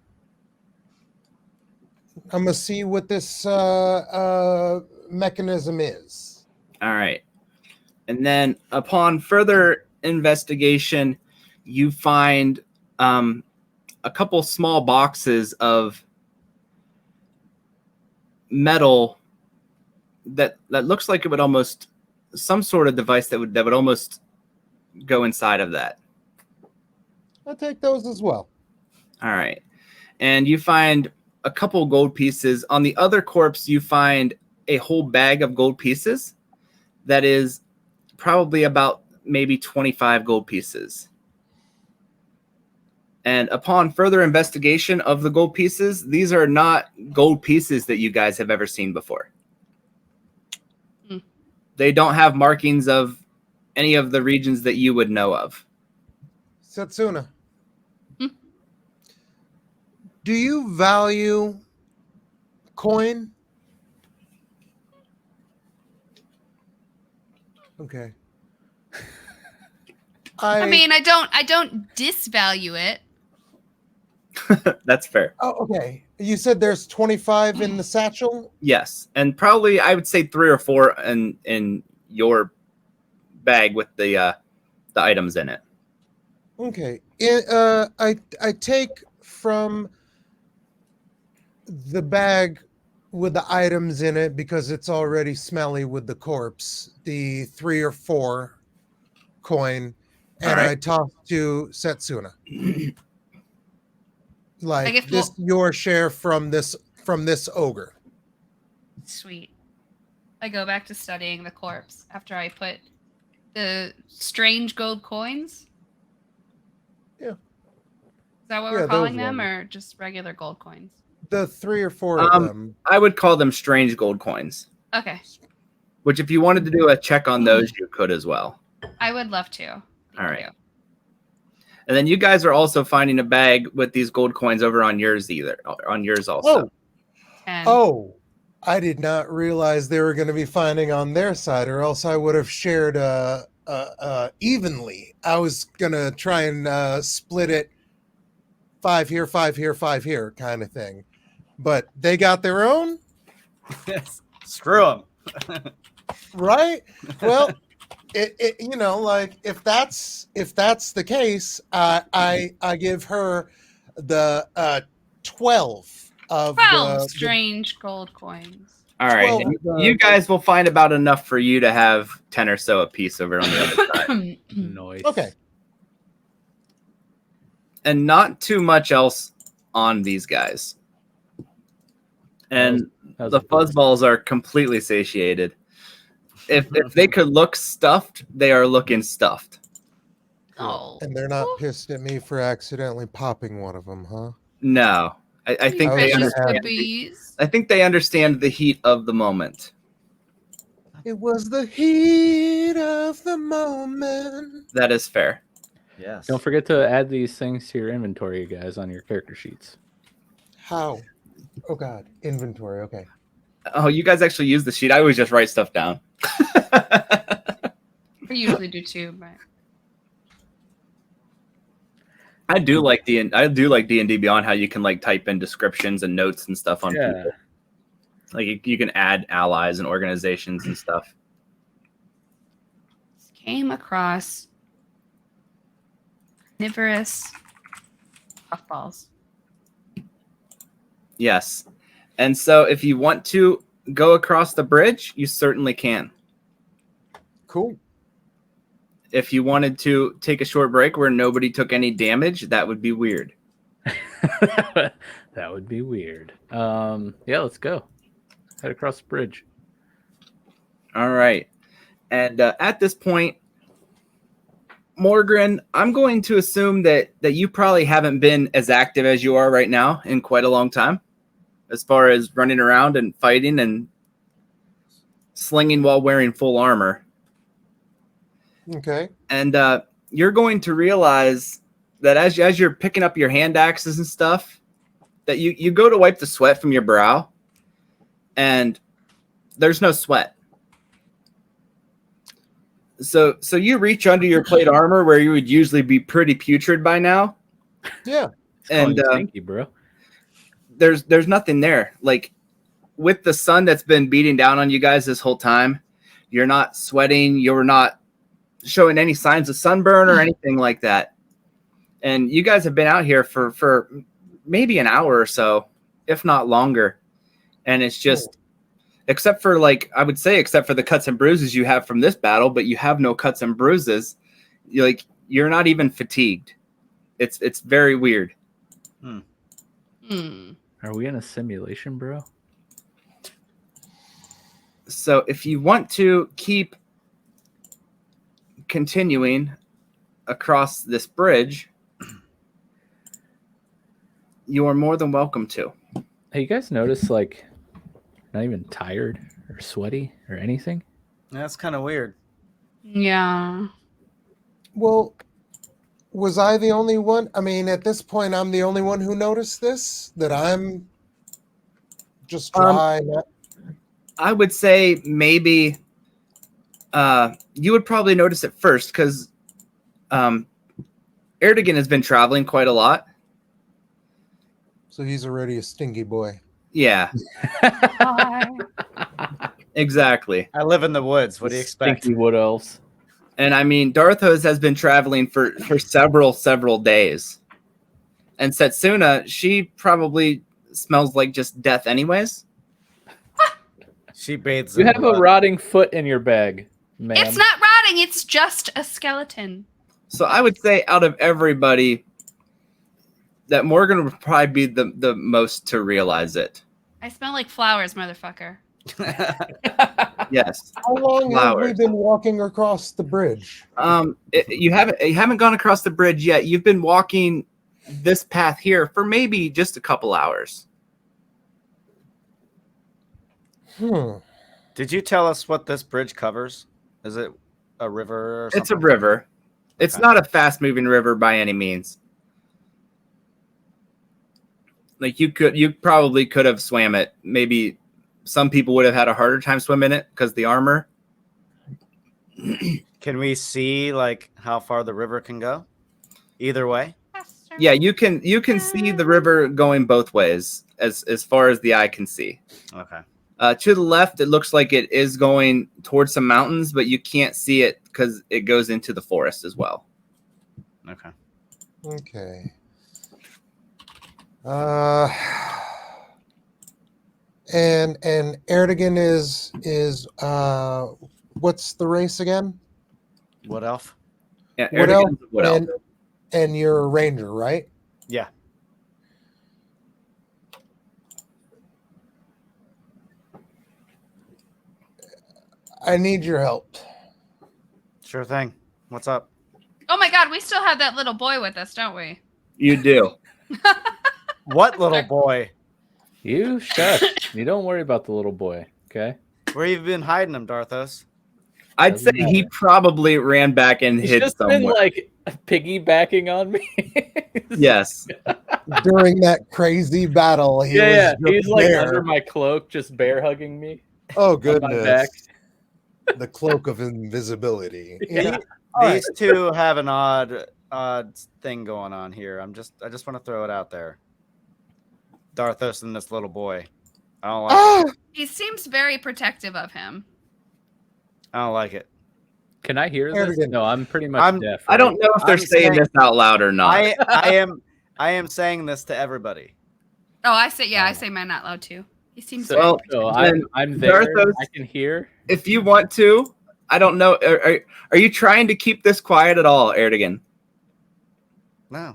I'm gonna see what this mechanism is. All right. And then upon further investigation, you find a couple small boxes of metal that looks like it would almost some sort of device that would almost go inside of that. I'll take those as well. All right. And you find a couple gold pieces. On the other corpse, you find a whole bag of gold pieces that is probably about maybe 25 gold pieces. And upon further investigation of the gold pieces, these are not gold pieces that you guys have ever seen before. They don't have markings of any of the regions that you would know of. Setsuna, do you value coin? Okay. I mean, I don't disvalue it. That's fair. Oh, okay. You said there's 25 in the satchel? Yes. And probably I would say 3 or 4 in your bag with the items in it. Okay. I take from the bag with the items in it, because it's already smelly with the corpse, the 3 or 4 coin, and I toss to Setsuna. Like this, your share from this ogre. Sweet. I go back to studying the corpse after I put the strange gold coins. Yeah. Is that what we're calling them, or just regular gold coins? The 3 or 4 of them. I would call them strange gold coins. Okay. Which, if you wanted to do a check on those, you could as well. I would love to. All right. And then you guys are also finding a bag with these gold coins over on yours also. Oh, I did not realize they were going to be finding on their side, or else I would have shared evenly. I was going to try and split it 5 here, 5 here, 5 here kind of thing. But they got their own? Screw them. Right? Well, it you know, like if that's the case, I give her the 12 of 12 the strange gold coins. All right. 12 And you guys will find about enough for you to have 10 or so a piece over on the other side. Nice. Okay. And not too much else on these guys. And That was the a good fuzzballs are completely satiated. If they could look stuffed, they are looking stuffed. Oh. And they're not pissed at me for accidentally popping one of them, huh? No. I think they precious understand. Babies. I think they understand the heat of the moment. It was the heat of the moment. That is fair. Yes. Don't forget to add these things to your inventory, you guys, on your character sheets. How? Oh God, inventory. Okay. Oh, you guys actually use the sheet. I always just write stuff down. We usually do too, but I do like D&D Beyond, how you can like type in descriptions and notes and stuff on Yeah. people. Like you can add allies and organizations and stuff. came across carnivorous puffballs. Yes. And so if you want to go across the bridge, you certainly can. Cool. If you wanted to take a short break where nobody took any damage, that would be weird. That would be weird. Yeah, let's go. Head across the bridge. All right. And at this point, Morgran, I'm going to assume that you probably haven't been as active as you are right now in quite a long time, as far as running around and fighting and slinging while wearing full armor. Okay. And you're going to realize that as you're picking up your hand axes and stuff, that you go to wipe the sweat from your brow, and there's no sweat. So you reach under your plate armor where you would usually be pretty putrid by now. Yeah. And stinky, bro. there's nothing there. Like with the sun that's been beating down on you guys this whole time, you're not sweating. You're not showing any signs of sunburn or anything like that. And you guys have been out here for maybe an hour or so, if not longer. And it's just, except for the cuts and bruises you have from this battle, but you have no cuts and bruises. You're not even fatigued. It's very weird. Hmm. Are we in a simulation, bro? So if you want to keep continuing across this bridge, you are more than welcome to. Hey, you guys notice, like, not even tired or sweaty or anything? That's kind of weird. Yeah. Well, was I the only one? I mean, at this point, I'm the only one who noticed this, that I'm just dry. I would say maybe you would probably notice it first because Aerdogyn has been traveling quite a lot. So he's already a stinky boy. Yeah, exactly. I live in the woods. What do you expect? Stinky wood elves. And I mean, Dharthos has been traveling for several days. And Setsuna, she probably smells like just death anyways. She bathes. You in have a blood. rotting foot in your bag, man. It's not rotting, it's just a skeleton. So I would say out of everybody, that Morgan would probably be the most to realize it. I smell like flowers, motherfucker. Yes. How long have we Flowers. been walking across the bridge? You haven't gone across the bridge yet. You've been walking this path here for maybe just a couple hours. Did you tell us what this bridge covers? Is it a river or something? It's a river. It's Okay. not a fast-moving river by any means. Like you probably could have swam it. Maybe some people would have had a harder time swimming it because the armor. Can we see like how far the river can go? Either way. Yeah, you can see the river going both ways as far as the eye can see. Okay. To the left, it looks like it is going towards some mountains, but you can't see it because it goes into the forest as well. Okay. Okay. And Aerdogyn is what's the race again? Wood elf? Yeah, Wood elf, Aerdogyn's a wood elf. and you're a ranger, right? Yeah. I need your help. Sure thing. What's up? Oh my God, we still have that little boy with us, don't we? You do. What little boy? You shush. You don't worry about the little boy, okay? Where you been hiding him, Dharthos? I'd say Doesn't he matter. probably ran back and He's hid just somewhere. been like piggybacking on me. Yes. During that crazy battle, he was yeah. just He's like there. under my cloak, just bear hugging me. Oh on my back. goodness. The cloak of invisibility. Yeah. These two have an odd thing going on here. I just want to throw it out there. Dharthos and this little boy. I don't like it. He seems very protective of him. I don't like it. Can I hear this? Aerdogyn. No, I'm pretty much I'm- deaf. I don't know if they're I'm saying saying- this out loud or not. I am saying this to everybody. Oh, I say mine out loud too. He seems So, very Well, so then I'm there. Dharthos- I can hear. If you want to, I don't know. Are you trying to keep this quiet at all, Aerdogyn? No.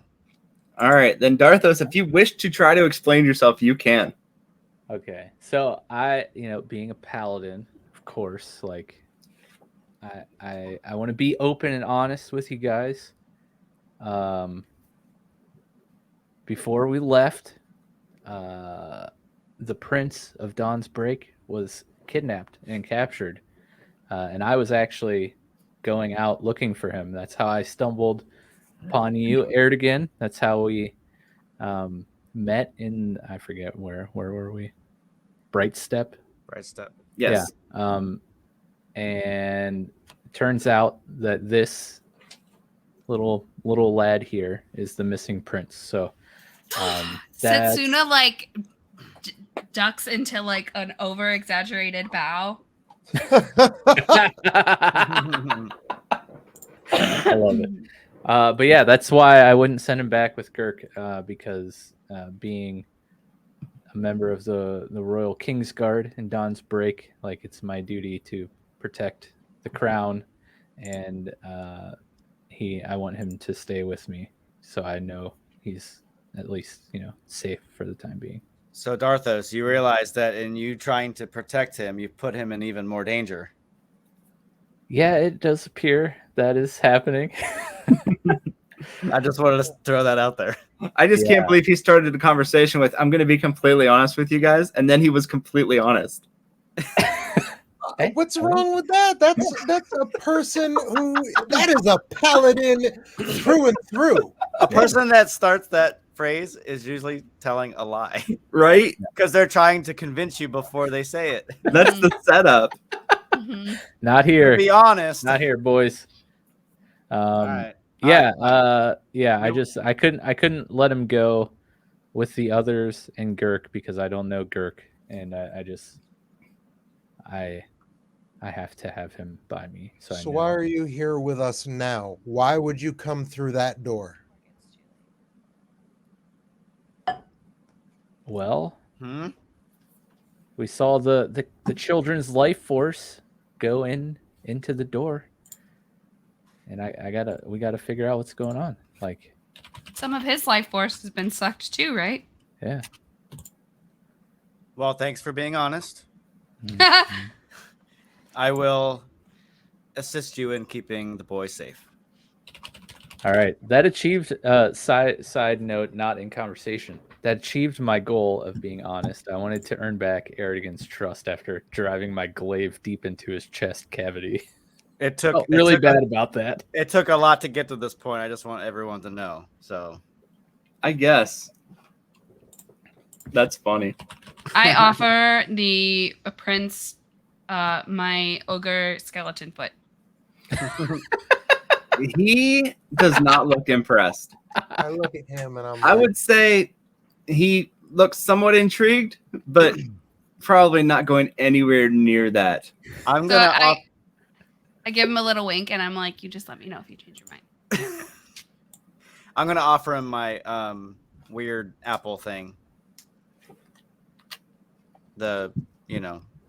All right, then Dharthos, if you wish to try to explain yourself, you can. Okay, so I, being a paladin, of course, like I want to be open and honest with you guys. Before we left, the Prince of Dawn's Break was kidnapped and captured, and I was actually going out looking for him. That's how I stumbled upon you, Aerdogyn. That's how we met in, I forget where were we? Bright Step. Right step. Yes. Yeah. And it turns out that this little lad here is the missing prince. So that's- Setsuna like ducks into like an over exaggerated bow. I love it. But yeah, that's why I wouldn't send him back with Girk, because being a member of the Royal Kingsguard in Dawn's Break, like, it's my duty to protect the crown, and I want him to stay with me, so I know he's at least safe for the time being. So Dharthos, you realize that in you trying to protect him, you put him in even more danger. Yeah, it does appear that is happening. I just wanted to throw that out there. I just Yeah. can't believe he started the conversation with, I'm going to be completely honest with you guys. And then he was completely honest. What's wrong with that? That's a person that is a paladin through and through. A person that starts that phrase is usually telling a lie Right? because they're trying to convince you before they say it. That's the setup. Mhm. Not To here. be honest. Not here, boys. All right. Yeah, yeah. Nope. I couldn't let him go with the others and Girk because I don't know Girk, and I have to have him by me. So, So why are you here with us now? Why would you come through that door? Well, Hmm? we saw the children's life force go into the door, and we gotta figure out what's going on. Like, Some of his life force has been sucked too, right? yeah. Well, thanks for being honest. I will assist you in keeping the boy safe. All right, that achieved. Side note, not in conversation. That achieved my goal of being honest. I wanted to earn back Aerdogyn's trust after driving my glaive deep into his chest cavity. It took Felt really it took bad about that. it took a lot to get to this point. I just want everyone to know. So I guess. That's funny. I offer the prince my ogre skeleton foot. He does not look impressed. I look at him and I'm I like, would say he looks somewhat intrigued, but probably not going anywhere near that. I'm So gonna. I give him a little wink and I'm like, you just let me know if you change your mind. I'm gonna offer him my weird apple thing. The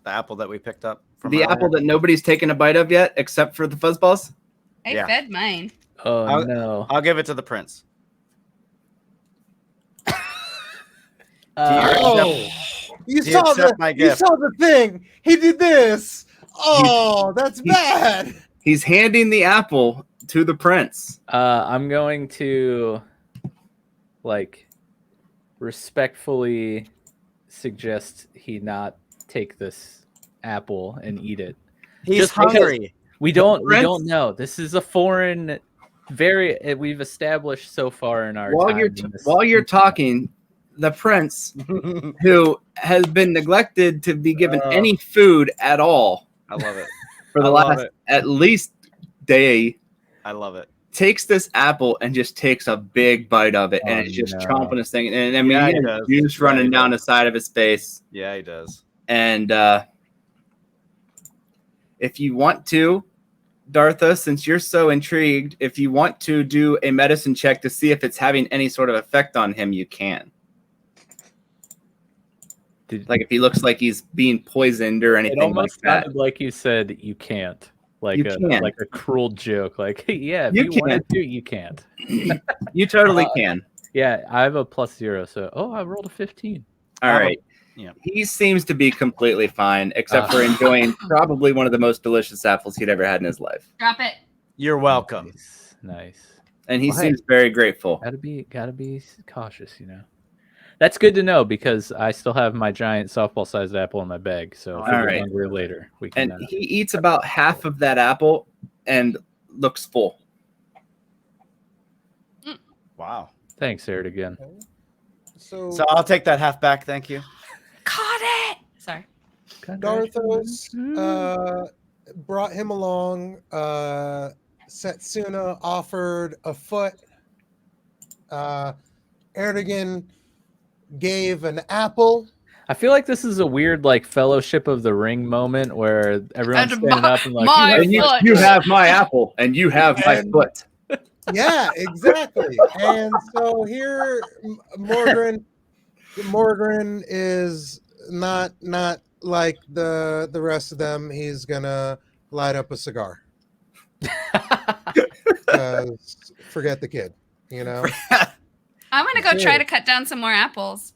apple that we picked up from The earlier. apple that nobody's taken a bite of yet, except for the fuzzballs. I Yeah. fed mine. Oh no. I'll give it to the prince. oh, you do you saw accept my you gift? saw the thing. He did this. Oh, that's bad. He's handing the apple to the prince. I'm going to respectfully suggest he not take this apple and eat it. He's Just because- hungry. We don't Prince? know. This is a foreign we've established so far in our time in this- While you're talking, the prince, who has been neglected to be given any food at all I love it. for the I love last it. at least day, I love it. takes this apple and just takes a big bite of it, and Oh, it's just no. chomping his thing. And I mean, Yeah, he he has does. juice Yeah, running he down the does. side of his face. Yeah, he does. And if you want to, Dharthos, since you're so intrigued, if you want to do a medicine check to see if it's having any sort of effect on him, you can. Like if he looks like he's being poisoned or It anything like almost that. sounded like you said you can't. Like You can. like a cruel joke. Like, yeah, if You you wanted to, you can't. You totally can. Yeah, I have a +0, so I rolled a 15. All right. Yeah. He seems to be completely fine, except for enjoying probably one of the most delicious apples he'd ever had in his life. Drop it. You're welcome. Nice. And he Well, hey. seems very grateful. Gotta be cautious, you know. That's good to know because I still have my giant softball-sized apple in my bag. So if All we're right. hungry later, we can. And he eats about half of that apple and looks full. Wow. Thanks, Aerdogyn. So, So I'll take that half back. Thank you. Caught it. Sorry. Darthos brought him along. Setsuna offered a foot. Aerdogyn gave an apple. I feel like this is a weird Fellowship of the Ring moment where everyone's And standing up and like, my And foot. you have my apple, and you have my And- foot. Yeah, exactly. And so here, Morgran is not like the rest of them. He's gonna light up a cigar. 'Cause forget the kid, you know. I'm gonna go try Sure. to cut down some more apples.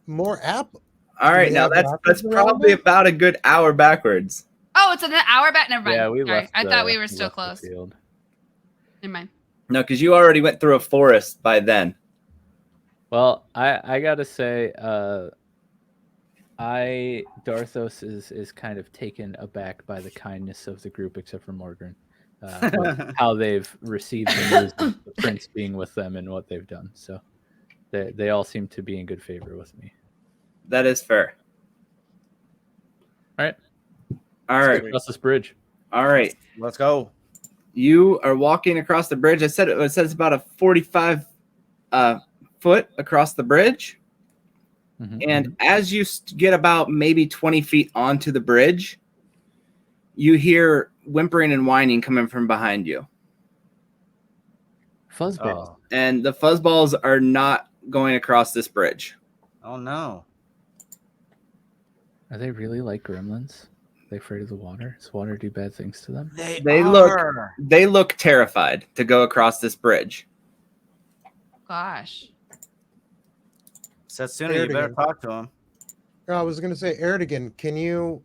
More apple. All right, we now have that's apples probably around about a good hour backwards. Oh, it's an hour back. Never mind. yeah, we Sorry. left. I thought we were still left the close. field. Never mind. No, because you already went through a forest by then. Well, I gotta say, Dharthos is kind of taken aback by the kindness of the group, except for Morgran, how they've received the news of the prince being with them and what they've done. So they all seem to be in good favor with me. That is fair. All right, All let's right. get across this bridge. All right. Let's go. You are walking across the bridge. It says it's about a 45 foot across the bridge. Mhm, And as you get about maybe 20 feet onto the bridge, you hear whimpering and whining coming from behind you. Fuzzballs. And the fuzzballs are not going across this bridge. Oh no. Are they really like gremlins? Are they afraid of the water? Does water do bad things to them? They look terrified to go across this bridge. Gosh. Setsuna, you better Aerdogyn. talk to him. I was gonna say, Aerdogyn, can you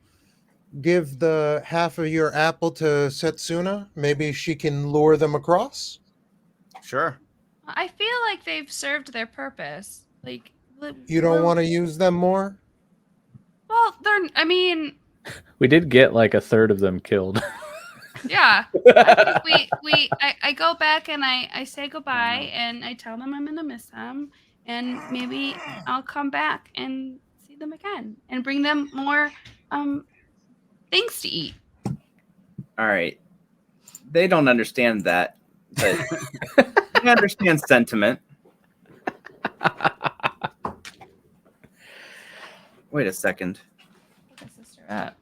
give the half of your apple to Setsuna? Maybe she can lure them across. Sure. I feel like they've served their purpose. Like You don't want to use them more? Well, they're. I mean, We did get like a third of them killed. Yeah. I think I go back and I say goodbye and I tell them I'm gonna miss them and maybe I'll come back and see them again and bring them more things to eat. All right. They don't understand that, but they understand sentiment. Wait a second. Put my sister up.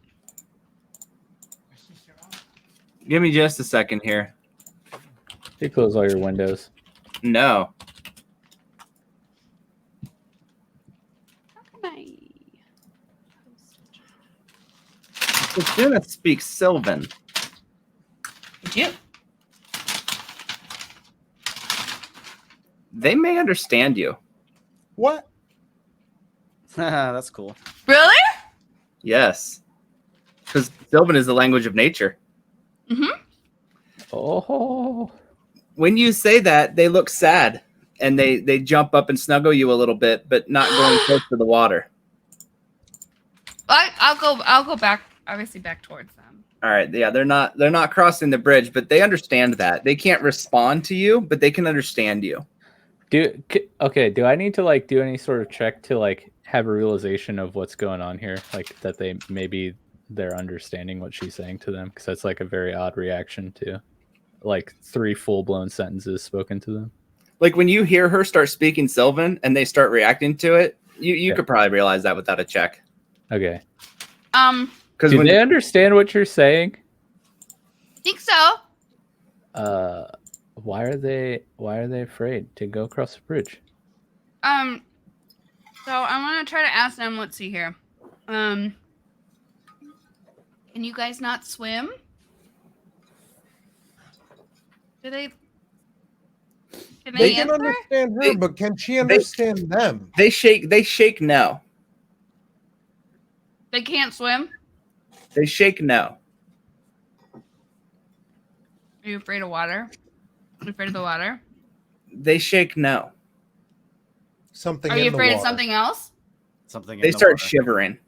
Give me just a second here. You close all your windows. No. How can I Setsuna speaks Sylvan. Yep. They may understand you. What? That's cool. Really? Yes. Because Sylvan is the language of nature. Mm-hmm. Oh, When you say that, they look sad and they jump up and snuggle you a little bit, but not going close to the water. I'll go back, obviously back towards them. All right, yeah, they're not crossing the bridge, but they understand that. They can't respond to you, but they can understand you. do I need to like do any sort of check to like have a realization of what's going on here, like that they're understanding what she's saying to them? Because that's like a very odd reaction to like 3 full-blown sentences spoken to them. Like when you hear her start speaking Sylvan and they start reacting to it, you could probably realize that without a check. Okay. Because Do when they understand what you're saying? Think so. Why are they afraid to go across the bridge? So I want to try to ask them. Let's see here. Can you guys not swim? Do they? Can They they can answer? understand her, but can she understand them? they shake no. They can't swim. They shake no. Are you afraid of water? Are you afraid of the water? They shake no. Something. Are you in the afraid of water. something else? Something. They in the start water. shivering.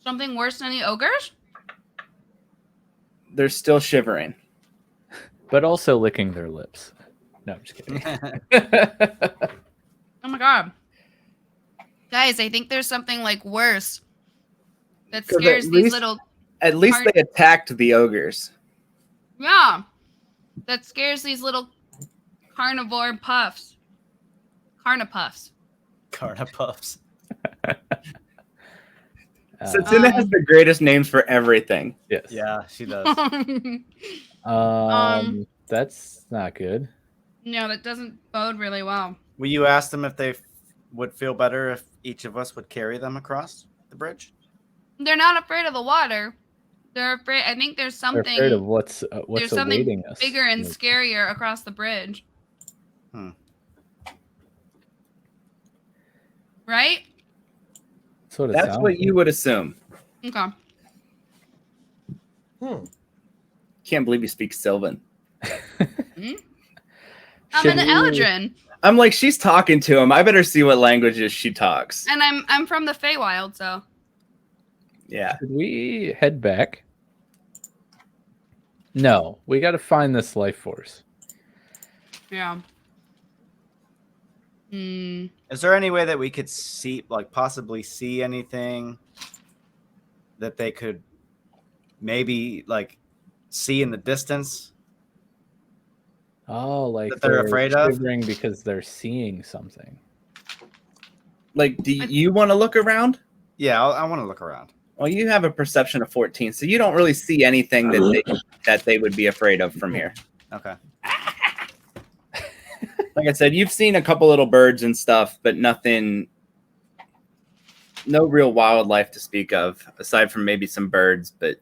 Something worse than the ogres? They're still shivering. But also licking their lips. No, I'm just kidding. Oh my god. Guys, I think there's something like worse that 'Cause scares at these least- little At least Hard- they attacked the ogres. yeah. That scares these little carnivore puffs. Carnipuffs. Carnipuffs. Setsuna has the greatest names for everything. Yes. Yeah, she does. That's not good. No, that doesn't bode really well. Will you ask them if they would feel better if each of us would carry them across the bridge? They're not afraid of the water. They're afraid. I think there's They're something. afraid of what's There's something awaiting us. bigger and Like, scarier across the bridge. Right? that's what it That's sounds what like. you would assume. Okay. Can't believe you speak Sylvan. I'm Should an we- Eldrin, I'm like, she's talking to him. I better see what languages she talks. and I'm from the Feywild, so Yeah. Should we head back? No, we got to find this life force. yeah. Is there any way that we could see, like, possibly see anything that they could maybe, like, see in the distance? Oh, like That they're afraid of? shivering because they're seeing something. Like, do you want to look around? Yeah, I want to look around. Well, you have a perception of 14, so you don't really see anything that they would be afraid of from here. Okay. Like I said, you've seen a couple little birds and stuff, but nothing, no real wildlife to speak of, aside from maybe some birds, but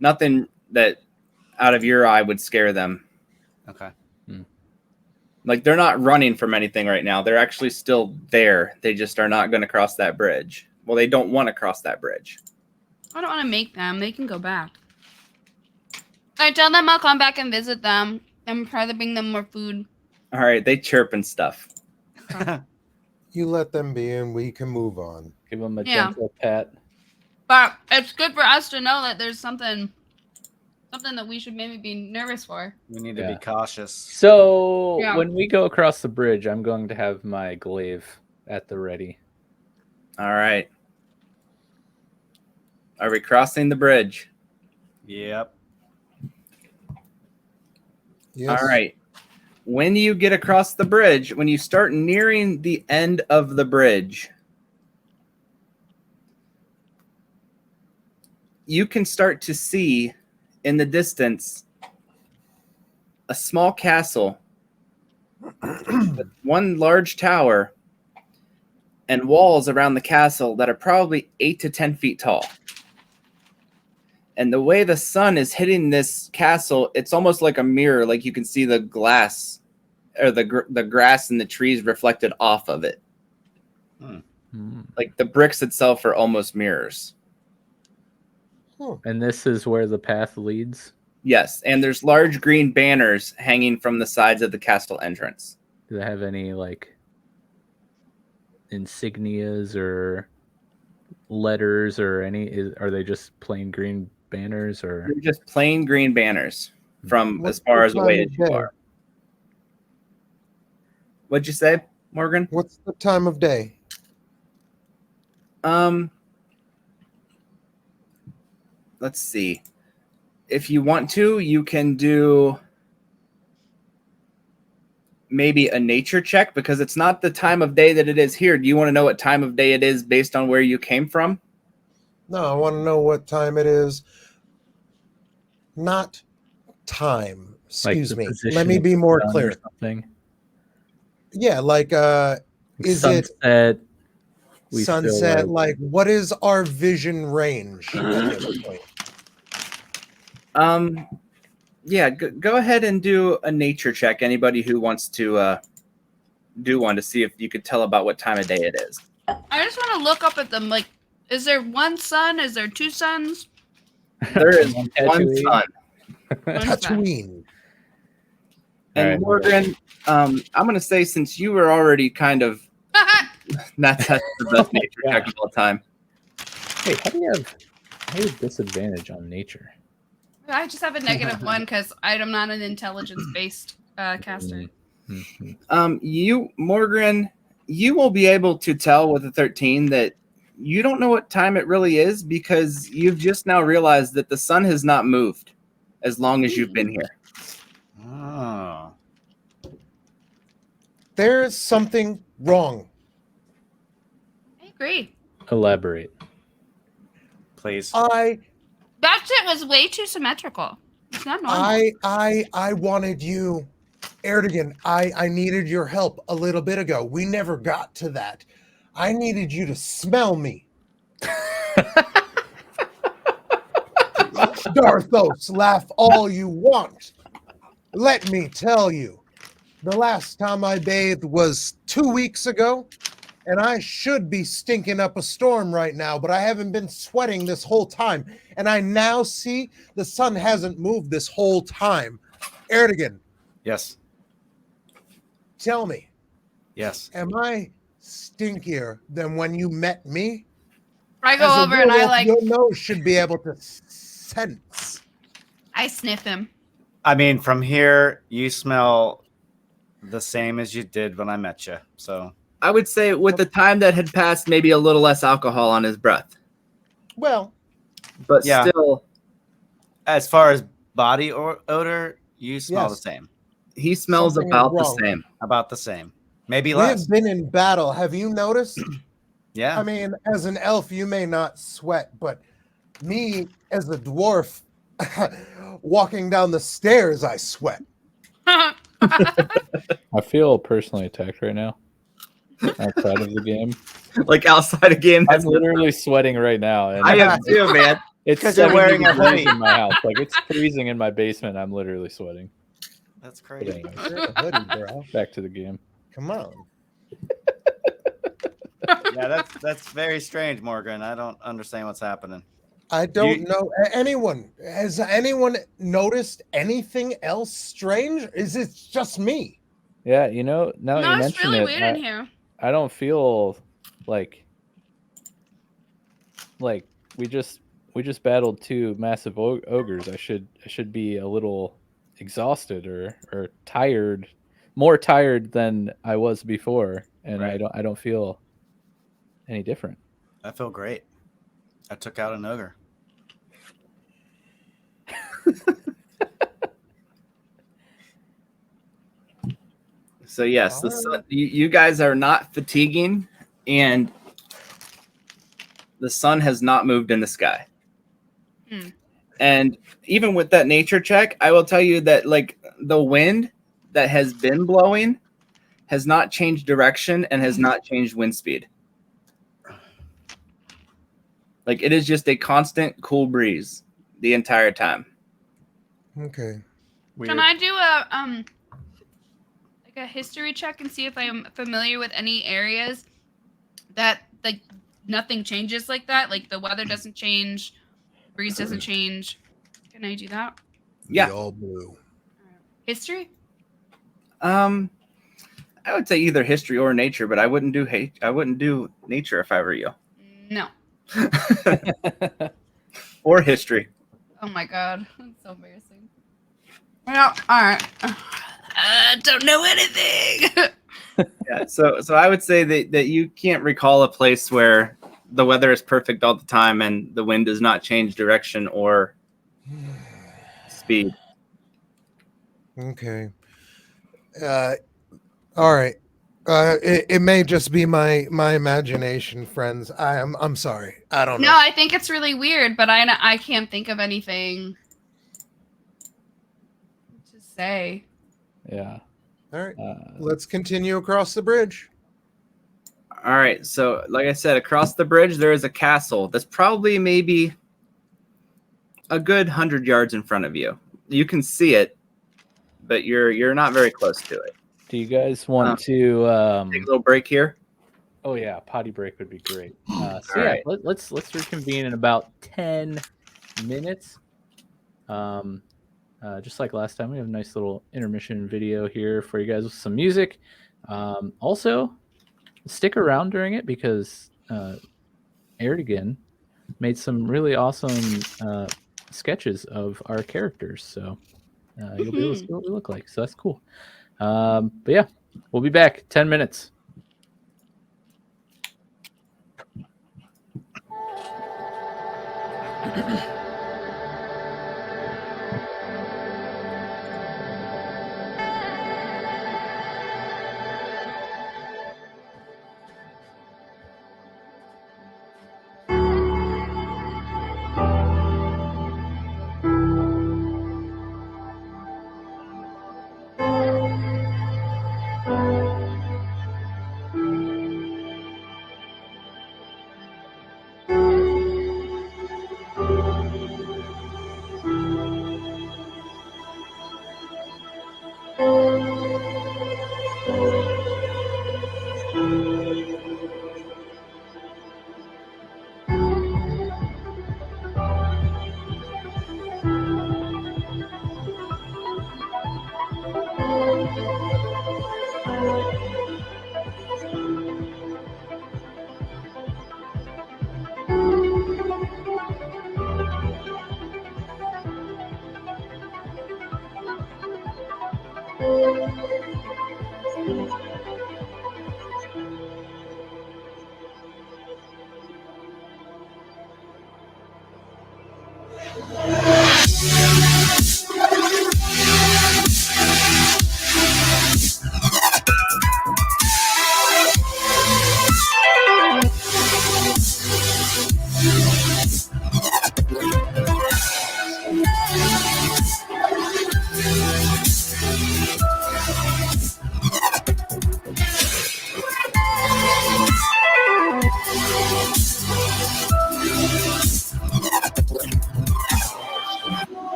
nothing that out of your eye would scare them. Okay. Like, they're not running from anything right now. They're actually still there. They just are not going to cross that bridge. Well, they don't want to cross that bridge. I don't want to make them. They can go back. I tell them I'll come back and visit them and try to bring them more food. All right, they chirp and stuff. You let them be, and we can move on. Give them a Yeah. gentle pat. But it's good for us to know that there's something that we should maybe be nervous for. We need to Yeah. be cautious. So Yeah. when we go across the bridge, I'm going to have my glaive at the ready. All right. Are we crossing the bridge? Yep. Yes. All right. When you get across the bridge, when you start nearing the end of the bridge, you can start to see in the distance a small castle with one large tower and walls around the castle that are probably 8 to 10 feet tall. And the way the sun is hitting this castle, it's almost like a mirror. Like you can see the glass or the grass and the trees reflected off of it. Like the bricks itself are almost mirrors. And this is where the path leads. Yes, and there's large green banners hanging from the sides of the castle entrance. Do they have any like insignias or letters or any? Are they just plain green banners or? They're just plain green banners from What's as far the as time away of as you day? are. What'd you say, Morgan? What's the time of day? Let's see. If you want to, you can do maybe a nature check because it's not the time of day that it is here. Do you want to know what time of day it is based on where you came from? No, I want to know what time it is. Not time. Excuse the me. position Let me of be the more sun or clear. something? Yeah, like is it sunset? We feel sunset? Like what is our vision range at this point? Yeah, go ahead and do a nature check. Anybody who wants to do one to see if you could tell about what time of day it is. I just want to look up at them. Like, is there one sun? Is there two suns? There is On one Tatooine? sun. One sun. Tatooine. And Alright. Morgan, I'm going to say since you were already kind of that's the best nature check of all time. Hey, how do you have disadvantage on nature? I just have a -1 because I'm not an intelligence-based caster. You, Morgan, you will be able to tell with a 13 that you don't know what time it really is because you've just now realized that the sun has not moved as long as you've been here. Oh. There's something wrong. I agree. Elaborate. Please. That shit was way too symmetrical. It's not normal. I wanted you, Aerdogyn. I needed your help a little bit ago. We never got to that. I needed you to smell me. Dharthos, laugh all you want. Let me tell you, the last time I bathed was 2 weeks ago, and I should be stinking up a storm right now, but I haven't been sweating this whole time, and I now see the sun hasn't moved this whole time. Aerdogyn, Yes. tell me, Yes. am I stinkier than when you met me? I go As a over and I werewolf, like your nose should be able to sense. I sniff him. I mean, from here, you smell the same as you did when I met you. So I would say with the time that had passed, maybe a little less alcohol on his breath, Well, but Yeah. still, as far as body odor, you smell the Yes. same. he smells Something is about the wrong. same. About the same. Maybe we less. have been in battle. Have you noticed? Yeah. I mean, as an elf, you may not sweat, but me as a dwarf, walking down the stairs, I sweat. I feel personally attacked right now. Outside of the game, Like outside a game, I'm literally sweating right now, and I am too, man. it's 'Cause you're 70 wearing a degrees hoodie. in my house. Like it's freezing in my basement. I'm literally sweating. That's But crazy. anyways, You're a hoodie, bro. back to the game. Come on. Yeah, that's very strange, Morgan. I don't understand what's happening. I don't know. Anyone, has anyone noticed anything else strange? Is it just me? Yeah, you know, now that No, you it's mention really it, weird in here. I don't feel like we just battled 2 massive ogres. I should be a little exhausted or tired, more tired than I was before, and Right. I don't feel any different. I feel great. I took out an ogre. So yes, the sun, you guys are not fatiguing, and the sun has not moved in the sky. And even with that nature check, I will tell you that like the wind that has been blowing has not changed direction and has not changed wind speed. Like it is just a constant cool breeze the entire time. Okay. Weird. Can I do a history check and see if I'm familiar with any areas that like nothing changes like that? Like the weather doesn't change, breeze doesn't change. Can I do that? Yeah. All blue. History? I would say either history or nature, but I wouldn't do nature if I were you. No. Or history. Oh my god, that's so embarrassing. Well, all right. I don't know anything. Yeah, so I would say that you can't recall a place where the weather is perfect all the time and the wind does not change direction or speed. Okay. All right. It may just be my imagination, friends. I'm sorry. I don't know. No, I think it's really weird, but I can't think of anything to say. Yeah. All right. Let's continue across the bridge. All right, so like I said, across the bridge there is a castle that's probably maybe a good 100 yards in front of you. You can see it, but you're not very close to it. Do you guys want to Take a little break here? Oh yeah, potty break would be great. So All yeah, right. let's reconvene in about 10 minutes. Just like last time, we have a nice little intermission video here for you guys with some music. Also, stick around during it because Aerdogyn made some really awesome sketches of our characters. So you'll be able to see what we look like. So that's cool. But yeah, we'll be back 10 minutes.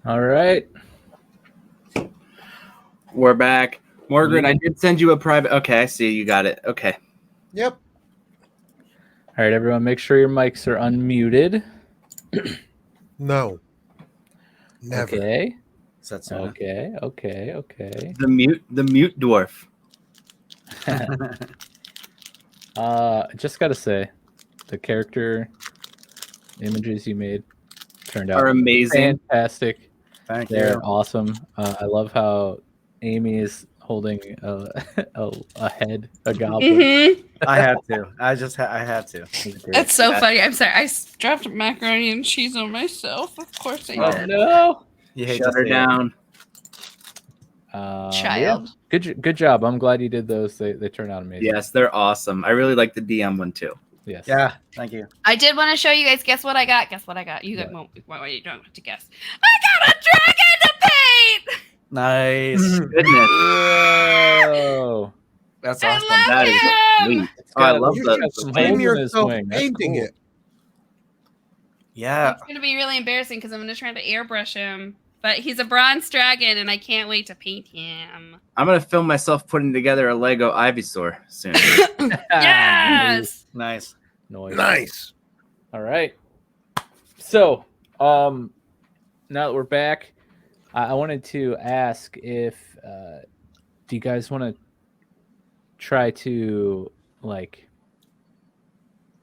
All right. We're back. Morgran, I did send you a private. Okay, I see. You got it. Okay. Yep. All right, everyone, make sure your mics are unmuted. No. Never. Okay. Setsuna. Okay. The mute dwarf. Just gotta say, the character images you made turned out Are amazing. fantastic. Thank They're you. awesome. I love how Amy is holding a head, a goblin. Mhm. I had to. I had to. It's great. That's so funny. I'm sorry. I dropped macaroni and cheese on myself. Of course I Oh did. no! You hate Shut to her see it. down. Child. Yeah. Good job. I'm glad you did those. They turn out amazing. Yes, they're awesome. I really like the DM one too. Yes. Yeah. Thank you. I did want to show you guys. Guess what I got? Guess what I got? You got what you don't have to guess. I got a dragon to paint. Nice. Goodness. Whoa. That's I awesome. love That is him. sweet. It's Oh, I got- love You it's the got should some blame holes in his yourself wing. That's painting cool. it. Yeah. It's gonna be really embarrassing because I'm gonna try to airbrush him. But he's a bronze dragon, and I can't wait to paint him. I'm gonna film myself putting together a Lego Ivysaur soon. Yes. Nice. Noise. Nice. All right. So, now that we're back, I wanted to ask if do you guys want to try to like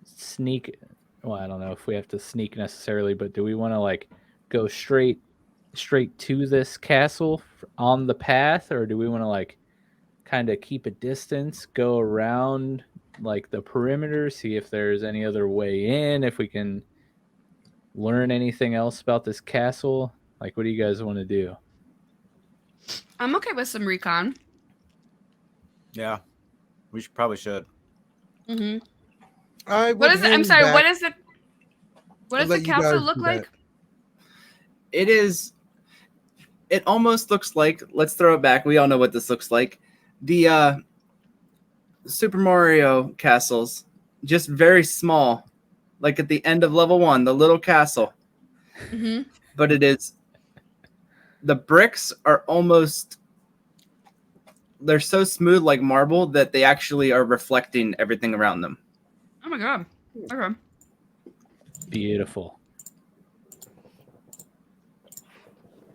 sneak? Well, I don't know if we have to sneak necessarily, but do we want to like go straight to this castle on the path, or do we want to like kind of keep a distance, go around like the perimeter, see if there's any other way in, if we can learn anything else about this castle? Like, what do you guys want to do? I'm okay with some recon. Yeah. We probably should. Mm-hmm. I What would is it? I'm hang sorry. back. What is it? What I'll does the let you castle guys look do like? It almost looks like, let's throw it back. We all know what this looks like. The Super Mario castles, just very small, like at the end of level 1, the little castle. Mm-hmm. But it is, the bricks are almost, they're so smooth like marble that they actually are reflecting everything around them. Oh my god. Okay. Beautiful.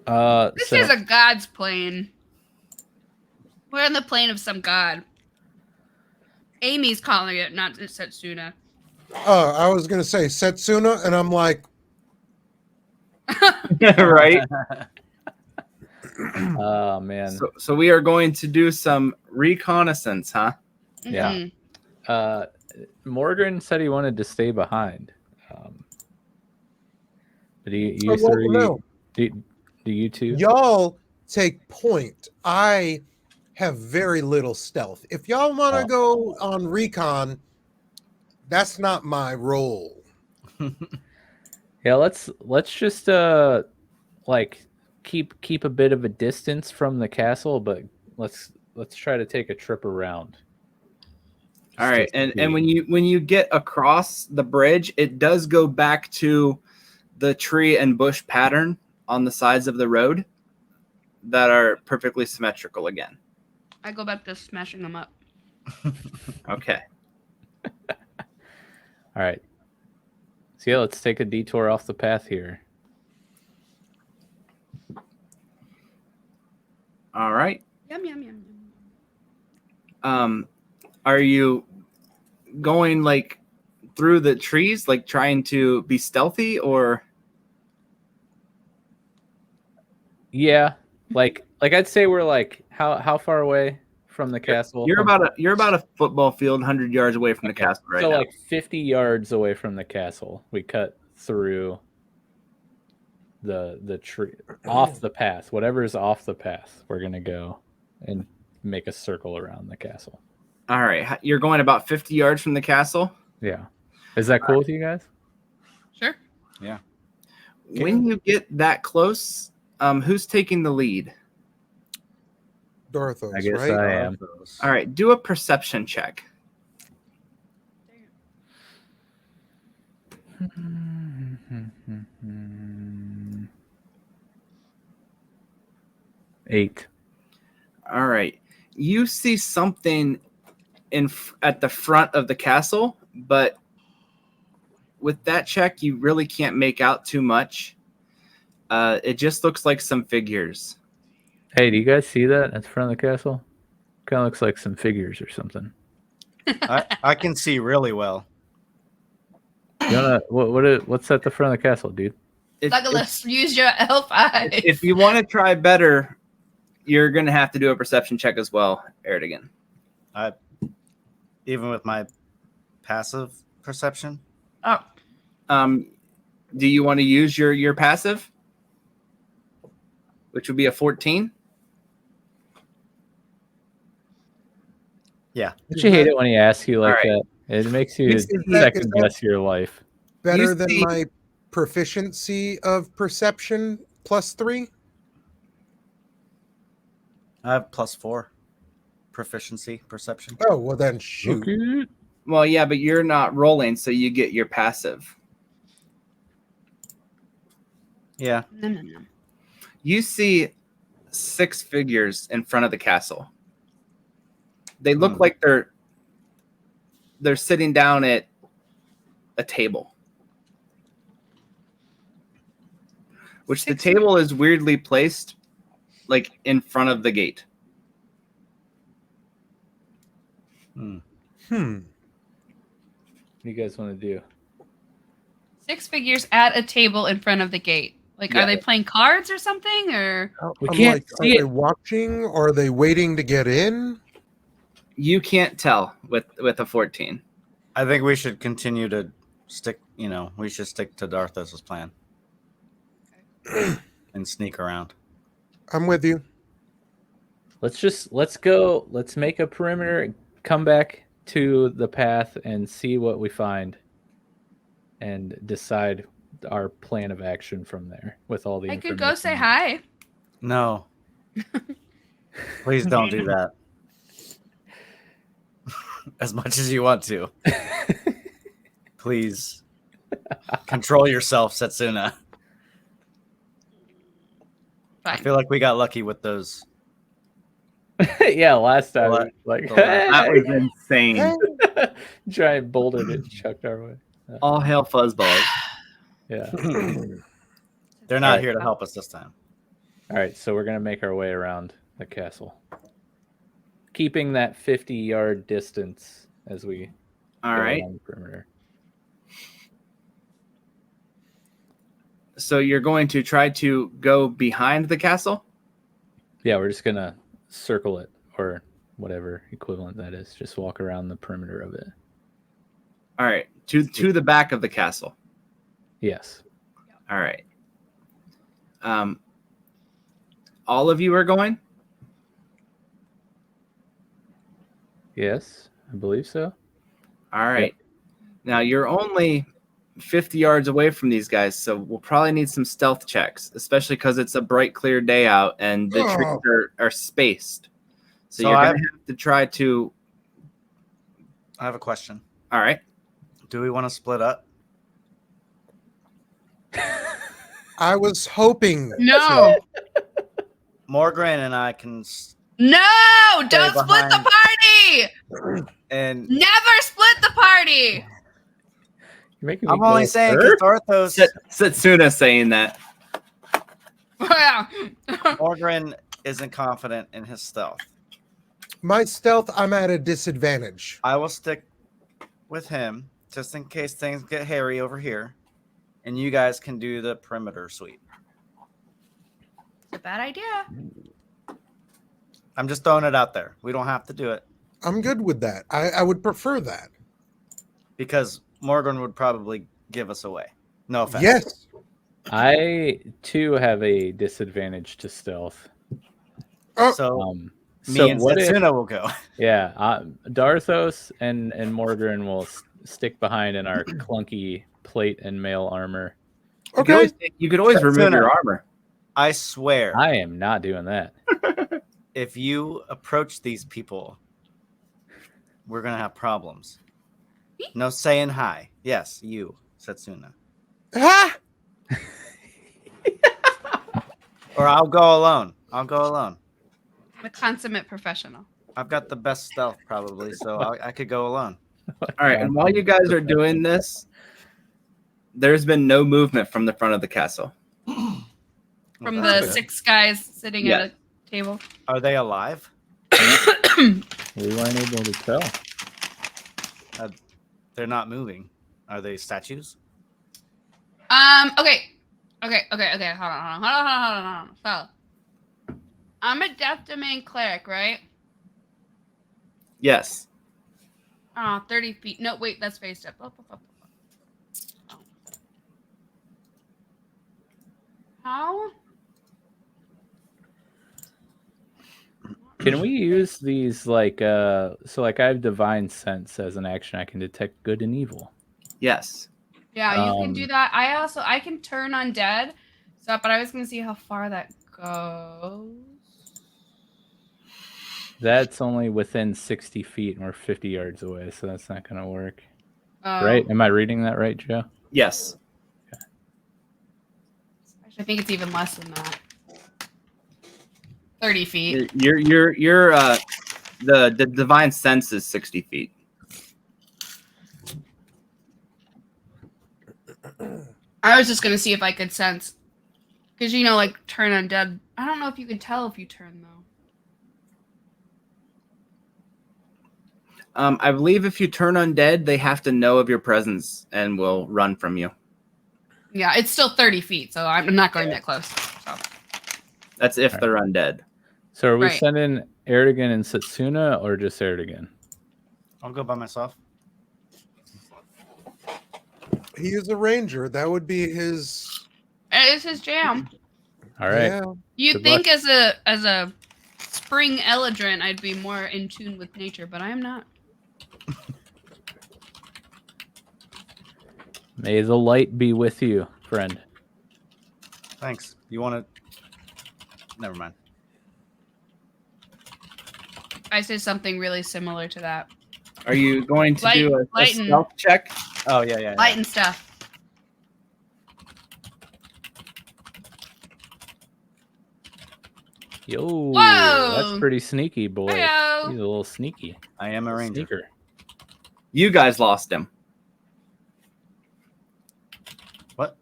This So is a god's plane. We're on the plane of some god. Amy's calling it, not Setsuna. I was gonna say Setsuna, and I'm like, Right? oh man. So we are going to do some reconnaissance, huh? Yeah. Mhm. Morgan said he wanted to stay behind. But you I want three, to know. do you two? Y'all take point. I have very little stealth. If y'all want to Oh. go on recon, that's not my role. Yeah, let's just like keep a bit of a distance from the castle, but let's try to take a trip around. All right, Just to and see. when you get across the bridge, it does go back to the tree and bush pattern on the sides of the road that are perfectly symmetrical again. I go back to smashing them up. Okay. All right. So yeah, let's take a detour off the path here. All right. Yum yum yum. Are you going like through the trees, like trying to be stealthy, or? Yeah, like I'd say we're like how far away from the castle? You're about a football field, 100 yards away from the castle right so now. like 50 yards away from the castle. We cut through the tree off the path. Whatever is off the path, we're gonna go and make a circle around the castle. All right, you're going about 50 yards from the castle. Yeah, is that cool with you guys? Sure. Yeah. When you get that close, who's taking the lead? Dharthos, I guess right? I am. All right, do a perception check. 8. All right. You see something at the front of the castle, but with that check, you really can't make out too much. It just looks like some figures. Hey, do you guys see that at the front of the castle? Kind of looks like some figures or something. I can see really well. You wanna what's at the front of the castle, dude? Douglas, use your L5. If you want to try better, you're going to have to do a perception check as well, Aerdogyn. Even with my passive perception. Oh, Do you want to use your passive, which would be a 14? Yeah. Don't you hate it when he asks you like All right. that? It makes you Is second guess your life. Better You than see- my proficiency of perception +3? I have +4 proficiency perception. Oh, well then shoot. Okay. Well, yeah, but you're not rolling, so you get your passive. Yeah. no. You see 6 figures in front of the castle. They look like they're sitting down at a table. Which the table is weirdly placed like in front of the gate. Hmm. What do you guys want to do? 6 figures at a table in front of the gate. Like, Yeah. are they playing cards or something? Or We I'm can't like, are see they it. watching? Or are they waiting to get in? You can't tell with a 14. I think we should continue to stick, we should stick to Dharthos' plan. And sneak around. I'm with you. Let's go. Let's make a perimeter, come back to the path and see what we find and decide our plan of action from there with all the I could information. go say hi. No. Please don't do that. As much as you want to. Please. Control yourself, Setsuna. I Fine. feel like we got lucky with those. Yeah, last time Well, it was like That was insane. giant boulder get chucked our way. All hail fuzzballs. Yeah. They're not Alright. here to help us this time. All right, so we're gonna make our way around the castle, keeping that 50-yard distance as we All go right. around the perimeter. So you're going to try to go behind the castle? Yeah, we're just gonna circle it or whatever equivalent that is. Just walk around the perimeter of it. All right. To the back of the castle. Yes. All right. All of you are going? Yes, I believe so. All right. Now you're only 50 yards away from these guys, so we'll probably need some stealth checks, especially because it's a bright, clear day out and the trees are spaced. So you're going to have to try to. I have a question. All right. Do we want to split up? I was hoping. No. Morgran and I can. No! Don't split behind. the party! And Never split the party! You're making me I'm only go, saying "Sir?" because Dharthos. Setsuna saying that. Wow. Morgran isn't confident in his stealth. My stealth, I'm at a disadvantage. I will stick with him just in case things get hairy over here, and you guys can do the perimeter sweep. It's a bad idea. I'm just throwing it out there. We don't have to do it I'm good with that. I would prefer that. because Morgan would probably give us away. No offense. Yes. I too have a disadvantage to stealth. So So me and what if, Setsuna will go. yeah, Dharthos and Morgran will stick behind in our clunky plate and mail armor. Okay. You could always remove Setsuna. your armor. I swear, I am not doing that. if you approach these people, we're gonna have problems. No saying hi. Yes, you, Setsuna. Ah! Or I'll go alone. I'll go alone. a consummate professional. I've got the best stealth probably, so I could go alone. All right, and while you guys are doing this, there's been no movement from the front of the castle. From that's the good. 6 guys sitting Yeah. at a table. Are they alive? We weren't able to tell. They're not moving. Are they statues? Okay. Hold on. So, I'm a death domain cleric, right? Yes. 30 feet. No, wait, that's faced up. Oh. How? Can we use these like so like I have divine sense as an action. I can detect good and evil. Yes. Yeah, you can do that. I can turn undead. So, but I was gonna see how far that goes. That's only within 60 feet and we're 50 yards away, so that's not gonna work. Oh. Right? Am I reading that right, Joe? Yes. I think it's even less than that. 30 feet. You're the divine sense is 60 feet. I was just gonna see if I could sense, because like turn undead. I don't know if you can tell if you turn though. I believe if you turn undead, they have to know of your presence and will run from you. Yeah, it's still 30 feet, so I'm not going that close. So. That's if they're undead. So are we Right. sending Aerdogyn and Setsuna or just Aerdogyn? I'll go by myself. He is a ranger. That would be his. It's his jam. All right. Yeah. You'd Good think as a spring eladrin, I'd be more in tune with nature, but I am not. May the light be with you, friend. Thanks. You want to? Never mind. I say something really similar to that. Are you going to do a Light and- stealth check? Oh yeah. Light and stuff. Yo, Whoa! that's pretty sneaky, boy. Heyo! He's a little sneaky. I am a ranger. Sneaker. You guys lost him. What?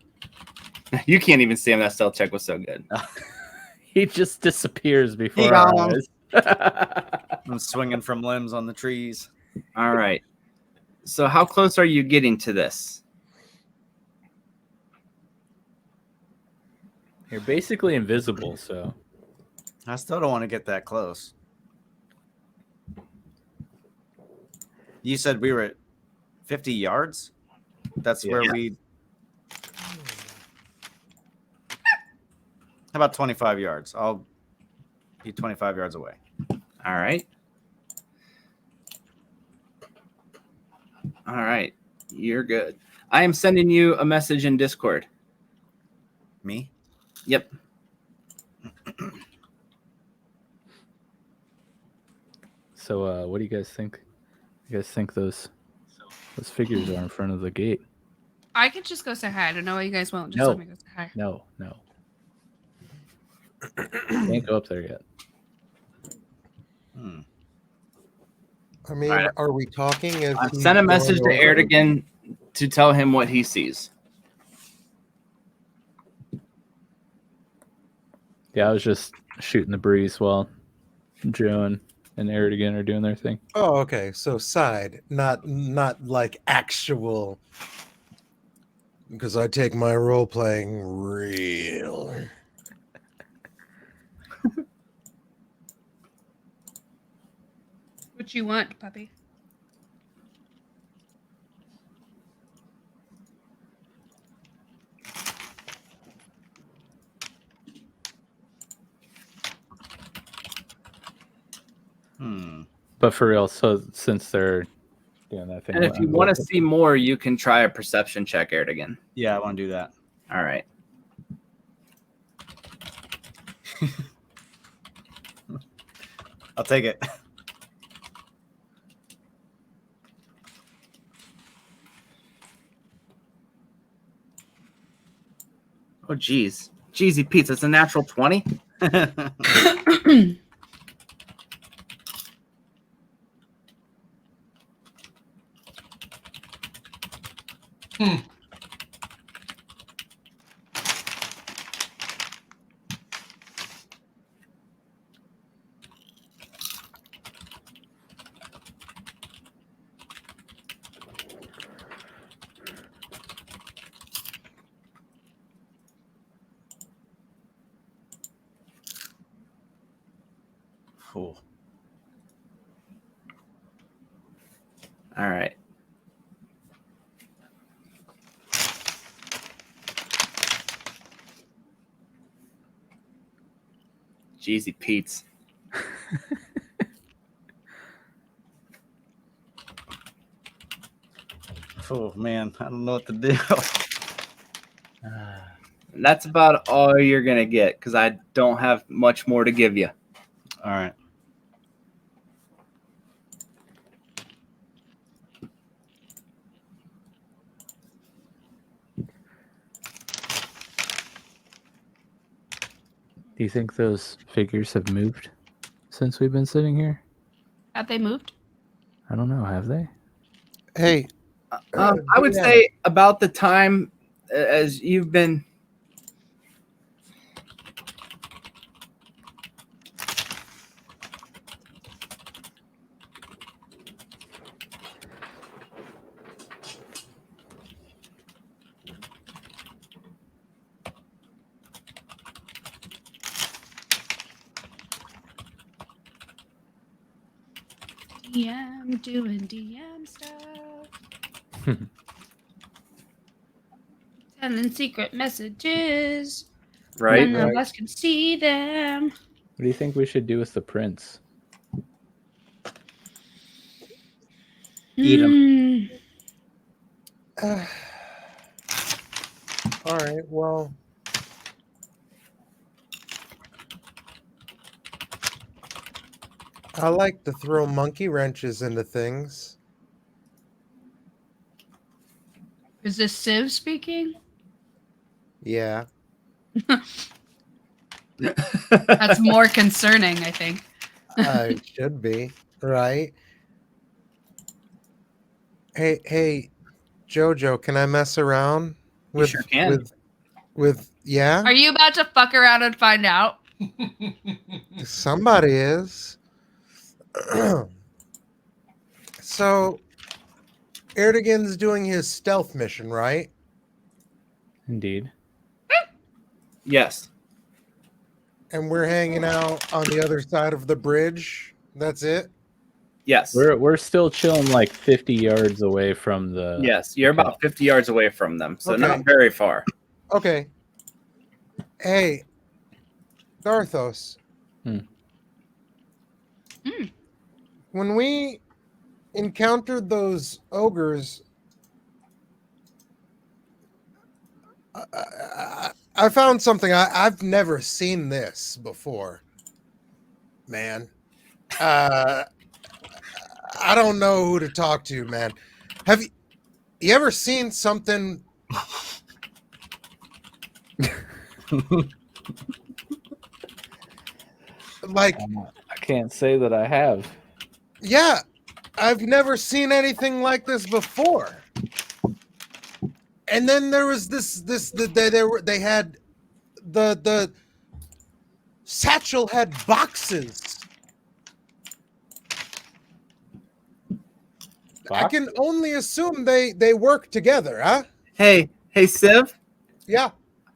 You can't even see him. That stealth check was so good. He just disappears before He our gone. eyes. I'm swinging from limbs on the trees. All right. So how close are you getting to this? You're basically invisible, so I still don't want to get that close. You said we were at 50 yards? That's where we... How about 25 yards? I'll be 25 yards away. All right. All right. You're good. I am sending you a message in Discord. Me? Yep. So what do you guys think? You guys think those figures are in front of the gate? I could just go say hi. I don't know why you guys won't. Just No. let me go say hi. No. Can't go up there yet. I mean, All right. are we talking? If I he's sent a message to going over? Aerdogyn to tell him what he sees. Yeah, I was just shooting the breeze while Joe and Aerdogyn are doing their thing. Oh, okay. So side, not like actual. Because I take my role playing real. What you want, puppy? But for real, so since they're doing that thing, And if you want to see more, you can try a perception check, Aerdogyn. Yeah, I want to do that. All right. I'll take it. Oh, geez. Jeezy Pete's. That's a natural 20. Cool. All right. Jeezy Pete's. Oh man, I don't know what to do. And that's about all you're gonna get because I don't have much more to give you. All right. Do you think those figures have moved since we've been sitting here? Have they moved? I don't know. Have they? Hey, I would say about the time as you've been. DM doing DM stuff. Sending secret messages. Right. None of us can see them. What do you think we should do with the prince? Eat 'em. All right, well. I like to throw monkey wrenches into things. Is this Civ speaking? Yeah. That's more concerning, I think. It should be, right? Hey, Jojo, can I mess around with sure can. with yeah? Are you about to fuck around and find out? Somebody is. So, Aerdogyn's doing his stealth mission, right? Indeed. Yes. And we're hanging out on the other side of the bridge. That's it? Yes. We're still chilling like 50 yards away from the. Yes. You're about 50 yards away from them, so Okay. not very far. Okay. Hey, Dharthos. When we encountered those ogres, I found something. I've never seen this before, man. I don't know who to talk to, man. Have you ever seen something? Like, I can't say that I have. yeah, I've never seen anything like this before. And then there was they had the satchel had boxes. I can only assume they work together, huh? Hey, Civ. Yeah,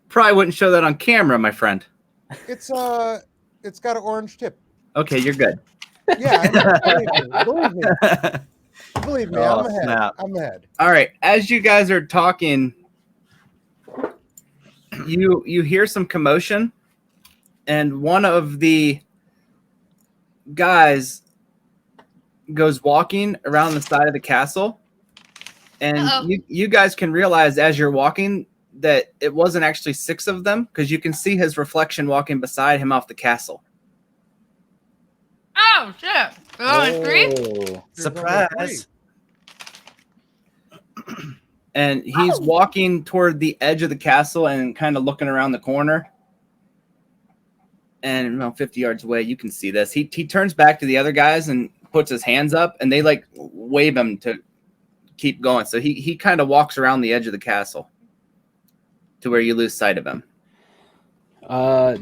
Probably wouldn't show that on camera, my friend. it's got an orange tip. Okay, you're good. Yeah, believe me, Oh, I'm ahead. snap. I'm ahead. All right. As you guys are talking, you hear some commotion, and one of the guys goes walking around the side of the castle, and you guys can realize as you're walking that it wasn't actually 6 of them because you can see his reflection walking beside him off the castle. Oh, shit. There's only 3? Oh. Surprise. And he's walking toward the edge of the castle and kind of looking around the corner. And about 50 yards away, you can see this. He turns back to the other guys and puts his hands up, and they like wave him to keep going. So he kind of walks around the edge of the castle to where you lose sight of him.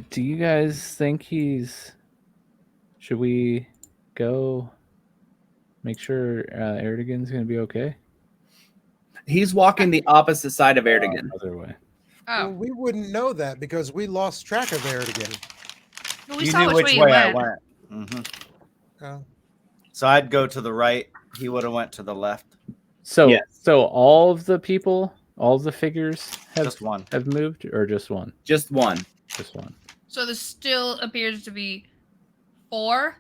Do you guys think should we go make sure Aerdogyn's gonna be okay? He's walking the opposite side of Aerdogyn. Other way. Well, Oh, we wouldn't know that because we lost track of Aerdogyn. well, we You saw knew which way you I went. went. Hmm. Oh. So I'd go to the right. He would have went to the left. So Yes. so all of the people, all of the figures Just one. have moved, or just one? Just one. Just one. So there still appears to be 4.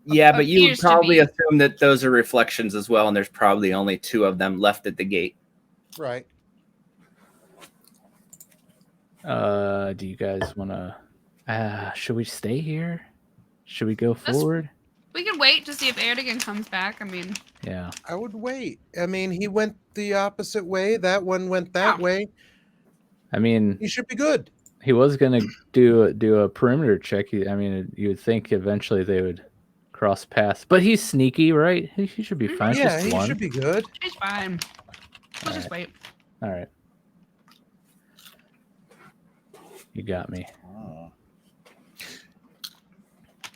Yeah, but you would Appears to probably be. assume that those are reflections as well, and there's probably only 2 of them left at the gate. Right. Do you guys wanna should we stay here? Should we go forward? We can wait to see if Aerdogyn comes back. I mean, Yeah. I would wait. I mean, he went the opposite way. That one went that way. I mean, He should be good. he was gonna do a perimeter check. I mean, you would think eventually they would cross paths, but he's sneaky, right? He should be fine. It's Yeah, just he one. should be good. he's fine. We'll just wait. All right. You got me. Oh.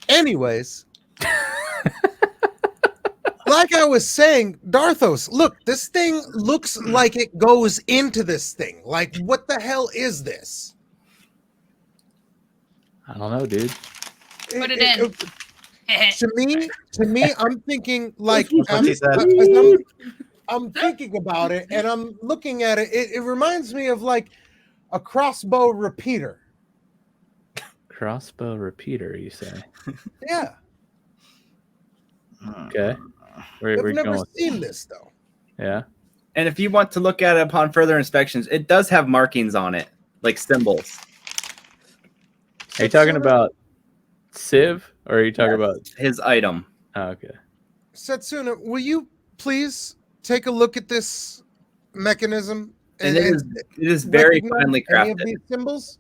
Anyways, like I was saying, Dharthos, look, this thing looks like it goes into this thing. Like, what the hell is this? I don't know, dude. Put it in. To me, I'm thinking like That's what he said. I'm thinking about it and I'm looking at it. It reminds me of like a crossbow repeater. Crossbow repeater, you say? Yeah, Okay. Where I've we never going? seen this though. Yeah. And if you want to look at it upon further inspections, it does have markings on it, like symbols. Are you talking Setsuna- about Civ, or are you talking Yes. about? His item? Oh, okay. Setsuna? Will you please take a look at this mechanism And it is very recognize finely any of crafted. these symbols?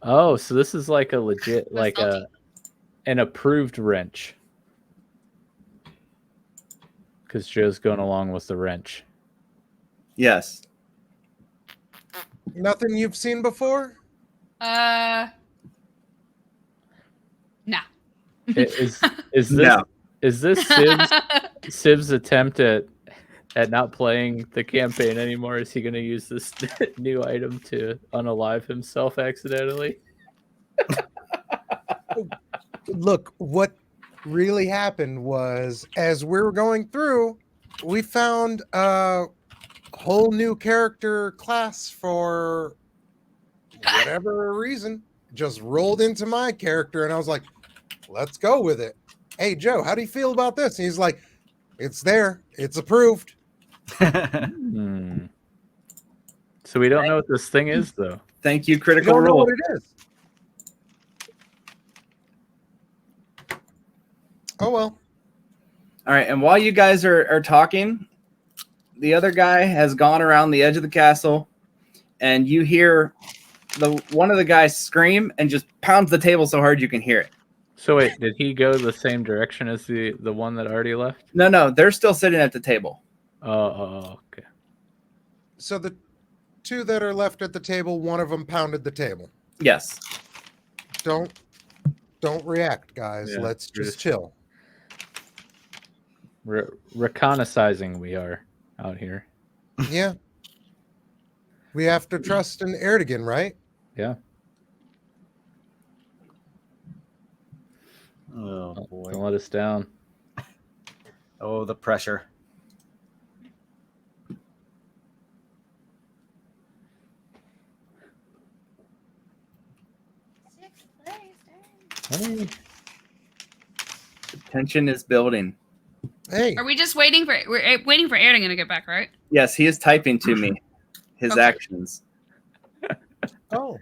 Oh, so this is like a legit, That's like salty. an approved wrench. Because Joe's going along with the wrench. Yes. Nothing you've seen before? Nah. Is this No. is this Civ's attempt at not playing the campaign anymore? Is he going to use this new item to unalive himself accidentally? Look, what really happened was as we were going through, we found a whole new character class for whatever reason. Just rolled into my character, and I was like, let's go with it. Hey, Joe, how do you feel about this? And he's like, it's there. It's approved. Hmm. So we don't know what this thing is, though. Thank you, You Critical don't know Role. what it is. Oh, well. All right, and while you guys are talking, the other guy has gone around the edge of the castle, and you hear one of the guys scream and just pounds the table so hard you can hear it. So wait, did he go the same direction as the one that already left? No, they're still sitting at the table. Oh, okay. So the two that are left at the table, one of them pounded the table. Yes. Don't react, guys. Yeah, Let's we're just just- chill. Reconnaissizing we are out here. Yeah. We have to trust in Aerdogyn, right? Yeah. Oh boy. Don't let us down. Oh, the pressure. Hey. The tension is building. Hey, Are we just waiting for waiting for Aerdogyn to get back, right? Yes, he is typing to me his Okay. actions. oh,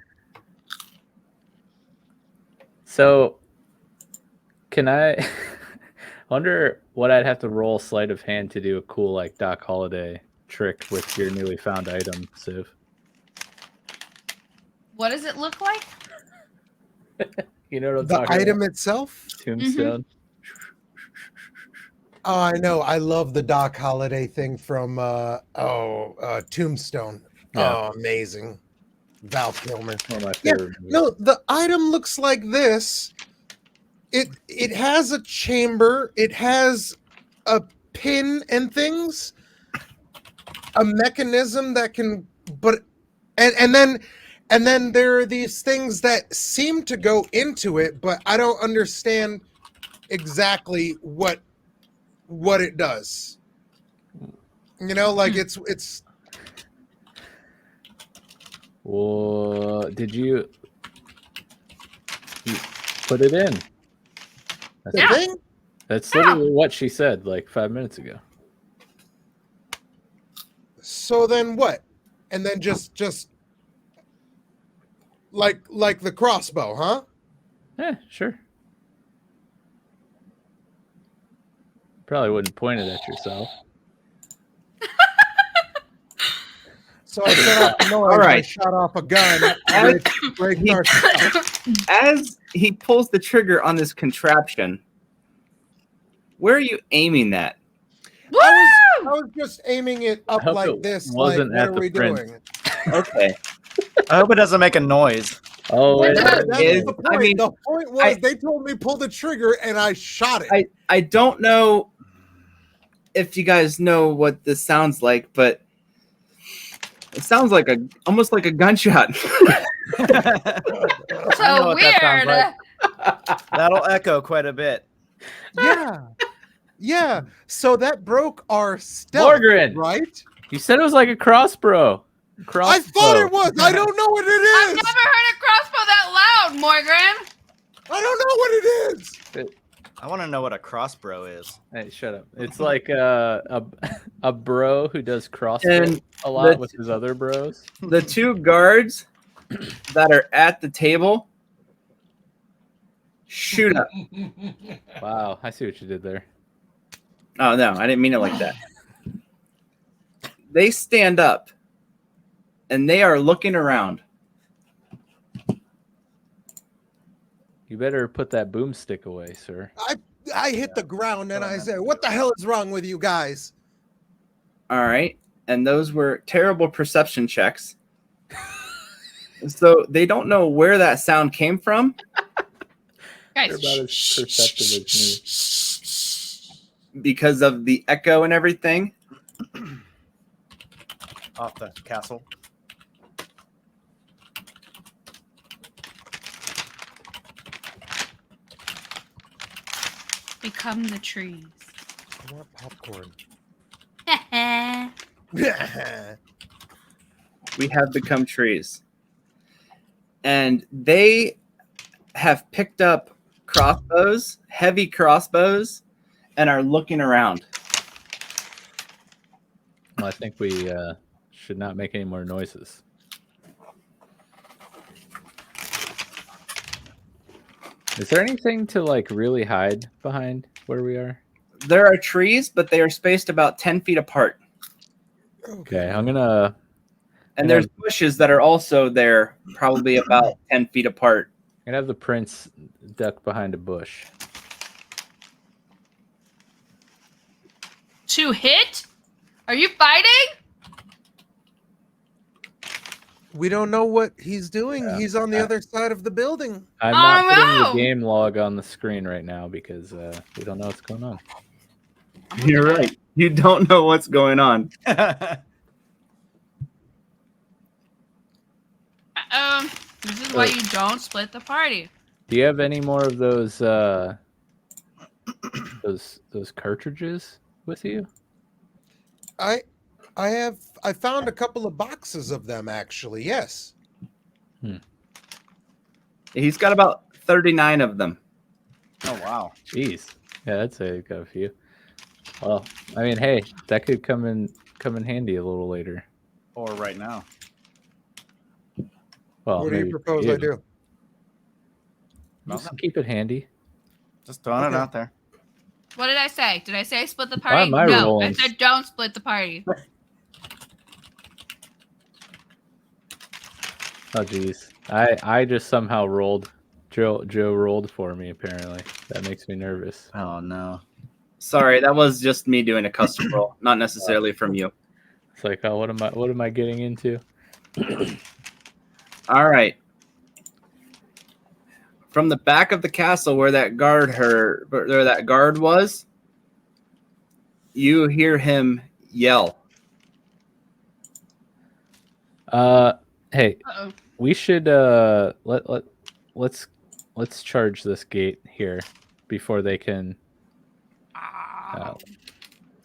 So, can I wonder what I'd have to roll sleight of hand to do a cool like Doc Holliday trick with your newly found item, Civ? What does it look like? You know what I'm the talking item about? itself? Tombstone. Oh, I know. I love the Doc Holliday thing from Tombstone. Yeah. Oh, amazing. Val Kilmer. One of my Yeah, favorite movies. no, the item looks like this. It has a chamber. It has a pin and things. A mechanism that can, but and then there are these things that seem to go into it, but I don't understand exactly what it does. You know, like it's Well, did you put it in? the Yeah. thing. That's literally what she said like 5 minutes ago. So then what? And then just like the crossbow, huh? Yeah, sure. Probably wouldn't point it at yourself. So I set off the noise. All right. I shot off a gun. Ray starts to- As he pulls the trigger on this contraption, where are you aiming that? I was just aiming it up hope like it this. wasn't Like, what at are the we print. doing? Okay. I hope it doesn't make a noise. Oh, Well, it that That's is- the point. I mean, the point was they told me pull the trigger and I shot it. I don't know if you guys know what this sounds like, but it sounds like almost like a gunshot. I know So what that sounds weird. like. That'll echo quite a bit. Yeah. So that broke our stealth, Morgran! right? You said it was like a crossbow. I thought it was. I don't know what it I've is. never heard a crossbow that loud, Morgran. I don't know what it is. I want to know what a crossbow is. Hey, shut up. It's like a bro who does crossbow And a lot the- with his other bros. The two guards that are at the table shoot up. Wow, I see what you did there. Oh no, I didn't mean it like that. They stand up and they are looking around. You better put that boomstick away, sir. I hit the ground and I said, "What the hell is wrong with you guys?" All right. And those were terrible perception checks. So they don't know where that sound came from They're Guys, about as perceptive as me. because of the echo and everything. Off the castle. become the trees. I want popcorn. We have become trees. And they have picked up crossbows, heavy crossbows, and are looking around. Well, I think we should not make any more noises. Is there anything to like really hide behind where we are? There are trees, but they are spaced about 10 feet apart. Okay, I'm gonna. And there's bushes that are also there, probably about 10 feet apart. I'm gonna have the prince duck behind a bush. To hit? Are you fighting? We don't know what he's doing. Yeah. He's on the other side of the building. I'm not putting no! the game log on the screen right now because we don't know what's going on. You're right. You don't know what's going on. This is why you don't split the party. Do you have any more of those cartridges with you? I found a couple of boxes of them actually. Yes. He's got about 39 of them. Oh wow. Jeez, yeah, that's got a few. Well, I mean, hey, that could come in handy a little later. Or right now. Well, What do you maybe propose you. I do? Just keep it handy. Just throwing it Okay. out there. What did I say? Did I say split the Why party? am I No, rolling? I said don't split the party. Oh, jeez, I just somehow rolled. Joe rolled for me. Apparently, that makes me nervous. Oh no. Sorry, that was just me doing a custom roll, not necessarily from you. It's like, oh, what am I getting into? All right. From the back of the castle where that guard was, you hear him yell. Hey, Uh-oh. we should let's charge this gate here before they can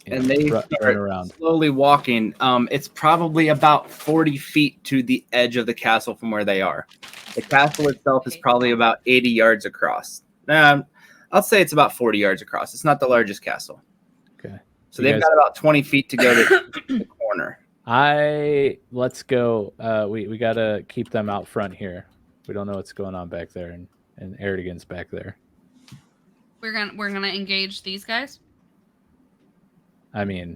And they run start around. slowly walking. It's probably about 40 feet to the edge of the castle from where they are. The castle itself is probably about 80 yards across. I'll say it's about 40 yards across. It's not the largest castle. Okay. So they've got about 20 feet to go to the corner. Let's go. We gotta keep them out front here. We don't know what's going on back there, and Aerdogyn's back there. We're gonna engage these guys. I mean,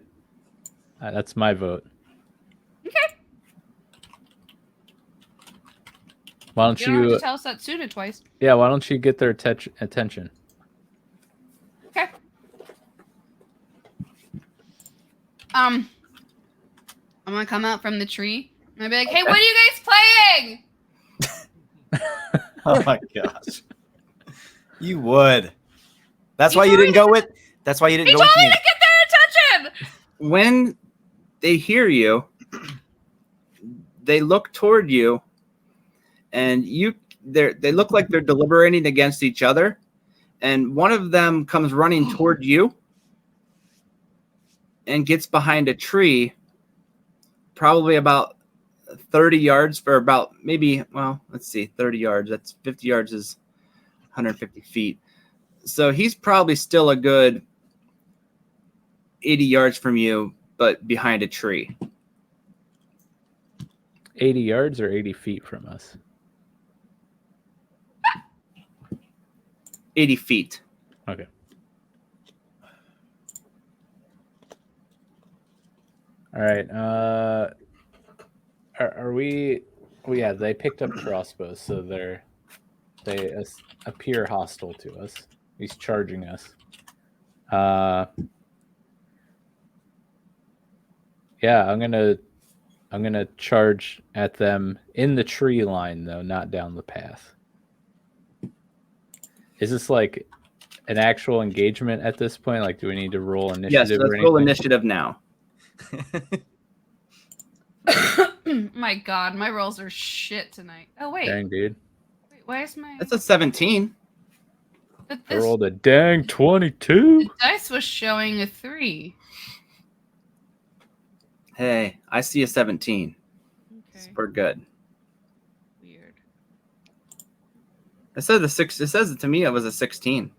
that's my vote. Okay. Why don't You don't have you? to tell Setsuna twice. Yeah. Why don't you get their attention? Okay. I'm gonna come out from the tree and I'll be like, "Hey, what are you guys playing?" Oh my gosh. You would. That's why you didn't go with. That's why you didn't He go told with me me. to get their attention. When they hear you, they look toward you, and they look like they're deliberating against each other. And one of them comes running toward you and gets behind a tree, probably about 30 yards for about maybe, well, let's see, 30 yards. That's 50 yards is 150 feet. So he's probably still a good 80 yards from you, but behind a tree. 80 yards or 80 feet from us? 80 feet. Okay. All right. Are we? Well, yeah, they picked up crossbows, so they appear hostile to us. He's charging us. Yeah, I'm gonna charge at them in the tree line though, not down the path. Is this like an actual engagement at this point? Like, do we need to roll initiative? Yes, or let's anything? roll initiative now. My God, my rolls are shit tonight. Oh wait, Dang, dude. wait, why is my? That's a 17. But I this rolled a dang 22. the dice was showing a 3. Hey, I see a 17. Okay, We're good. weird. It says it says to me it was a 16.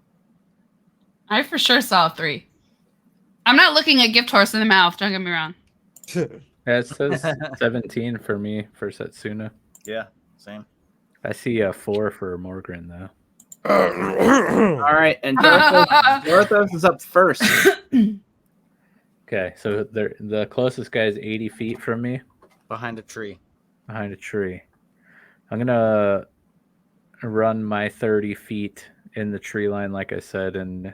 I for sure saw a 3. I'm not looking at gift horse in the mouth. Don't get me wrong. Yeah, it says 17 for me for Setsuna. Yeah, same. I see a 4 for Morgran though. All right, and Dharthos is up first. Okay, so the closest guy is 80 feet from me, Behind a tree. behind a tree. I'm gonna run my 30 feet in the tree line, like I said, and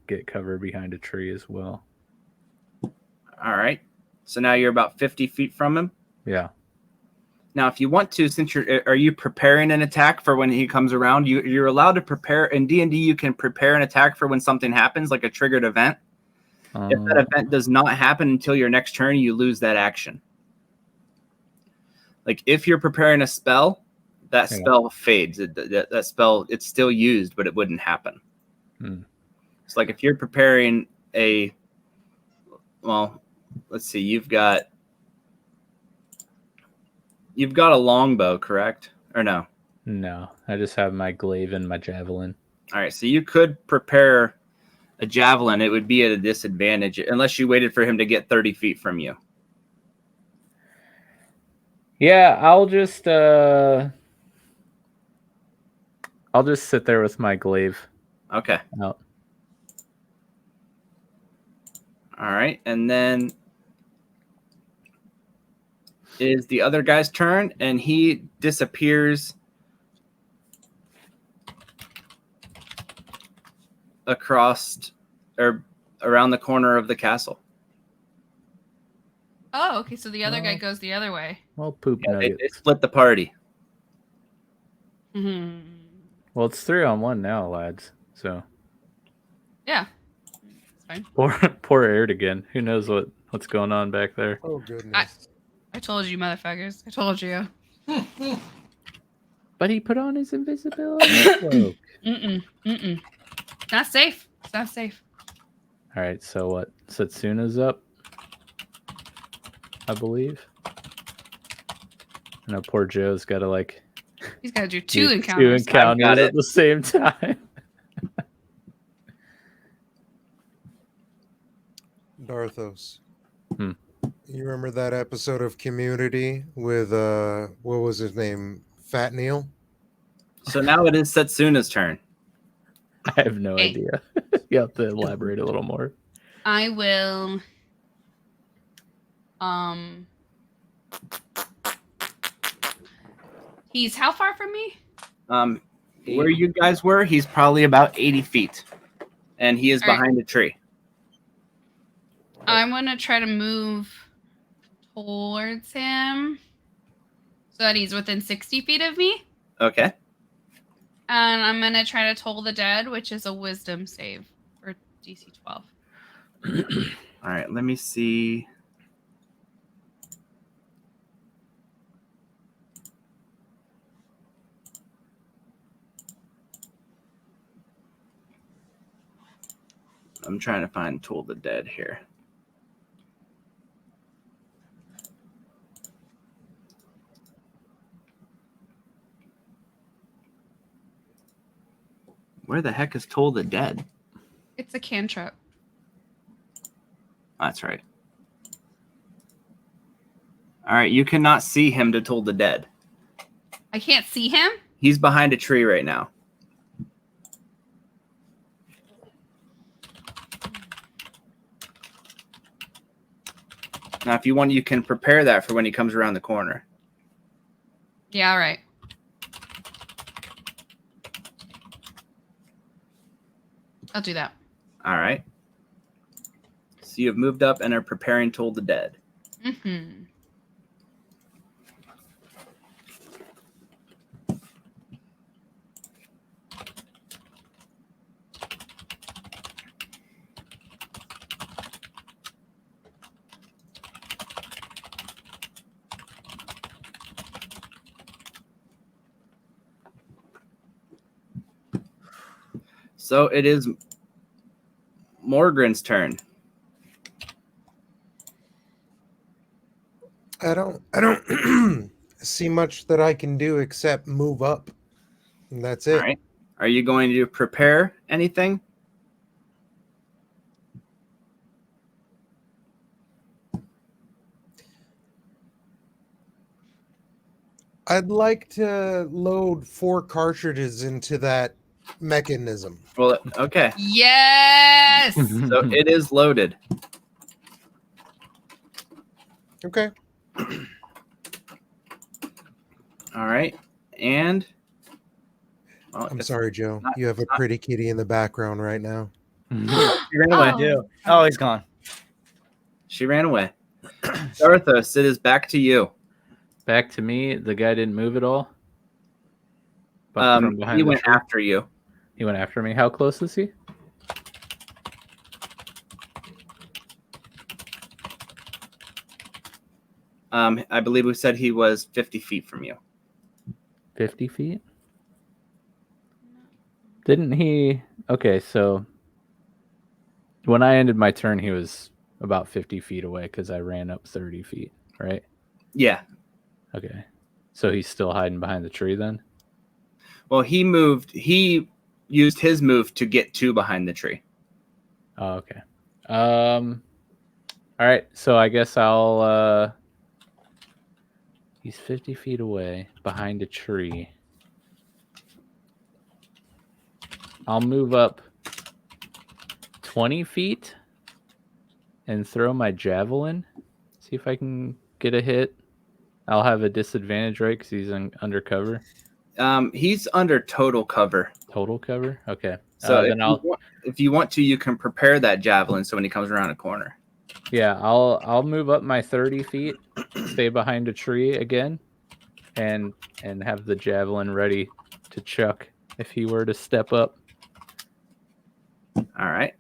get cover behind a tree as well. All right. So now you're about 50 feet from him. Yeah. Now, if you want to, since are you preparing an attack for when he comes around? You're allowed to prepare in D&D. You can prepare an attack for when something happens, like a triggered event. If that event does not happen until your next turn, you lose that action. Like if you're preparing a spell, that spell fades. That spell, it's still used, but it wouldn't happen. It's like if you're preparing well, let's see, you've got a longbow, correct? Or no? No, I just have my glaive and my javelin. All right, so you could prepare a javelin. It would be at a disadvantage unless you waited for him to get 30 feet from you. Yeah, I'll just sit there with my glaive. Okay. Out. All right, and then is the other guy's turn, and he disappears across or around the corner of the castle. Oh, okay. So the other guy Oh. goes the other way. Well, poop Yeah, they nuggets. split the party. Hmm. Well, it's 3-on-1 now, lads. So Yeah. It's fine. poor Aerdogyn. Who knows what's going on back there? Oh goodness. I told you, motherfuckers. I told you. But he put on his invisibility cloak. Mm-mm. Not safe. It's not safe. All right, so what? Setsuna's up, I believe. I know poor Joe's got to like He's got to do do two encounters. I've got encounters it. at the same time. Dharthos. Hmm. You remember that episode of Community with what was his name? Fat Neil? So now it is Setsuna's turn. I have no Hey. idea. You have to elaborate a little more. I will. He's how far from me? Where you guys were, he's probably about 80 feet. And he is All right. behind a tree. I'm gonna try to move towards him so that he's within 60 feet of me. Okay. And I'm gonna try to toll the dead, which is a wisdom save for DC 12. All right, let me see. I'm trying to find Toll the Dead here. Where the heck is Toll the Dead? It's a cantrip. That's right. All right, you cannot see him to Toll the Dead. I can't see him. He's behind a tree right now. Now, if you want, you can prepare that for when he comes around the corner. Yeah, all right. I'll do that. All right. So you have moved up and are preparing Toll the Dead. Mm-hmm. So it is Morgran's turn. I don't see much that I can do except move up. And that's it. All right. Are you going to prepare anything? I'd like to load 4 cartridges into that mechanism. Well, okay. Yes. So it is loaded. Okay. All right. And well, I'm it's- sorry, Joe. not- You have a pretty kitty in the background right now. She ran away. Oh. Oh, he's gone. She ran away. Dharthos, it is back to you. Back to me. The guy didn't move at all. But from behind He the went tree? after you. He went after me. How close is he? I believe we said he was 50 feet from you. 50 feet? Didn't he? Okay, so when I ended my turn, he was about 50 feet away because I ran up 30 feet, right? Yeah. Okay. So he's still hiding behind the tree then? Well, he moved. He used his move to get to behind the tree. Oh, okay. All right. So I guess I'll. He's 50 feet away behind a tree. I'll move up 20 feet and throw my javelin. See if I can get a hit. I'll have a disadvantage, right? Because he's undercover. He's under total cover. Total cover? Okay. So Then I'll if you want to, you can prepare that javelin so when he comes around a corner. Yeah, I'll move up my 30 feet, stay behind a tree again, and have the javelin ready to chuck if he were to step up. All right.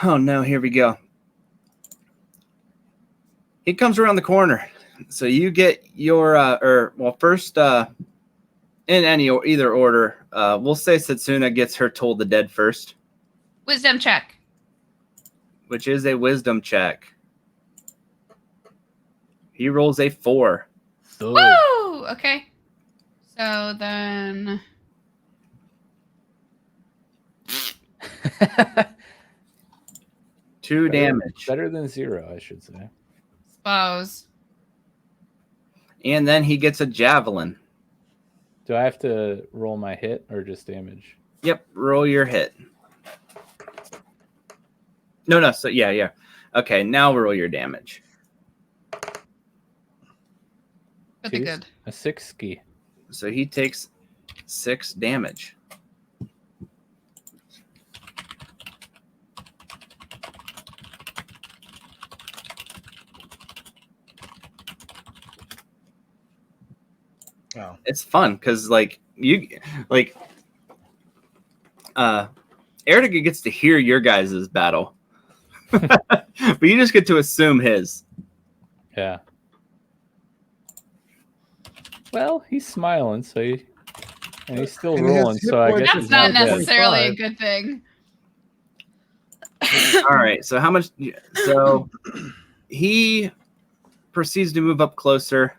Oh no, here we go. He comes around the corner. So you get your first in either order, we'll say Setsuna gets her Toll the Dead first, Wisdom check. which is a wisdom check. He rolls a 4. Woo! Okay. So then 2 damage. Better than 0, I should say. suppose. And then he gets a javelin. Do I have to roll my hit or just damage? Yep, roll your hit. No, so yeah. Okay, now roll your damage. Pretty Jeez, good. A 6 ski. So he takes 6 damage. Oh. It's fun because Aerdogyn gets to hear your guys' battle. But you just get to assume his. Yeah. Well, he's smiling, so he's still And his rolling, hit so I points guess That's it's not not dead. necessarily a 25. good thing. All right, so how much? So he proceeds to move up closer.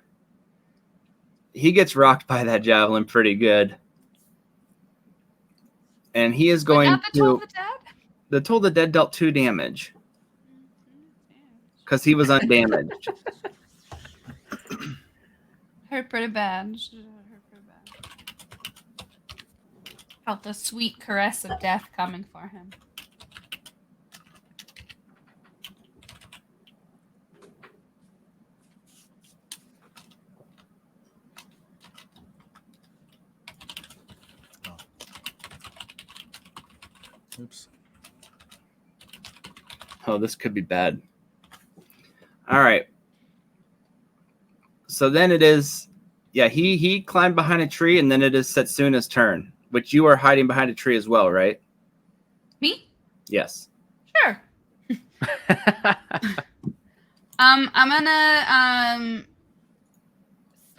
He gets rocked by that javelin pretty good. And he is going Not the Toll to... the Dead? The Toll the Dead dealt 2 damage because he was undamaged. Hurt pretty bad. Felt the sweet caress of death coming for him. Oops. Oh, this could be bad. All right. So then it is, yeah, he climbed behind a tree, and then it is Setsuna's turn, which you are hiding behind a tree as well, right? Me? Yes. Sure. I'm gonna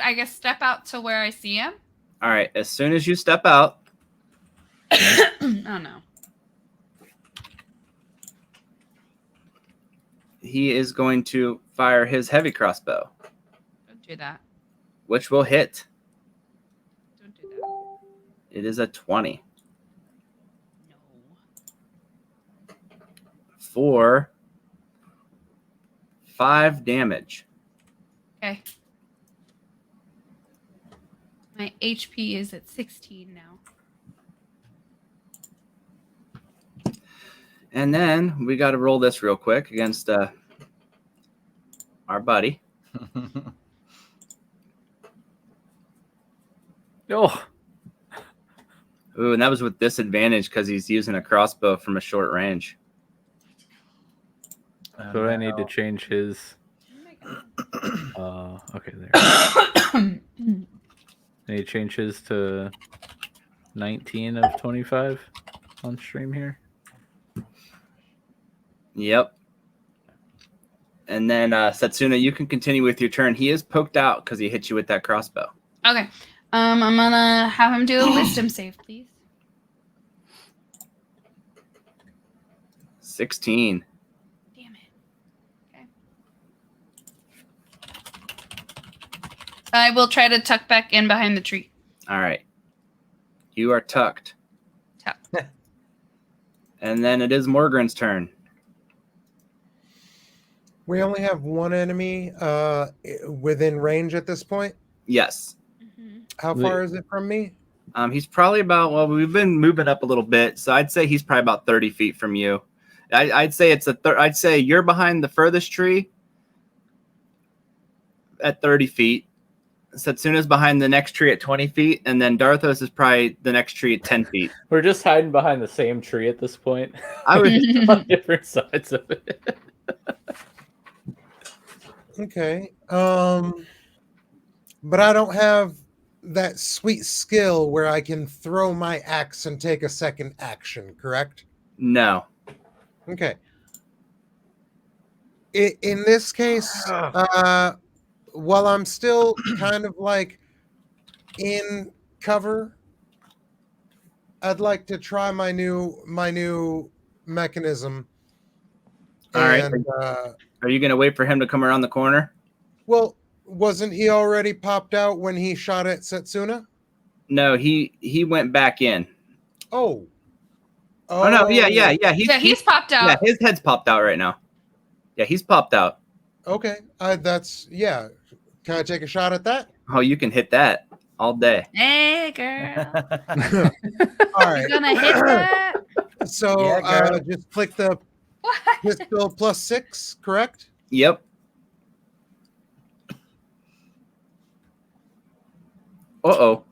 I guess step out to where I see him. All right. As soon as you step out, Oh no. he is going to fire his heavy crossbow, Don't do that. which will hit. Don't do that. It is a 20 No. for 5 damage. Okay. My HP is at 16 now. And then we got to roll this real quick against our buddy. Oh, Ooh, and that was with disadvantage because he's using a crossbow from a short range. so I need to change his. Okay, there. I need to change his to 19 of 25 on stream here. Yep. And then Setsuna, you can continue with your turn. He is poked out because he hit you with that crossbow. Okay. I'm gonna have him do a wisdom save, please. 16. Damn it. Okay. I will try to tuck back in behind the tree. All right. You are tucked. Tuck. And then it is Morgran's turn. We only have one enemy within range at this point. Yes. How far is it from me? He's probably about, well, we've been moving up a little bit, so I'd say he's probably about 30 feet from you. I'd say I'd say you're behind the furthest tree at 30 feet, Setsuna's behind the next tree at 20 feet, and then Dharthos is probably the next tree at 10 feet. We're just hiding behind the same tree at this point. I would On different sides of it. Okay. But I don't have that sweet skill where I can throw my axe and take a second action, correct? no. Okay. In this case, while I'm still kind of like in cover, I'd like to try my new mechanism. All right. And Are you going to wait for him to come around the corner? well, wasn't he already popped out when he shot at Setsuna? No, he went back in. Oh. Oh no, yeah. He's popped out. Yeah, his head's popped out right now. Yeah, he's popped out. Okay. That's yeah. Can I take a shot at that? Oh, you can hit that all day. Hey, girl. All right. You're gonna hit that? So Yeah, girl. just click the What? pistol +6, correct? Yep. Uh-oh.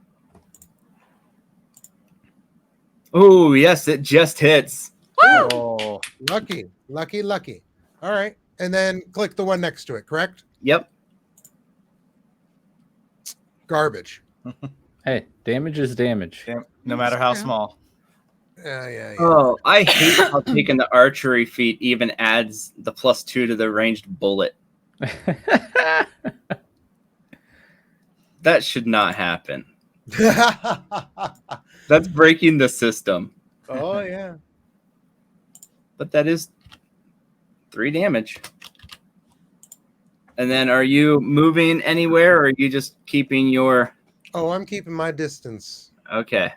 Oh, yes, it just hits. Woo! Oh, Lucky. All right. And then click the one next to it, correct? Yep. Garbage. Hey, damage is damage. damn, no matter how True. small. Yeah. Oh, I hate how taking the archery feat even adds the +2 to the ranged bullet. That should not happen. That's breaking the system. Oh yeah. But that is 3 damage. And then are you moving anywhere, or are you just keeping your... Oh, I'm keeping my distance. Okay.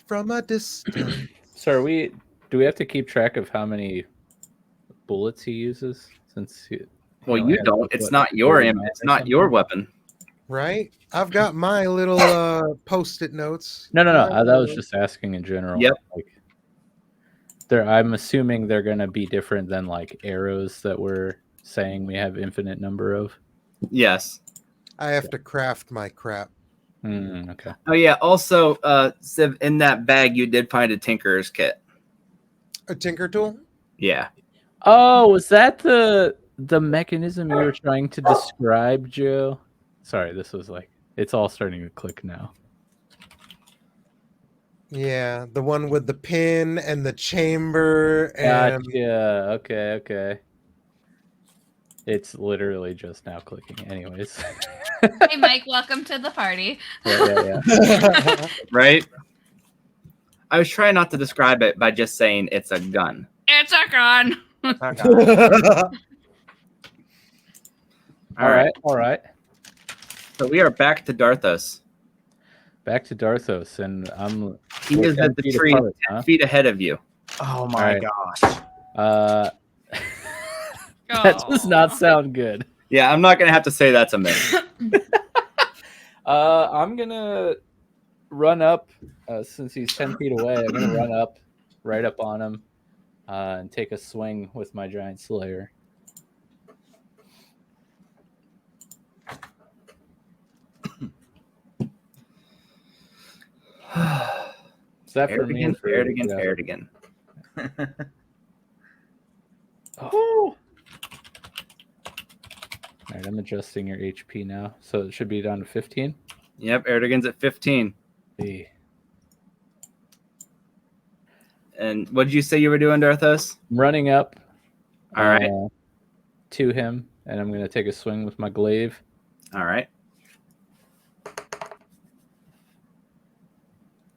From a distance. So do we have to keep track of how many bullets he uses? Since Well, only you has, don't. like, It's what, not your 39 it's or not your something? weapon. Right? I've got my little post-it notes. No. That was just asking in general. Yep. Like, I'm assuming they're gonna be different than like arrows that we're saying we have infinite number of. Yes. I have to craft my crap. Okay. Oh yeah. Also, Siv, in that bag you did find a tinkerer's kit. A tinker tool? Yeah. Oh, was that the mechanism you were trying to describe, Joe? Sorry, this was like it's all starting to click now. Yeah, the one with the pin and the chamber and Gotcha. Okay. It's literally just now clicking. Anyways. Hey, Mike, welcome to the party. Yeah. Right? I was trying not to describe it by just saying it's a gun. It's a gun. All right. So we are back to Dharthos. Back to Dharthos, and He we're is 10 at the feet tree apart, 10 huh? feet ahead of you. Oh my Alright. gosh. That does not sound good. Yeah, I'm not gonna have to say that's a myth. I'm gonna run up since he's 10 feet away. I'm gonna run up, right up on him, and take a swing with my giant slayer. Is that for me? Aerdogyn. Oh. All right, I'm adjusting your HP now, so it should be down to 15. Yep, Aerdogyn's at 15. See. And what did you say you were doing, Dharthos? I'm running up. All right. To him, and I'm going to take a swing with my glaive. All right.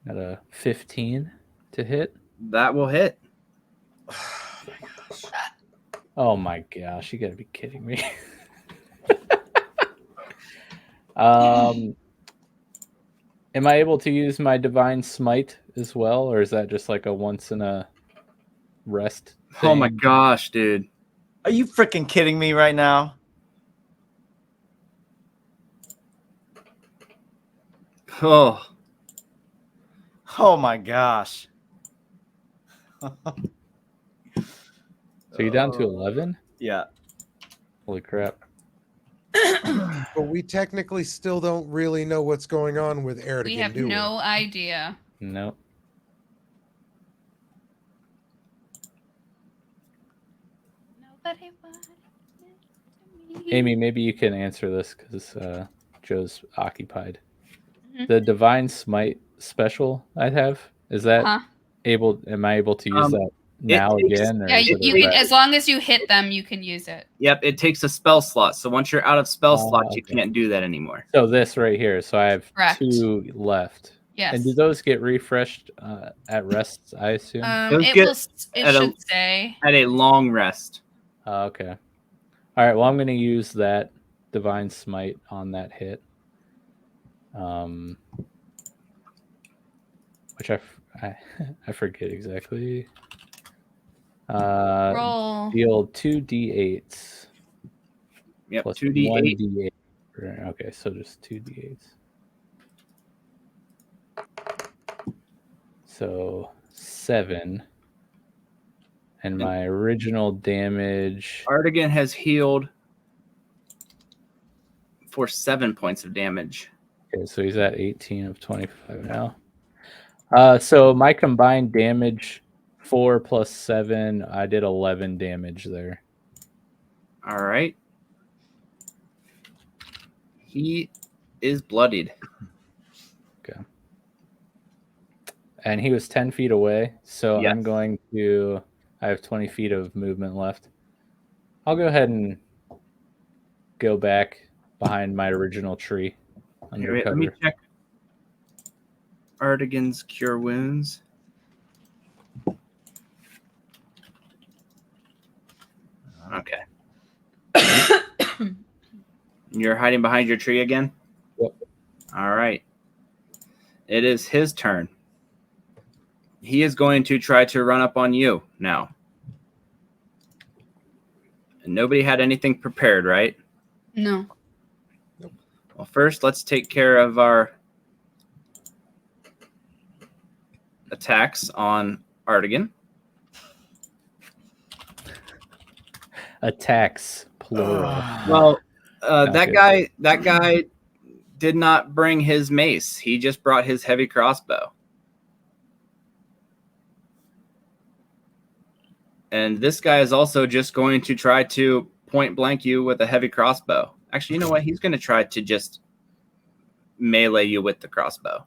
At a 15 to hit. That will hit. Oh my gosh, you got to be kidding me. Am I able to use my divine smite as well, or is that just like a once in a rest thing? Oh my gosh, dude. Are you freaking kidding me right now? Oh. Oh my gosh. So you're down to 11? Yeah. Holy crap. But we technically still don't really know what's going on with Aerdogyn, We have do we? no idea. No. Nobody wanted me. Amy, maybe you can answer this because Joe's occupied. Mhm. The Divine Smite special I have, is that Huh? am I able to use that it now takes- again? Or Yeah, is you, it you a can, red? as long as you hit them, you can use it. Yep, it takes a spell slot. So once you're out of spell slots, you okay. can't do that anymore. So this right here. So I have Correct. 2 left. Yes. And do those get refreshed at rests, I assume? Those It get will. It at a- should say. At a long rest. Okay. All right. Well, I'm going to use that Divine Smite on that hit. Which I forget exactly. Roll. Deal 2d8s. Yep, Plus 2d8. 1d8. Okay, so just 2d8s. So 7. And my original damage. Aerdogyn has healed for 7 points of damage. Okay, so he's at 18 of 25 now. So my combined damage, 4 plus 7, I did 11 damage there. All right. He is bloodied. Okay. And he was 10 feet away, so Yes. I'm going to... I have 20 feet of movement left. I'll go ahead and go back behind my original tree. Here, wait, let me Undercover. check Aerdogyn's cure wounds. Okay. You're hiding behind your tree again? Yep. All right. It is his turn. He is going to try to run up on you now. And nobody had anything prepared, right? No. Well, first, let's take care of our attacks on Aerdogyn. Attacks, plural. Well, Okay. that guy did not bring his mace. He just brought his heavy crossbow. And this guy is also just going to try to point blank you with a heavy crossbow. Actually, you know what? He's going to try to just melee you with the crossbow.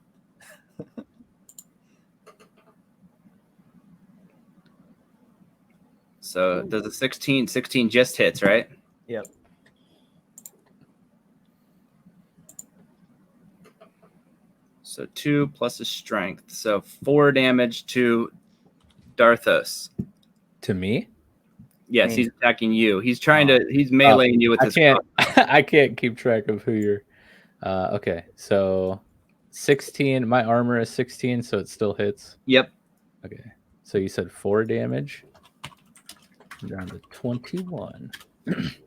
So does a 16 just hits, right? Yep. So 2 plus his strength. So 4 damage to Dharthos. To me? Yes, he's attacking you. He's trying to. He's meleeing you with I his. can't. I can't keep track of who you're. Okay, so 16. My armor is 16, so it still hits. Yep. Okay, so you said 4 damage. I'm down to 21.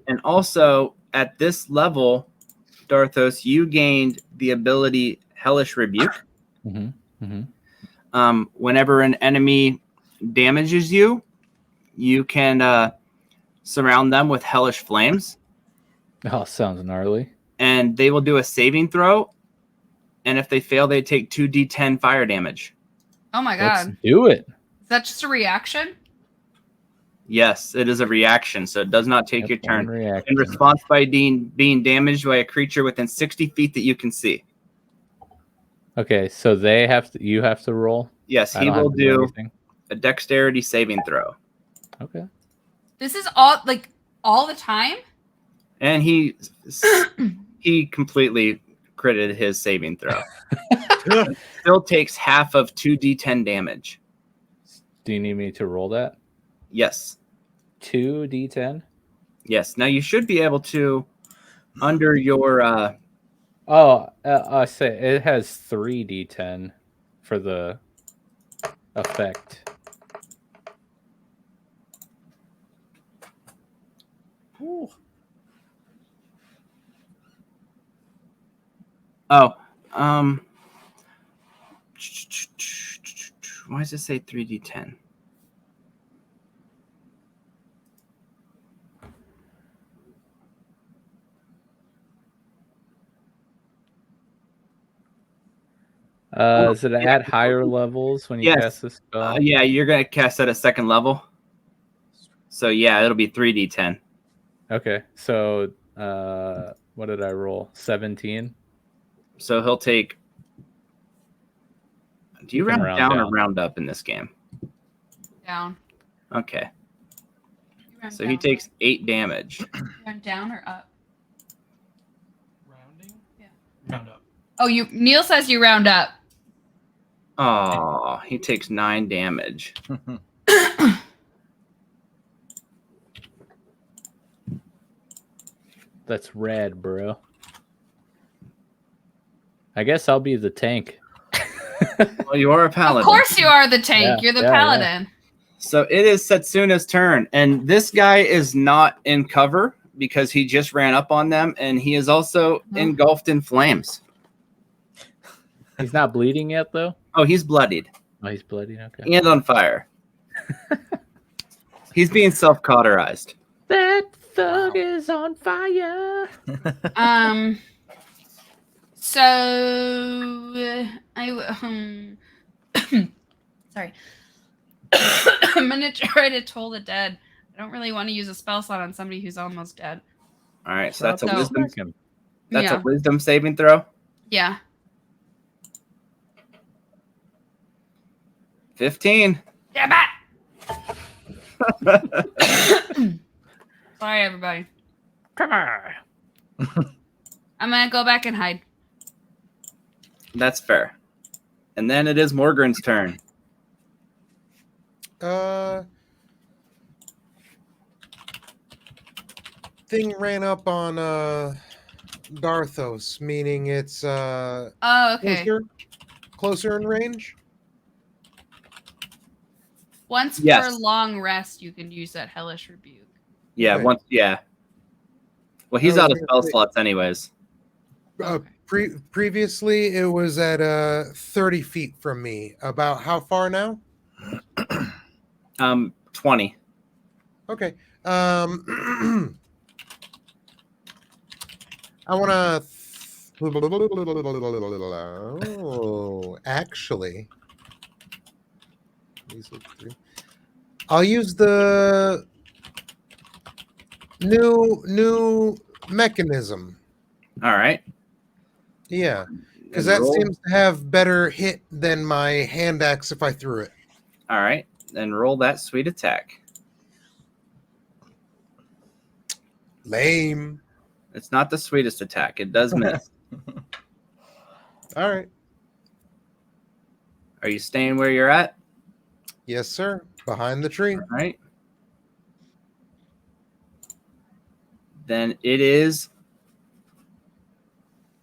And also at this level, Dharthos, you gained the ability Hellish Rebuke. Whenever an enemy damages you, you can surround them with hellish flames. Oh, sounds gnarly. And they will do a saving throw. And if they fail, they take 2d10 fire damage. Oh my Let's god. do it. Is that just a reaction? Yes, it is a reaction, so it does not take your That's one turn. reaction. In response by being damaged by a creature within 60 feet that you can see. Okay, so they have to. You have to roll. Yes, I he don't have will to do anything. a dexterity saving throw. Okay. This is all all the time? And he completely critted his saving throw. Still takes half of 2d10 damage. Do you need me to roll that? Yes. 2d10? Yes. Now you should be able to, under your... I say it has 3d10 for the effect. Ooh. Why does it say 3d10? Is it at higher levels when you Yes. cast this spell? Yeah, you're gonna cast at a second level. So yeah, it'll be 3d10. Okay, so what did I roll? 17. So he'll take. Do you can round round down or down. round up in this game? Down. Okay. You round So down, he takes 8 damage. right? Round down or up? Rounding? Yeah. Round up. Oh, Neil says you round up. Oh, he takes 9 damage. That's rad, bro. I guess I'll be the tank. Well, you are a paladin. Of course you are the tank. Yeah, You're the yeah, paladin. So it is Setsuna's turn, and this guy is not in cover because he just ran up on them, and he is also engulfed in flames. He's not bleeding yet, though? Oh, he's bloodied Oh, he's bleeding? Okay. and on fire. He's being self-cauterized. That thug is on fire. So sorry. I'm gonna try to toll the dead. I don't really want to use a spell slot on somebody who's almost dead. All right, so that's a No. wisdom. That's Yeah. a wisdom saving throw. Yeah. 15. Damn it! Sorry, everybody. Come on. I'm gonna go back and hide. That's fair. And then it is Morgran's turn. Thing ran up on Dharthos, meaning it's Oh, okay. closer in range. Once Yes. per long rest, you can use that hellish rebuke. Yeah, Okay. yeah. Well, he's I was out of gonna spell say- slots anyways. Previously, it was at 30 feet from me. About how far now? 20. Okay. I want to. Oh, actually, these are 3. I'll use the new mechanism. All right. Yeah, because And that roll. seems to have better hit than my hand axe if I threw it. All right. Then roll that sweet attack. Lame. It's not the sweetest attack. It does miss. All right. Are you staying where you're at? Yes, sir. Behind the tree. All right. Then it is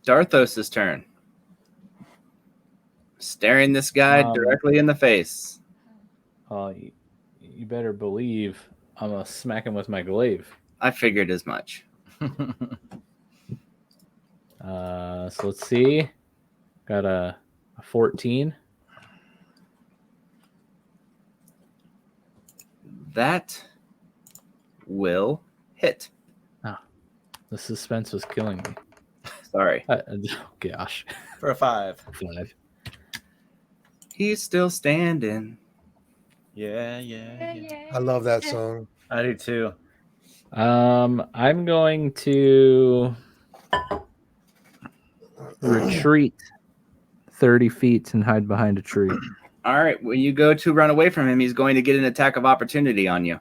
Dharthos' turn. Staring this guy directly in the face. You better believe I'm going to smack him with my glaive. I figured as much. So let's see. Got a 14. That will hit. The suspense was killing me. Sorry. Oh, gosh. For a 5. 5. He's still standing. Yeah. I love that song. I do too. I'm going to retreat 30 feet and hide behind a tree. All right. When you go to run away from him, he's going to get an attack of opportunity on you.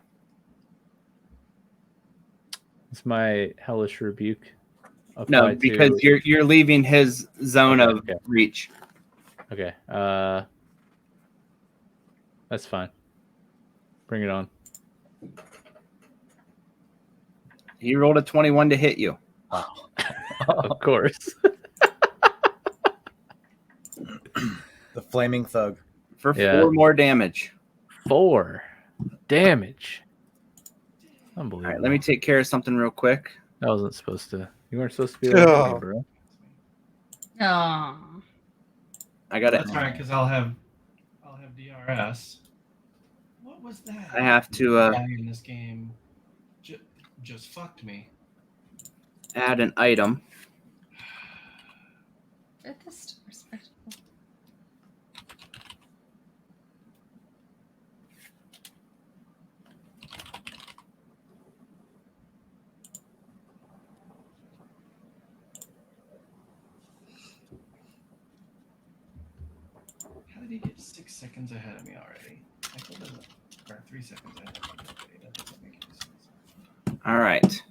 It's my hellish rebuke. No, applied because to... you're leaving his zone of Okay. reach. Okay. That's fine. Bring it on. He rolled a 21 to hit you. Of course. The flaming thug. For Yeah. 4 more damage. 4 damage. All Unbelievable. right, let me take care of something real quick. That wasn't supposed to. You weren't supposed to be like Oh. me, bro. Oh. I got That's it. right, because I'll have DRS. What was that? I have to guy in this game just fucked me. add an item. It's 6 seconds ahead of me already. Michael doesn't, or 3 seconds ahead of me already. That doesn't make any sense. All right.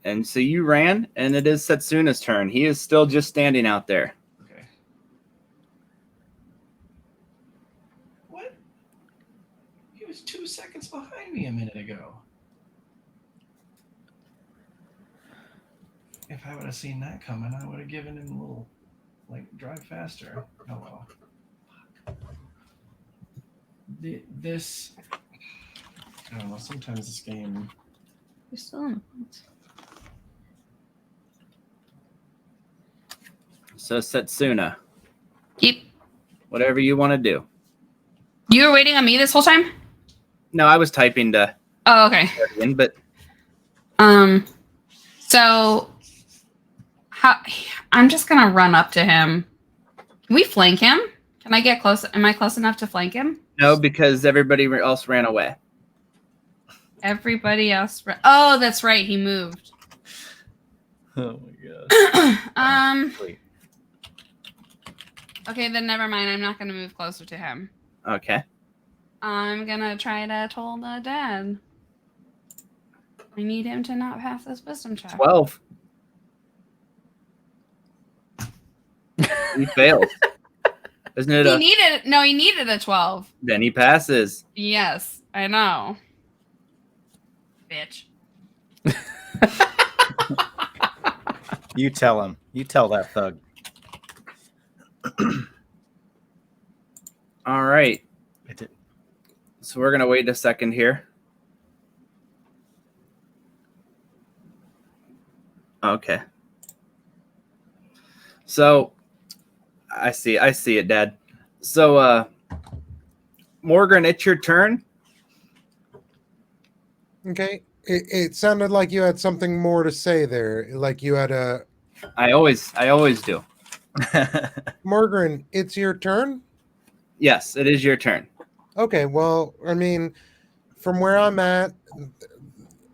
And so you ran, and it is Setsuna's turn. He is still just standing out there. Okay. What? He was 2 seconds behind me a minute ago. If I would have seen that coming, I would have given him a little, like, drive faster. Oh well. This, I don't know. Sometimes this game. You're still on. So Setsuna, Keep. whatever you want to do. You were waiting on me this whole time? No, I was typing to Oh, okay. in, but So how I'm just gonna run up to him. Can we flank him? Can I get close? Am I close enough to flank him? no, because everybody else ran away. Everybody else. Oh, that's right. He moved. Oh my god. Okay, then never mind. I'm not gonna move closer to him. Okay. I'm gonna try to toll the dad. I need him to not pass this wisdom check. 12. He fails. Isn't it? He needed a 12. Then he passes. Yes, I know. Bitch. You tell him. You tell that thug. All right. It did. So we're gonna wait a second here. Okay. So I see it, Dad. So Morgran, it's your turn. Okay. It sounded like you had something more to say there. Like you had a I always do. Morgran, it's your turn? Yes, it is your turn. Okay, well, I mean, from where I'm at,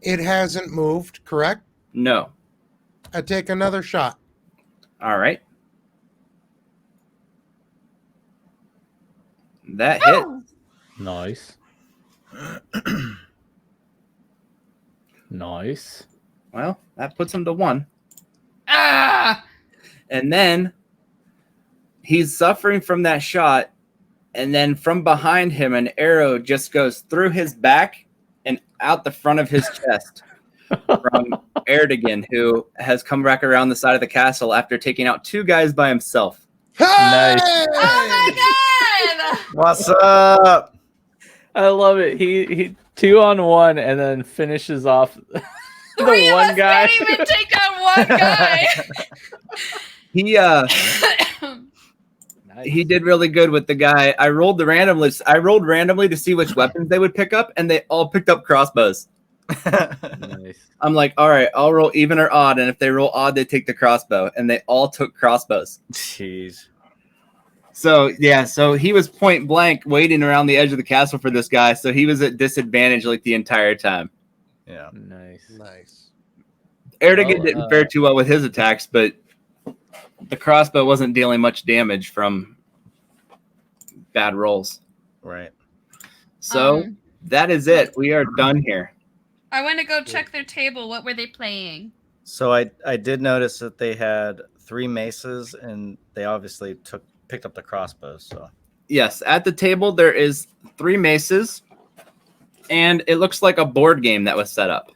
it hasn't moved, correct? No. I take another shot. All right. That hit. Nice. Nice. Well, that puts him to 1. Ah! And then he's suffering from that shot. And then from behind him, an arrow just goes through his back and out the front of his chest from Aerdogyn, who has come back around the side of the castle after taking out 2 guys by himself. Nice. Oh my god! What's up? I love it. He 2 on 1 and then finishes off the 3 of one us guy. can't even take on one guy. He did really good with the guy. I rolled randomly to see which weapons they would pick up, and they all picked up crossbows. Nice. I'm like, all right, I'll roll even or odd, and if they roll odd, they take the crossbow, and they all took crossbows. Jeez. So yeah, so he was point blank waiting around the edge of the castle for this guy, so he was at disadvantage like the entire time. Yeah. Nice. Nice. Aerdogyn didn't fare too well with his attacks, but the crossbow wasn't dealing much damage from bad rolls. Right. So that is it. We are done here. I want to go check their table. What were they playing? So I did notice that they had 3 maces, and they obviously picked up the crossbows. So Yes, at the table there is 3 maces, and it looks like a board game that was set up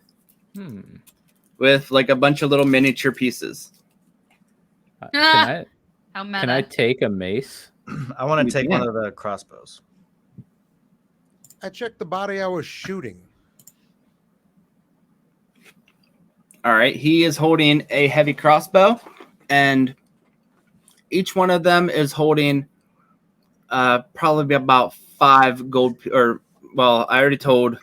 with like a bunch of little miniature pieces. Can How meta. I take a mace? I want You to take can. one of the crossbows. I checked the body I was shooting. All right, he is holding a heavy crossbow, and each one of them is holding probably about 5 gold. I already told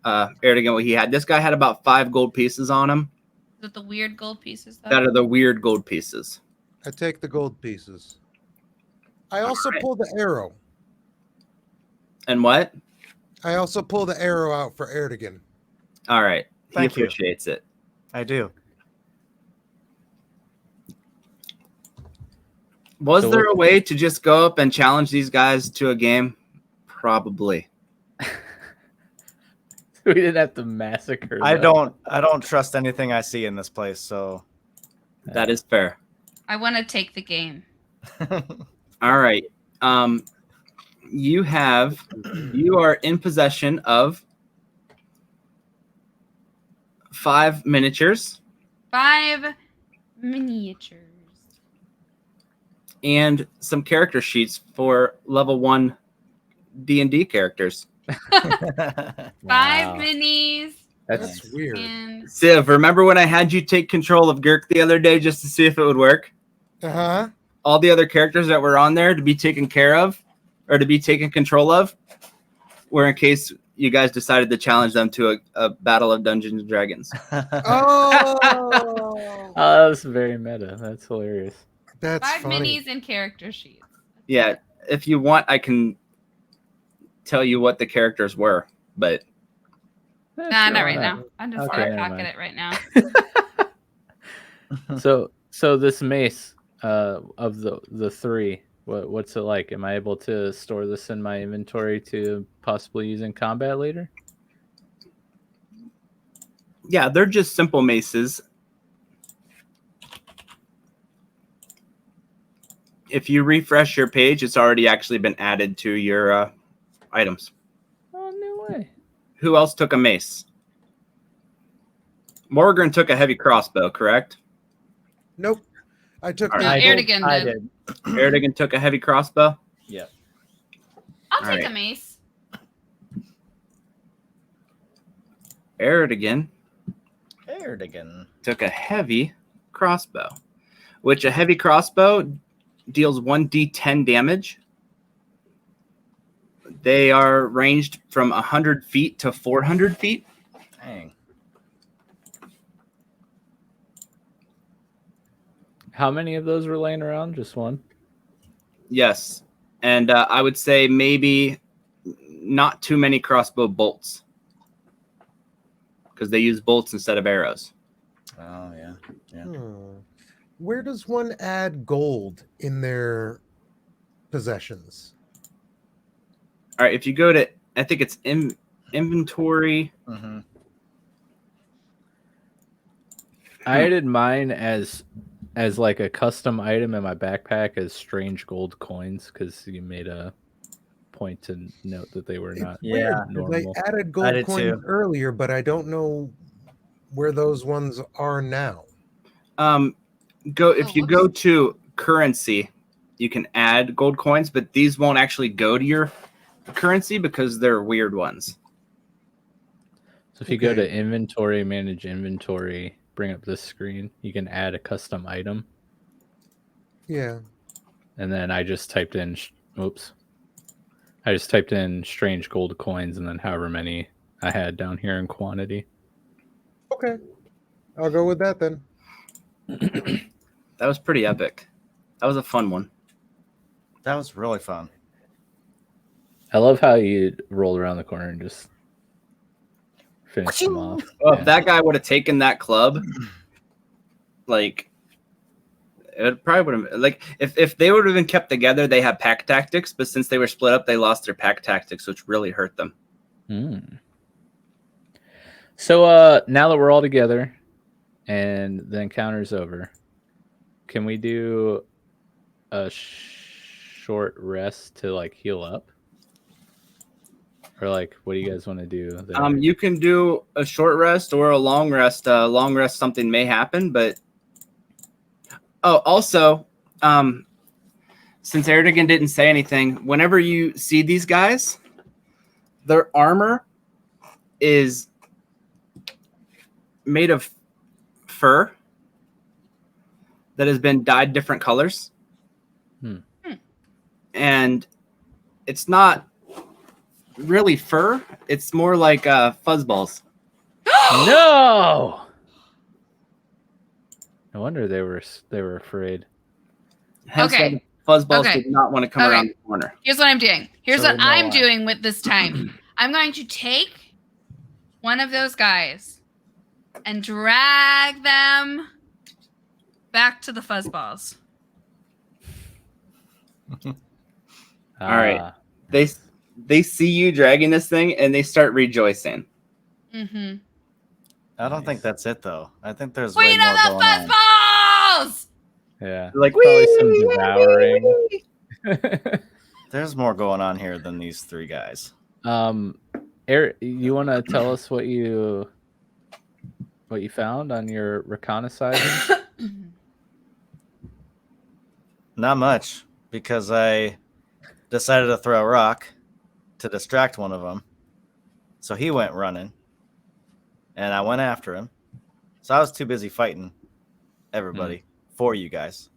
Aerdogyn what he had. This guy had about 5 gold pieces on him. Is it the weird gold pieces though? That are the weird gold pieces. I take the gold pieces. I also Alright. pull the arrow. And what? I also pull the arrow out for Aerdogyn. All right, he Thank you. appreciates it. I do. Was So there a way to just go up and challenge these guys to a game? Probably. We didn't have to massacre I them. don't trust anything I see in this place, so That is fair. I want to take the game. All right. You are in possession of 5 miniatures 5 miniatures. and some character sheets for level 1 D&D characters. 5 minis. That's weird. And Civ, remember when I had you take control of Girk the other day just to see if it would work? Uh-huh. All the other characters that were on there to be taken care of or to be taken control of were in case you guys decided to challenge them to a battle of Dungeons and Dragons. Oh, Oh, that's very meta. That's hilarious. that's 5 funny. minis and character sheets. Yeah, if you want, I can tell you what the characters were, but Nah, not right now. I'm just Okay, gonna never pocket mind. it right now. So this mace of the 3, what's it like? Am I able to store this in my inventory to possibly use in combat later? yeah, they're just simple maces. If you refresh your page, it's already actually been added to your items. Oh, no way. Who else took a mace? Morgran took a heavy crossbow, correct? Nope. I took All the right. Aerdogyn I did. did. Aerdogyn took a heavy crossbow. I'll All take right. a mace. Aerdogyn Aerdogyn. took a heavy crossbow, which a heavy crossbow deals 1d10 damage. They are ranged from 100 feet to 400 feet. Dang. How many of those were laying around? Just one? Yes. And I would say maybe not too many crossbow bolts because they use bolts instead of arrows. Oh yeah. Yeah. Where does one add gold in their possessions? All right. If you go to, I think it's inventory. Mm-hmm. I added mine as like a custom item in my backpack as strange gold coins because you made a point to note that they were not Yeah. normal. They added I gold did coins too. earlier, but I don't know where those ones are now. If you go to currency, you can add gold coins, but these won't actually go to your currency because they're weird ones. So if you go Okay. to inventory, manage inventory, bring up this screen, you can add a custom item. Yeah. And then I just typed in, I just typed in strange gold coins and then however many I had down here in quantity. Okay. I'll go with that then. That was pretty epic. That was a fun one. That was really fun. I love how you rolled around the corner and just finished them off. Well, Yeah. if that guy would have taken that club, like it probably would have like if they would have been kept together, they had pack tactics, but since they were split up, they lost their pack tactics, which really hurt them. Mm. So now that we're all together and the encounter's over, can we do a short rest to like heal up? Or like what do you guys want to do there? You can do a short rest or a long rest. Long rest, something may happen, but also, since Aerdogyn didn't say anything, whenever you see these guys, their armor is made of fur that has been dyed different colors. And it's not really fur. It's more like fuzzballs. No! No wonder they were afraid. Hence why Okay. the fuzzballs Okay. did not want to come Okay. around the corner. Here's what I'm doing. Here's So what we know I'm why. doing with this time. I'm going to take one of those guys and drag them back to the fuzzballs. All right. Ah, They see you dragging this thing and they start rejoicing. Mm-hmm. I don't think Nice. that's it though. I think there's way Queen more of the going on. Fuzzballs! yeah. They're like, Probably some "Wee, devouring. There's more going on here than these three guys. Eric, you want to tell us what you found on your reconnaissance? Not much, because I decided to throw a rock to distract one of them. So he went running, and I went after him. So I was too busy fighting everybody for you guys.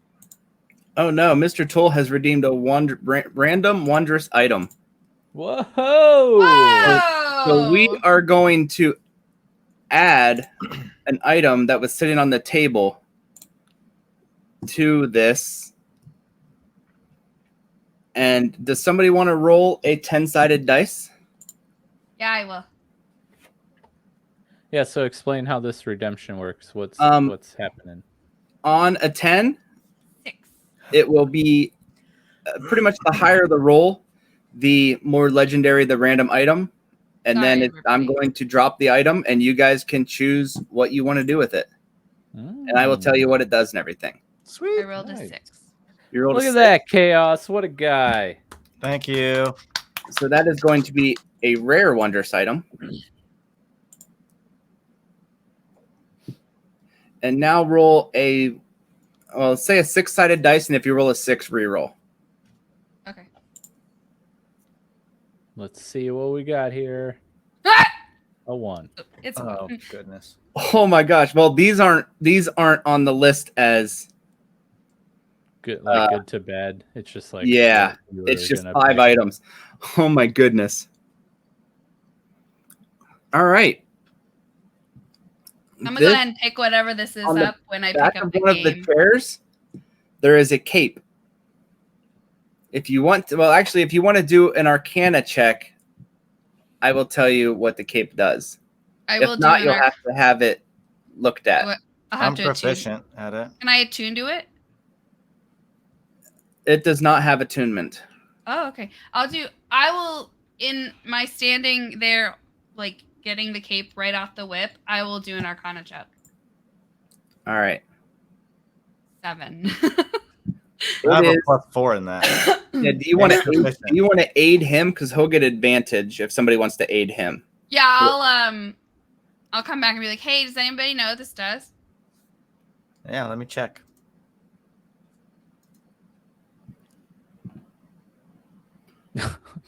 Oh no, Mr. Toll has redeemed a random wondrous item. Whoa! Whoa! So we are going to add an item that was sitting on the table to this. And does somebody want to roll a 10-sided dice? Yeah, I will. Yeah. So explain how this redemption works. What's happening? On a 10, 6. it will be pretty much the higher the roll, the more legendary the random item. And Sorry, then I'm everybody. going to drop the item, and you guys can choose what you want to do with it. And I will tell you what it does and everything. Sweet. I rolled a Nice. 6. You rolled Look a at 6. that chaos! What a guy! Thank you. So that is going to be a rare wondrous item. And now roll say a 6-sided dice, and if you roll a 6, re-roll. Okay. Let's see what we got here. A 1. It's a Oh one. goodness. Oh my gosh! Well, these aren't on the list as Good, like good to bad. It's just like yeah. what you It's were just gonna 5 pick. items. Oh my goodness! All right. I'm gonna This- go ahead and pick whatever this is on the up when I back pick of up the one of the game. chairs, there is a cape. If you want to, actually, if you want to do an Arcana check, I will tell you what the cape does. I will If do not, an you'll arc- have to have it looked at. I'll have I'm to attune. proficient at it. Can I attune to it? It does not have attunement. Oh, okay. I will, in my standing there, like getting the cape right off the whip, I will do an Arcana check. All right. 7. I have It a is- +4 in that. Yeah, do you want And to proficient. do you want to aid him, because he'll get advantage if somebody wants to aid him? Yeah, I'll come back and be like, hey, does anybody know what this does? Yeah, let me check. –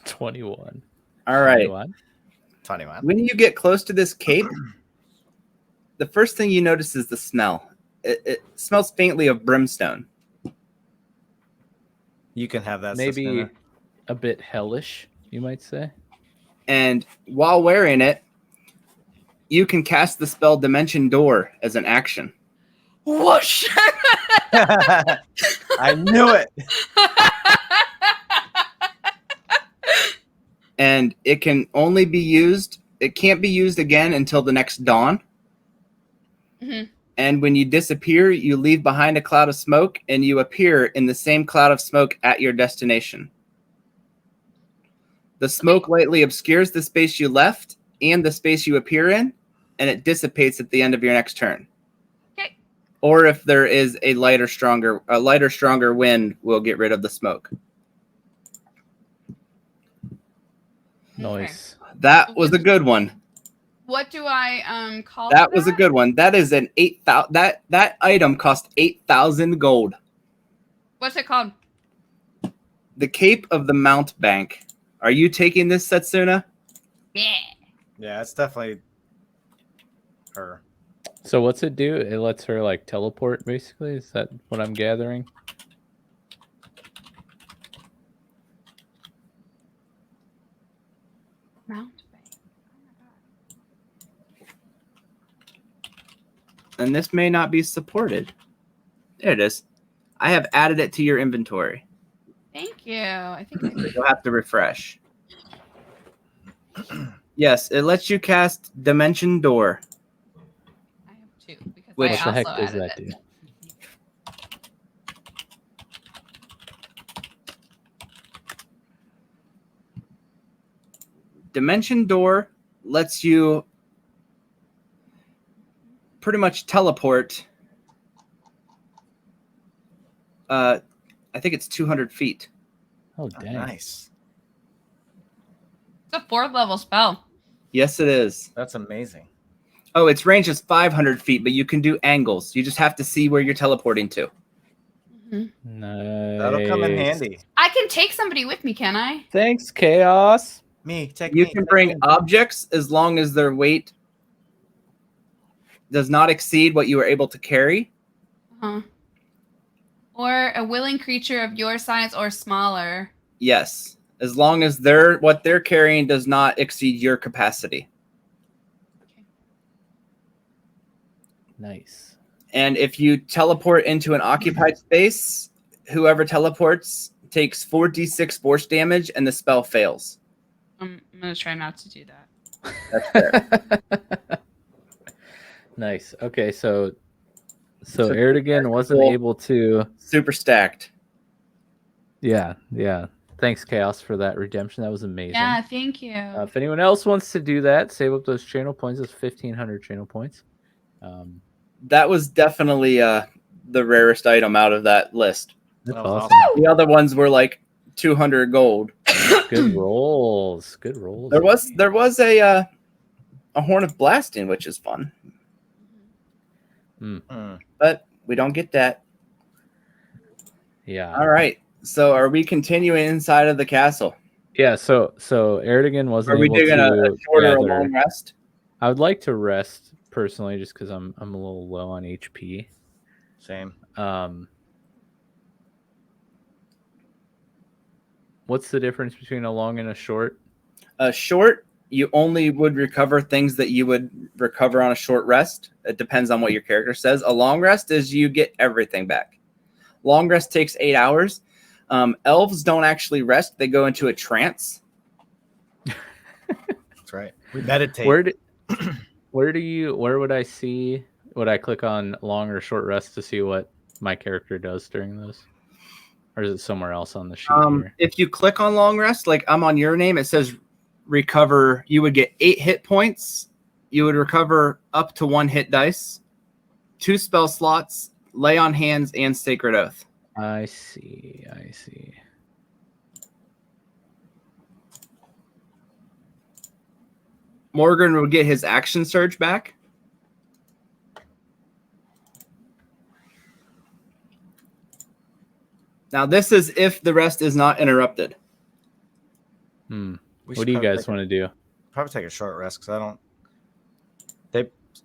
21. All right. 21. 21. When you get close to this cape, the first thing you notice is the smell. It smells faintly of brimstone. You can have that. Maybe Setsuna. a bit hellish, you might say. And while wearing it, you can cast the spell Dimension Door as an action. Whoosh! I knew it. And it can only be used, it can't be used again until the next dawn. Mhm. And when you disappear, you leave behind a cloud of smoke, and you appear in the same cloud of smoke at your destination. The smoke lightly obscures the space you left and the space you appear in, and it dissipates at the end of your next turn. Okay. Or if there is a lighter, stronger wind, will get rid of the smoke. Nice. That was a good one. What do I call That was a good one. That is an 8,000. That item cost 8,000 gold. What's it called? The Cape of the Mountebank. Are you taking this, Setsuna? Yeah. Yeah, it's definitely her. So what's it do? It lets her like teleport, basically. Is that what I'm gathering? Mount. And this may not be supported. There it is. I have added it to your inventory. Thank you. I think You'll have to refresh. Yes, it lets you cast Dimension Door. I have 2 because What I What the also heck does added that it. do? Dimension Door lets you pretty much teleport. I think it's 200 feet. Oh, dang. Nice. It's a 4th level spell. Yes, it is. That's amazing. Oh, its range is 500 feet, but you can do angles. You just have to see where you're teleporting to. Nice. That'll come in handy. I can take somebody with me, can I? Thanks, Chaos. You can bring objects as long as their weight does not exceed what you are able to carry. Uh-huh. Or a willing creature of your size or smaller. Yes, as long as what they're carrying does not exceed your capacity. Nice. And if you teleport into an occupied space, whoever teleports takes 4d6 force damage and the spell fails. I'm going to try not to do that. That's fair. Nice. Okay, so Aerdogyn wasn't able to. Super stacked. Yeah. Thanks, Chaos, for that redemption. That was amazing. Yeah, thank you. If anyone else wants to do that, save up those channel points. Those 1,500 channel points. That was definitely the rarest item out of that list. That's That was awesome. The other ones were like 200 gold. Good rolls. Good rolls. There was a Horn of Blasting, which is fun, but we don't get that. Yeah. All right. So are we continuing inside of the castle? Yeah. So Aerdogyn wasn't Are we able doing to a shorter or gather. long rest? I would like to rest personally, just because I'm a little low on HP. Same. What's the difference between a long and a short? A short, you only would recover things that you would recover on a short rest. It depends on what your character says. A long rest is you get everything back. Long rest takes 8 hours. Elves don't actually rest. They go into a trance. That's right. We meditate. Where would I see? Would I click on long or short rest to see what my character does during those? Or is it somewhere else on the sheet here? If you click on long rest, like I'm on your name, it says recover. You would get 8 hit points. You would recover up to 1 hit dice, 2 spell slots, lay on hands, and sacred oath. I see. Morgran would get his action surge back. Now this is if the rest is not interrupted. What do you guys want to do? Probably take a short rest because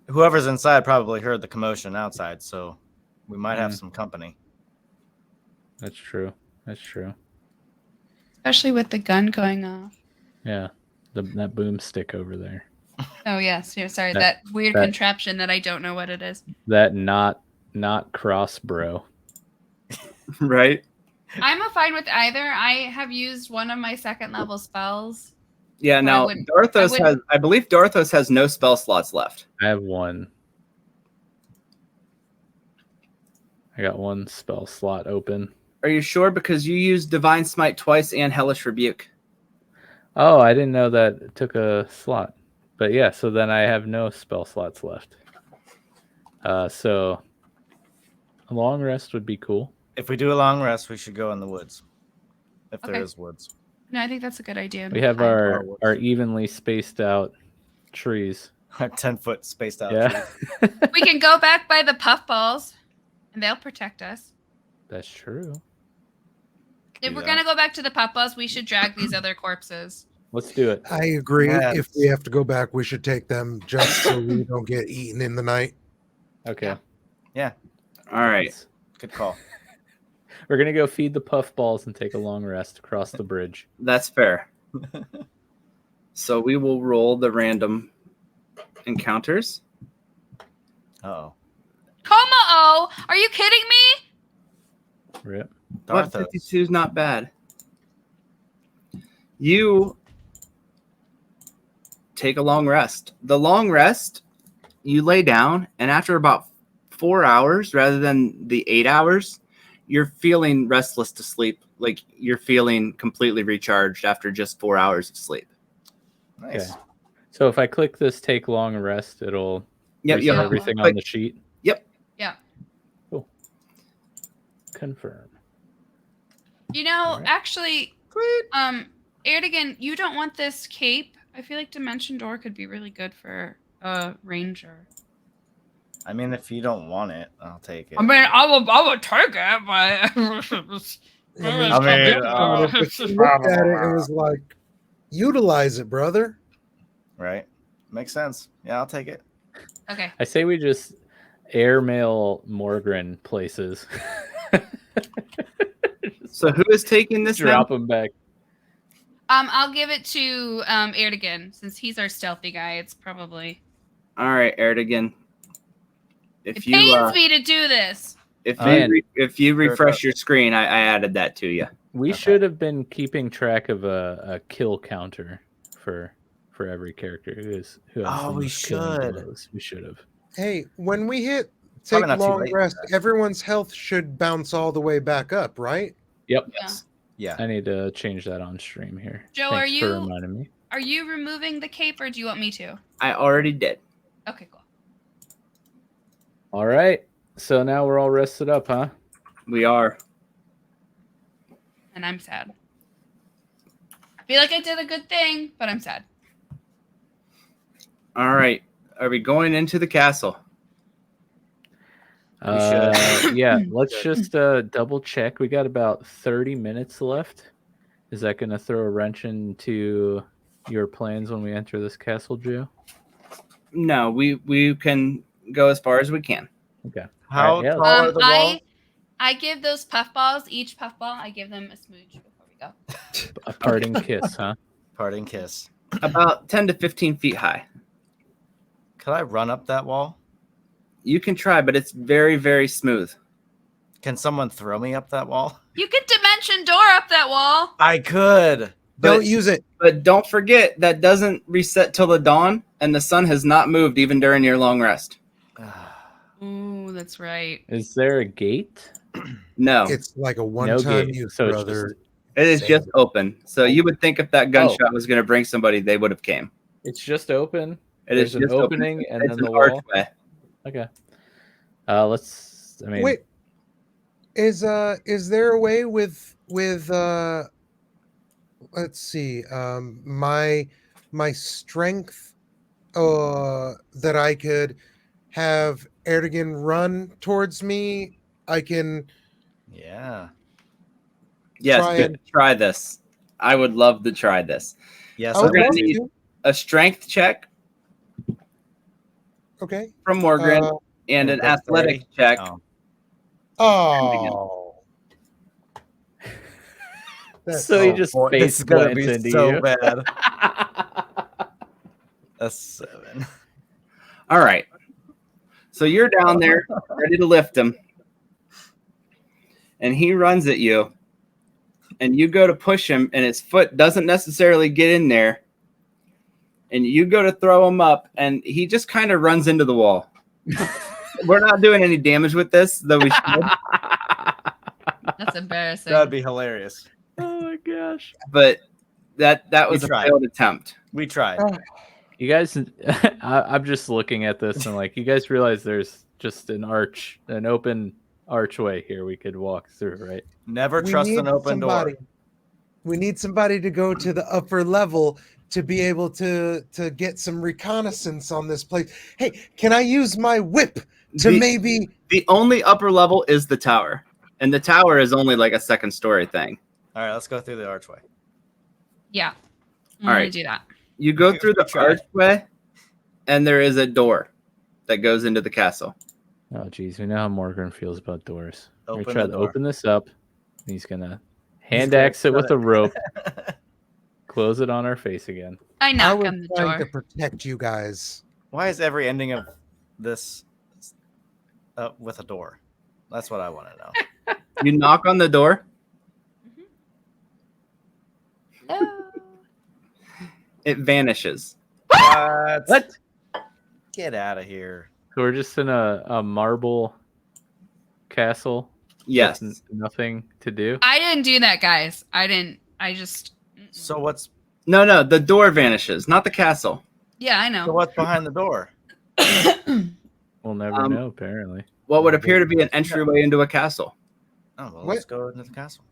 whoever's inside probably heard the commotion outside, so we might have some company. That's true. Especially with the gun going off. Yeah, that boomstick over there. Oh, yes. Yeah, sorry. That weird contraption that I don't know what it is. That not cross bro. Right? I'm fine with either. I have used one of my 2nd level spells. Yeah, now I believe Dharthos has no spell slots left. I have one. I got 1 spell slot open. Are you sure? Because you used Divine Smite twice and Hellish Rebuke. Oh, I didn't know that it took a slot. But yeah, so then I have no spell slots left. So a long rest would be cool. If we do a long rest, we should go in the woods. If there Okay. is woods. No, I think that's a good idea. We have our evenly spaced out trees. Our 10-foot spaced out Yeah. trees. We can go back by the puffballs, and they'll protect us. That's true. If we're going to go back to the puffballs, we should drag these other corpses. Let's do it. I agree. Yes. If we have to go back, we should take them just so we don't get eaten in the night. Okay. Yeah. All right. Good call. We're going to go feed the puffballs and take a long rest across the bridge. That's fair. So we will roll the random encounters. Uh-oh. Como-o! Are you kidding me? Rip. But Dharthos. 52 is not bad. You take a long rest. The long rest, you lay down, and after about 4 hours, rather than the 8 hours, you're feeling restless to sleep. Like you're feeling completely recharged after just 4 hours of sleep. Nice. Okay. So if I click this take long rest, it'll Yep, reset you'll have to everything on click- the sheet. Yep. Yeah. Cool. Confirm. You know, All right. actually, Aerdogyn, you don't want this cape. I feel like Dimension Door could be really good for a ranger. I mean, if you don't want it, I'll take it. I mean, I will take it, but I I mean, looked at it and was like, utilize it, brother. Right? Makes sense. Yeah, I'll take it. okay. I say we just airmail Morgran places. So who is taking this now? Drop them back. I'll give it to Aerdogyn since he's our stealthy guy. It's probably All right, Aerdogyn. it If you pains me to do this. if you refresh your screen, I added that to you. We Okay. should have been keeping track of a kill counter for every character who has Oh, the we most killing should. blows. We should have. Hey, when we hit Probably take not too long late for rest, that. everyone's health should bounce all the way back up, right? Yep. Yeah. I need to change that on stream here. Joe, Thanks are for you- reminding me. Are you removing the cape or do you want me to? I already did. Okay, cool. All right. So now we're all rested up, huh? We are. And I'm sad. I feel like I did a good thing, but I'm sad. All right. Are we going into the castle? We should. Yeah, let's just double check. We got about 30 minutes left. Is that going to throw a wrench into your plans when we enter this castle, Joe? No, we can go as far as we can. Okay. How All right, yeah. tall are the walls? I give those puffballs, each puffball, I give them a smooch before we go. A parting kiss, huh? Parting kiss. About 10 to 15 feet high. Could I run up that wall? You can try, but it's very, very smooth. Can someone throw me up that wall? You can dimension door up that wall. I could. Don't use it. But don't forget that doesn't reset till the dawn, and the sun has not moved even during your long rest. Ooh, that's right. Is there a gate? No, It's like a No one-time gate. use, So it's brother. just, it is Save just it. open. So you would think if that gunshot was going to bring somebody, they would have came. it's just open. It is There's an just open. opening and It's then an the wall. archway. Okay. Let's. I mean, Wait, is there a way with let's see, my strength that I could have Aerdogyn run towards me? I can Yeah. Yes, Try good. Try this. I would love to try this. Yes, I I would gonna love need- to. A strength check Okay. from Morgran and an That's athletic 30. check. Oh. Oh. That's So he all. just Boy, face this is gonna plants be into so you. bad. A 7. All right. So you're down there ready to lift him. And he runs at you. And you go to push him, and his foot doesn't necessarily get in there. And you go to throw him up, and he just kind of runs into the wall. We're not doing any damage with this, though we should. That's embarrassing. That'd be hilarious. Oh my gosh. But that was We a tried. failed attempt. We tried. You guys, I'm just looking at this and like, you guys realize there's just an open archway here we could walk through, right? Never We trust need an open somebody. door. We need somebody to go to the upper level to be able to get some reconnaissance on this place. Hey, can I use my whip to maybe? The only upper level is the tower. And the tower is only like a second story thing. All right, let's go through the archway. Yeah. I'm All gonna right. do that. You go through the Try. archway, and there is a door that goes into the castle. Oh, geez. We know how Morgan feels about doors. We're Open going to try the to door. open this up. He's going to hand gonna axe it with shut a rope, close it on our face again. I I knock was on the trying to door. protect you guys. Why is every ending of this with a door? That's what I want to know. You knock on the door, No. it vanishes. What? Get out of here. So we're just in a marble castle. Yes. with nothing to do. I didn't do that, guys. I didn't. I just. So what's No, the door vanishes, not the castle. Yeah, I So know. what's behind the door? We'll never Um, know, apparently. What would appear to be an entryway into a castle. Oh, well, What? let's go into the castle.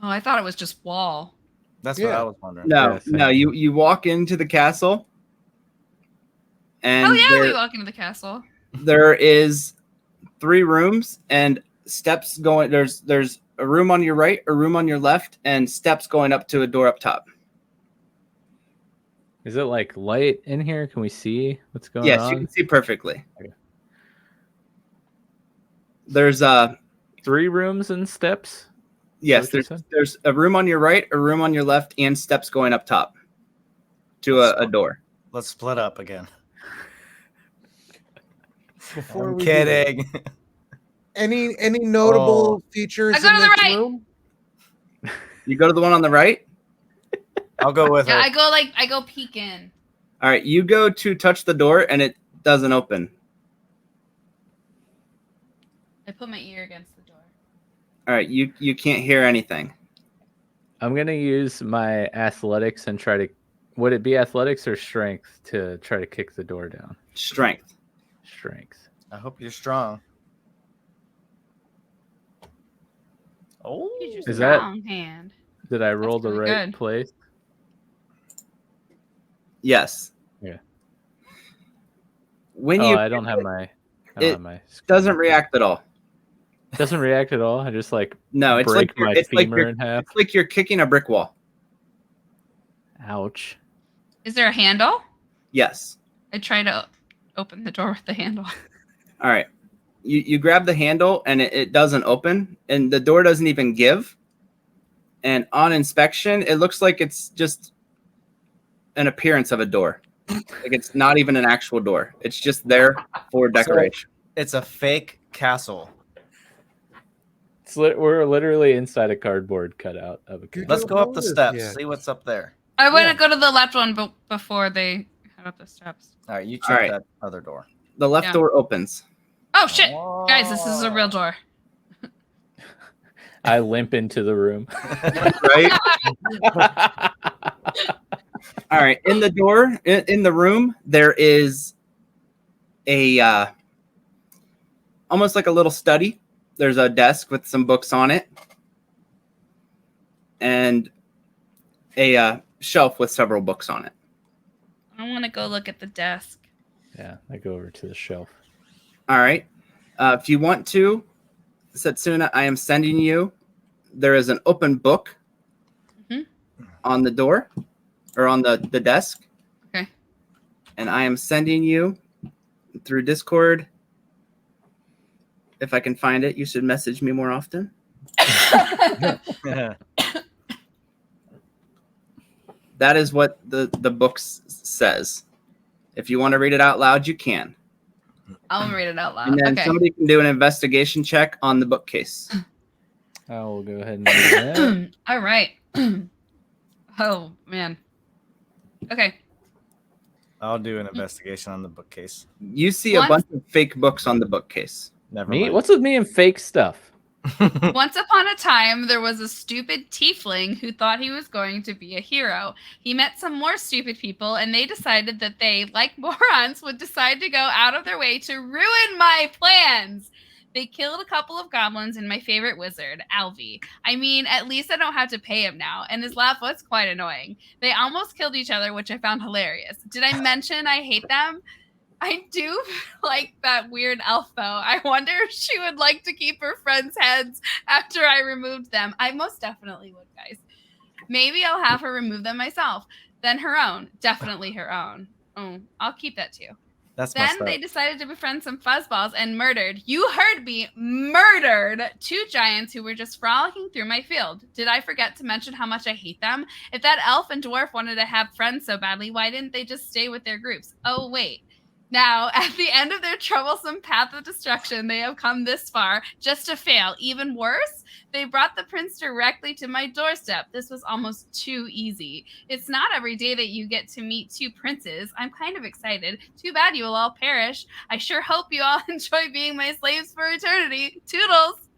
Oh, I thought it was just wall. That's what Yeah. I was wondering. No, Yeah, same. no, you walk into the castle, and Oh yeah, we there, walk into the castle. there is 3 rooms and steps going. There's a room on your right, a room on your left, and steps going up to a door up top. Is it like light in here? Can we see what's going Yes, on? you can see perfectly. Okay. There's 3 rooms and steps. yes, what you said? there's a room on your right, a room on your left, and steps going up top to a door. Let's split up again. Before I'm we do that, kidding. any notable features I go in to the this right. room? You go to the one on the right. I'll go with Yeah, her. I go peek in. All right, you go to touch the door, and it doesn't open. I put my ear against the door. All right, you can't hear anything. I'm gonna use my athletics and try to. Would it be athletics or strength to try to kick the door down? Strength. Strength. I hope you're strong. Oh, Use your Is that- strong hand. Did I roll the really right good. place? Yes. Yeah. When Oh, you I don't have my. I don't it have my screen doesn't up. react at all. Doesn't react at all. I just like No, it's break like you're, my it's like femur you're, in half. it's like you're kicking a brick wall. Ouch. Is there a handle? Yes. I try to open the door with the handle. All right. You grab the handle and it doesn't open, and the door doesn't even give. And on inspection, it looks like it's just an appearance of a door. Like it's not even an actual door. It's just there for decoration. it's a fake castle. We're literally inside a cardboard cutout of a. Good. Let's don't go up know the this steps. yet. See what's up there. I want Yeah. to go to the left one before they head up the steps. All right, you check All right. that other door. The left Yeah. door opens. Oh shit, guys, this is a real door. I limp into the room. Right? All right. In the door, in the room, there is a almost like a little study. There's a desk with some books on it, and a shelf with several books on it. I want to go look at the desk. Yeah, I go over to the shelf. All right. If you want to, Setsuna, I am sending you. There is an open book Mhm. on the door or on the desk. Okay. And I am sending you through Discord. If I can find it, you should message me more often. That is what the book says. If you want to read it out loud, you can. I'll read it out loud. And then Okay. somebody can do an investigation check on the bookcase. I will go ahead and do that. All right. Oh man. Okay. I'll do an investigation on the bookcase. You see a Once- bunch of fake books on the bookcase. Never Me? mind. What's with me and fake stuff? Once upon a time, there was a stupid tiefling who thought he was going to be a hero. He met some more stupid people, and they decided that they, like morons, would decide to go out of their way to ruin my plans. They killed a couple of goblins and my favorite wizard, Alvi. I mean, at least I don't have to pay him now, and his laugh was quite annoying. They almost killed each other, which I found hilarious. Did I mention I hate them? I do like that weird elf, though. I wonder if she would like to keep her friends' heads after I removed them. I most definitely would, guys. Maybe I'll have her remove them myself. Then her own. Definitely her own. Oh, I'll keep that too. That's Then messed up. they decided to befriend some fuzzballs and murdered, you heard me, murdered 2 giants who were just frolicking through my field. Did I forget to mention how much I hate them? If that elf and dwarf wanted to have friends so badly, why didn't they just stay with their groups? Oh, wait. Now, at the end of their troublesome path of destruction, they have come this far just to fail. Even worse, they brought the prince directly to my doorstep. This was almost too easy. It's not every day that you get to meet 2 princes. I'm kind of excited. Too bad you will all perish. I sure hope you all enjoy being my slaves for eternity. Toodles.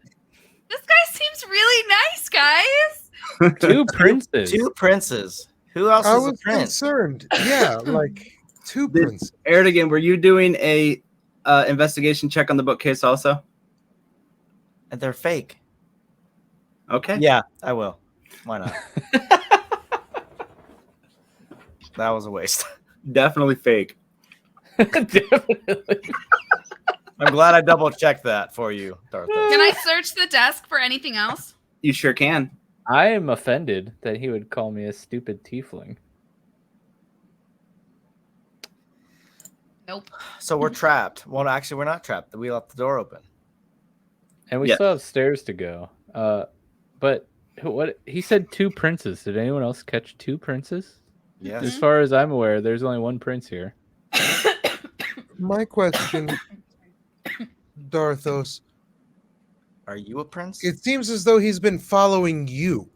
This guy seems really nice, guys. 2 princes. 2 princes. Who else I is a was prince? concerned. Yeah, like two Did- princes. Aerdogyn, were you doing a investigation check on the bookcase also? And they're fake. Okay. Yeah, I will. Why not? That was a waste. Definitely fake. Definitely. I'm glad I double checked that for you, Dharthos. Can I search the desk for anything else? You sure can. I am offended that he would call me a stupid tiefling. Nope. So we're trapped. Well, actually, we're not trapped. We left the door open. And we Yes. still have stairs to go. But what he said 2 princes. Did anyone else catch 2 princes? Yes. As far as I'm aware, there's only 1 prince here. My question, Dharthos, Are you a prince? it seems as though he's been following you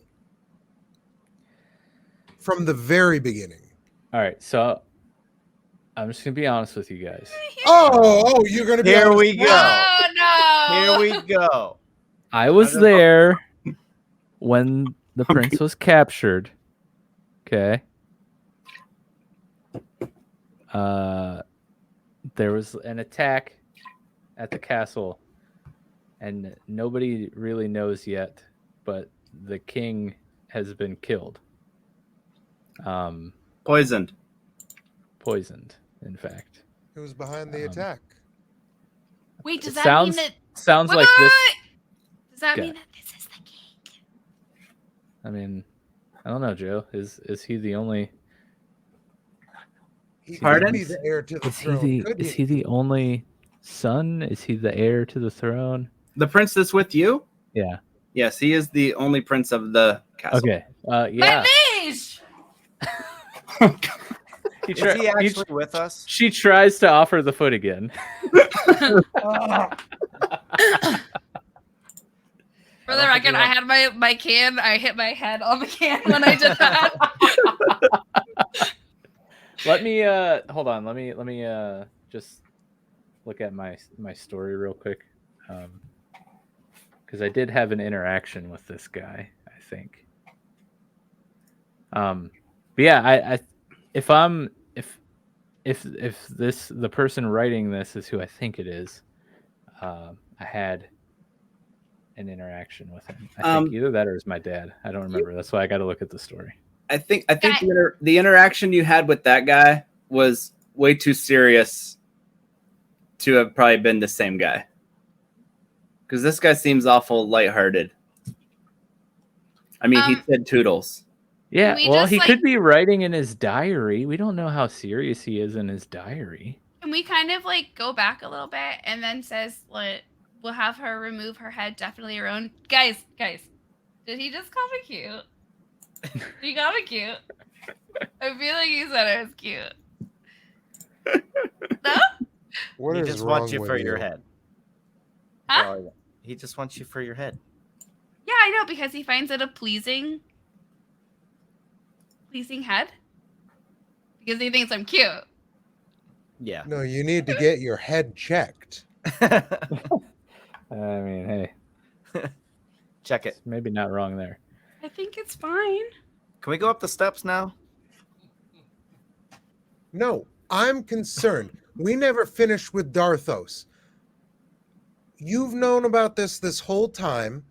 from the very beginning. All right, so I'm just gonna be honest with you guys. Oh, you're gonna be Here honest we now. go. Oh no! Here we go. I was I don't there when the prince was captured. Okay. There was an attack at the castle, and nobody really knows yet, but the king has been killed. Poisoned. Poisoned, in fact. Who was behind the attack? Wait, does It that sounds mean that? sounds Wait, like wait, this. wait. Does that guy. mean that this is the king? I mean, I don't know, Joe. Is he the only? He Pardon? could be the heir to the Is he throne. the? Could Is he the only son? Is he the heir to the throne? The prince that's with you? Yeah. Yes, he is the only prince of the castle. Okay. Yeah. My liege! He Is he actually he- with us? she tries to offer the foot again. For the record, I had my can. I hit my head on the can when I did that. Let me hold on. Let me just look at my story real quick. Because I did have an interaction with this guy, I think. But yeah, I if this the person writing this is who I think it is, I had an interaction with him. I think either that or it's my dad. I don't remember. That's why I got to look at the story. I think the interaction you had with that guy was way too serious to have probably been the same guy. Because this guy seems awful lighthearted. I mean, he said toodles. Yeah, we well, just, he like- could be writing in his diary. We don't know how serious he is in his diary. Can we kind of like go back a little bit and then says like we'll have her remove her head, definitely her own. Guys, did he just call me cute? He called me cute. I feel like he said it was cute. No? What He is just wrong wants you with for your head. Huh? Oh, he just wants you for your head. Yeah, I know, because he finds it a pleasing head. Because he thinks I'm cute. Yeah. No, you need to get your head checked. I mean, hey, Check it. maybe not wrong there. I think it's fine. Can we go up the steps now? No, I'm concerned. We never finished with Dharthos. You've known about this whole time.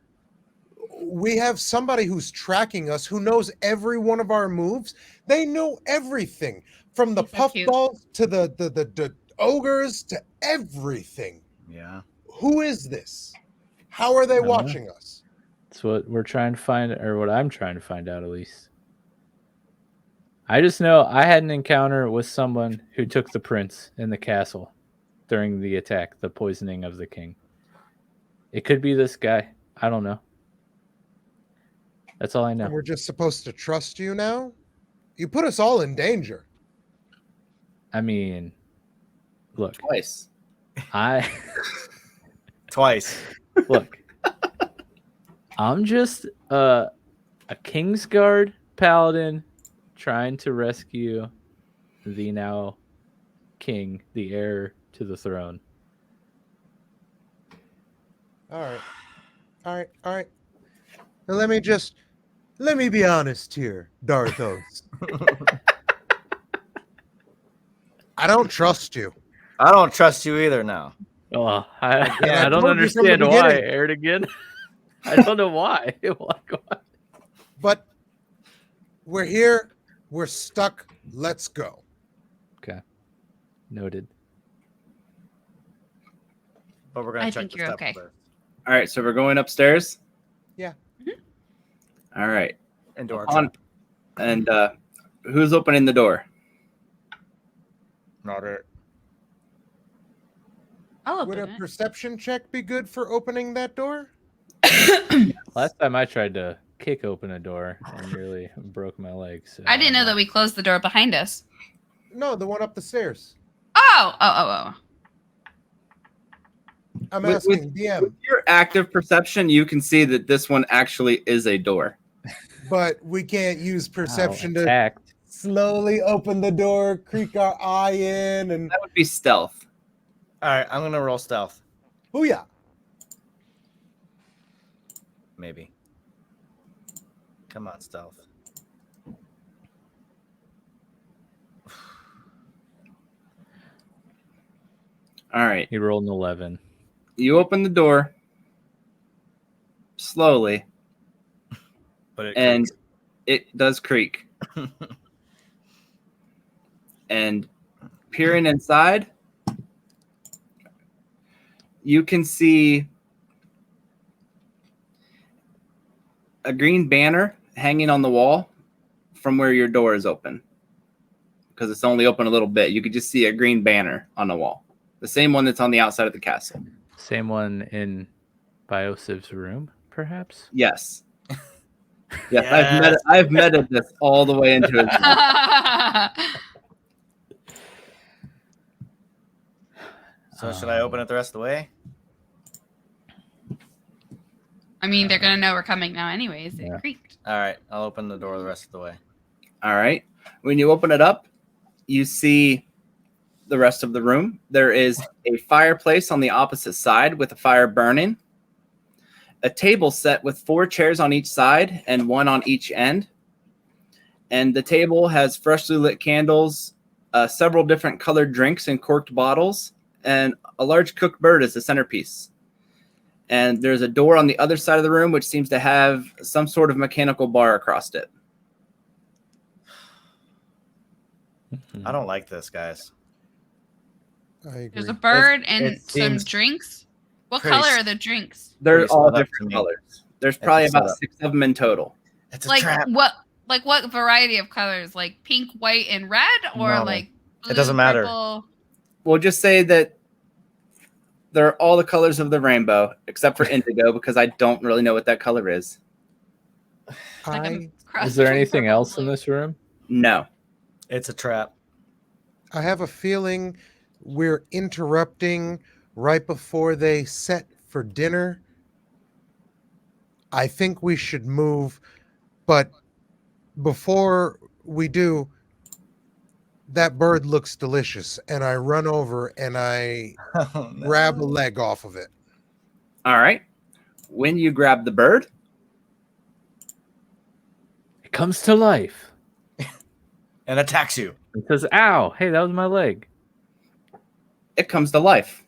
We have somebody who's tracking us, who knows every one of our moves. They know everything, from the He's so cute. puffballs to the ogres to everything. Yeah. Who is this? How are they don't know. watching us? That's what we're trying to find, or what I'm trying to find out at least. I just know I had an encounter with someone who took the prince in the castle during the attack, the poisoning of the king. It could be this guy. I don't know. That's all I know. And we're just supposed to trust you now? You put us all in danger. I mean, look, Twice. Twice. Look, I'm just a Kingsguard paladin trying to rescue the now king, the heir to the throne. All right. Now let me be honest here, Dharthos. I don't trust you. I don't trust you either now. Oh, I I don't told you from the understand why, beginning. Aerdogyn. I don't know why. Why? But we're here. We're stuck. Let's go. Okay. Noted. But we're gonna I check think the you're steps okay. first. All right, so we're going upstairs. Yeah. All right, Into our On- trap. and who's opening the door? Not it. I'll Would a open it. perception check be good for opening that door? Last time I tried to kick open a door and nearly broke my leg. So I didn't know that we closed the door behind us. No, the one up the stairs. Oh. I'm With- asking DM, With your active perception, you can see that this one actually is a door. but we can't use perception to attacked. slowly open the door, creak our eye in, and That would be stealth. All right, I'm gonna roll stealth. booyah. Maybe. Come on, stealth. All right, He rolled an 11. you open the door slowly, But it and creaks. it does creak. And peering inside, you can see a green banner hanging on the wall from where your door is open. Because it's only open a little bit. You could just see a green banner on the wall. The same one that's on the outside of the castle. Same one in BioSiv's room, perhaps? Yes. Yes, I've meted this all the way into his mouth. So should I open it the rest of the way? I mean, they're gonna know we're coming now, anyways. It Yeah. creaked. All right, I'll open the door the rest of the way. All right. When you open it up, you see the rest of the room. There is a fireplace on the opposite side with a fire burning, a table set with 4 chairs on each side and 1 on each end. And the table has freshly lit candles, several different colored drinks in corked bottles, and a large cooked bird as the centerpiece. And there's a door on the other side of the room, which seems to have some sort of mechanical bar across it. I don't like this, guys. I agree. There's a bird and it some seems drinks. What pretty color s- are the drinks? They're Pretty all split up to different me. colors. There's probably split about up. 6 of them in total. It's a Like trap. what variety of colors? Like pink, white, and red, or No. like blue, It doesn't matter. purple? We'll just say that they're all the colors of the rainbow, except for indigo, because I don't really know what that color is. Like I cross Is there between anything purple and else in blue. this room? No. It's a trap. have a feeling we're interrupting right before they set for dinner. I think we should move, but before we do, that bird looks delicious, and I run over and I Oh, no. grab a leg off of it. All right. When you grab the bird, It comes to life. And attacks you. It says, ow, hey, that was my leg. it comes to life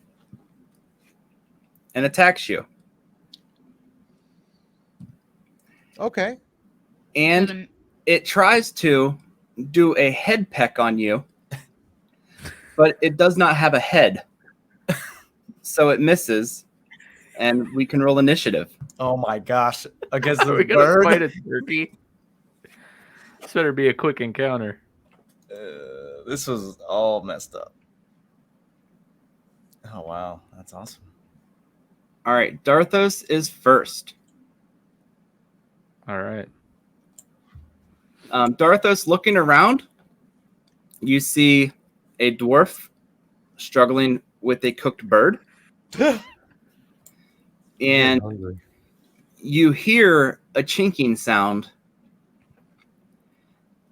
and attacks you. Okay. And it tries to do a head peck on you, but it does not have a head. So it misses, and we can roll initiative. Oh my gosh. Against Are we the going to bird. fight a turkey? This better be a quick encounter. This was all messed up. Oh wow, that's awesome. All right. Dharthos is first. All right. Dharthos, looking around, you see a dwarf struggling with a cooked bird. And you hear a chinking sound.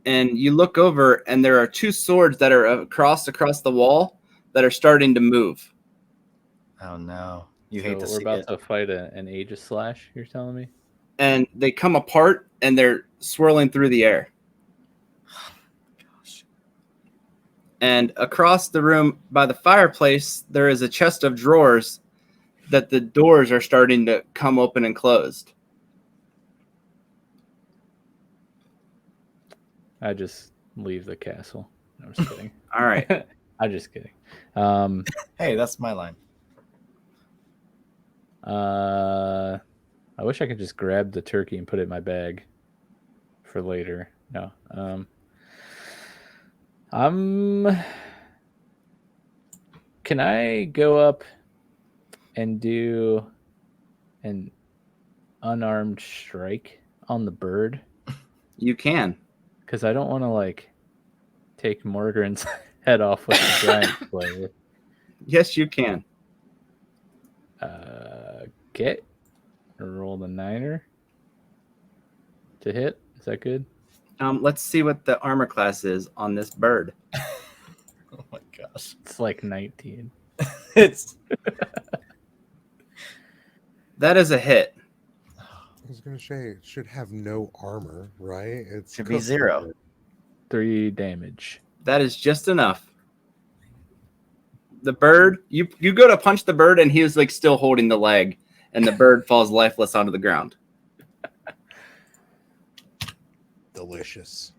And you look over, and there are 2 swords that are across the wall that are starting to move. Oh no. You hate to So we're see about it. to fight an Aegis slash, you're telling me? And they come apart, and they're swirling through the air. And across the room by the fireplace, there is a chest of drawers that the doors are starting to come open and closed. I just leave the castle. No, I'm just kidding. All right. I'm just kidding. Hey, that's my line. I wish I could just grab the turkey and put it in my bag for later. No. Can I go up and do an unarmed strike on the bird? You can. Because I don't want to like take Morgran's head off with the giant slayer. Yes, you can. Get roll the 9er to hit. Is that good? Let's see what the armor class is on this bird. Oh my gosh. It's like 19. It's That is a hit. I was going to say it should have no armor, right? It should be 0. 3 damage. That is just enough. The bird, you go to punch the bird, and he is like still holding the leg, and the bird falls lifeless onto the ground. Delicious.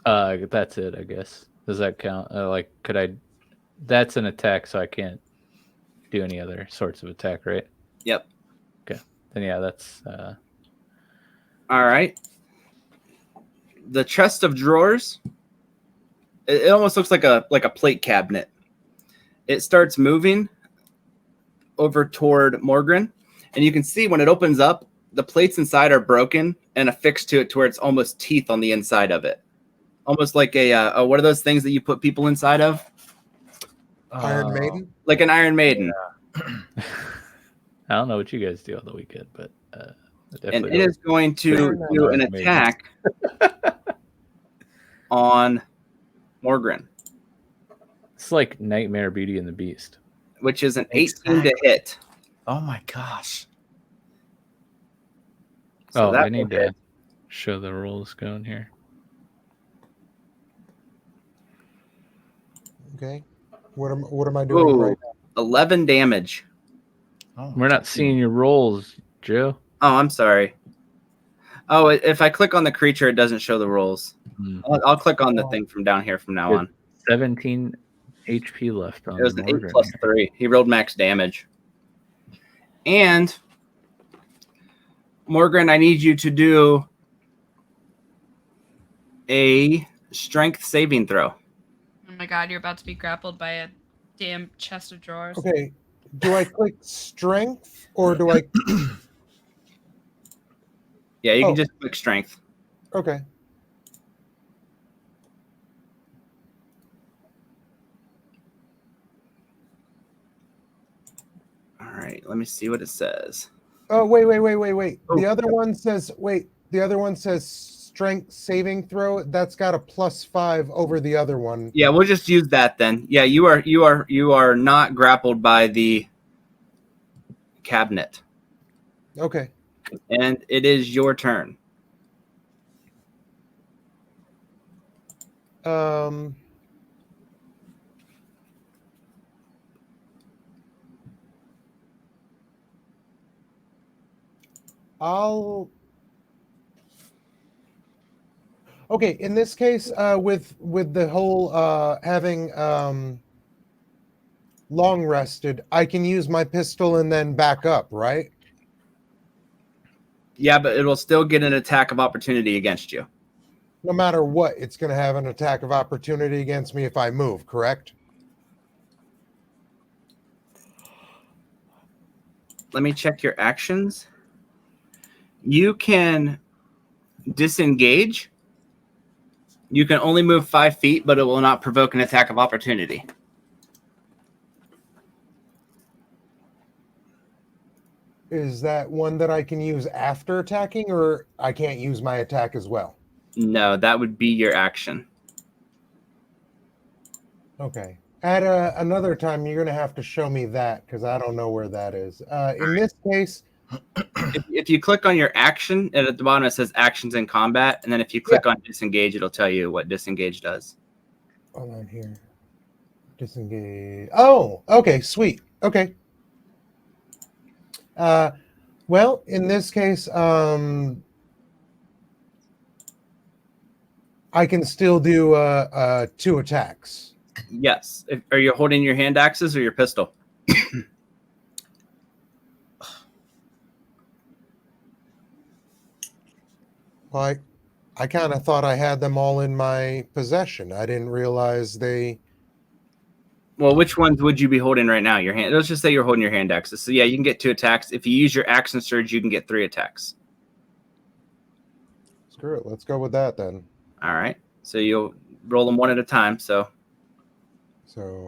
That's it, I guess. Does that count? Could I? That's an attack, so I can't do any other sorts of attack, right? Yep. Okay. Then yeah, that's. All right. The chest of drawers. It almost looks like a plate cabinet. It starts moving over toward Morgran, and you can see when it opens up, the plates inside are broken and affixed to it to where it's almost teeth on the inside of it. Almost like a what are those things that you put people inside of? Iron Maiden? Like an Iron Maiden. I don't know what you guys do on the weekend, but And it is going to do an attack on Morgran. It's like Nightmare Beauty and the Beast, which is an 18 to hit. Oh my gosh. So that I need will to hit. show the rules going here. Okay. What am I doing right now? 11 damage. Oh, We're not seeing your rolls, Joe. Oh, I'm sorry. Oh, if I click on the creature, it doesn't show the rolls. I'll click on the thing from down here from now on. 17 HP left on It was an 8 Morgran plus here. 3. He rolled max damage. And Morgran, I need you to do a strength saving throw. Oh my god, you're about to be grappled by a damn chest of drawers. Okay. Do I click strength or do I? Yeah, you Oh. can just click strength. Okay. All right, let me see what it says. Oh, wait. The Oh. other one says, the other one says strength saving throw. That's got a +5 over the other one. Yeah, we'll just use that then. Yeah, you are not grappled by the cabinet. Okay. And it is your turn. Okay, in this case, with the whole having long rested, I can use my pistol and then back up, right? Yeah, but it will still get an attack of opportunity against you. No matter what, it's going to have an attack of opportunity against me if I move, correct? Let me check your actions. You can disengage. You can only move 5 feet, but it will not provoke an attack of opportunity. Is that one that I can use after attacking, or I can't use my attack as well? No, that would be your action. Okay. At another time, you're going to have to show me that because I don't know where that is. In this case, if you click on your action, and at the bottom it says actions in combat, and then if you click on disengage, it'll tell you what disengage does. Hold on here. Disengage. Oh, okay, sweet. Okay. Well, in this case, I can still do 2 attacks. Yes. Are you holding your hand axes or your pistol? Like, I kind of thought I had them all in my possession. I didn't realize they. Well, which ones would you be holding right now? Your hand. Let's just say you're holding your hand axes. So yeah, you can get 2 attacks. If you use your action surge, you can get 3 attacks. Screw it. Let's go with that then. All right. So you'll roll them one at a time. So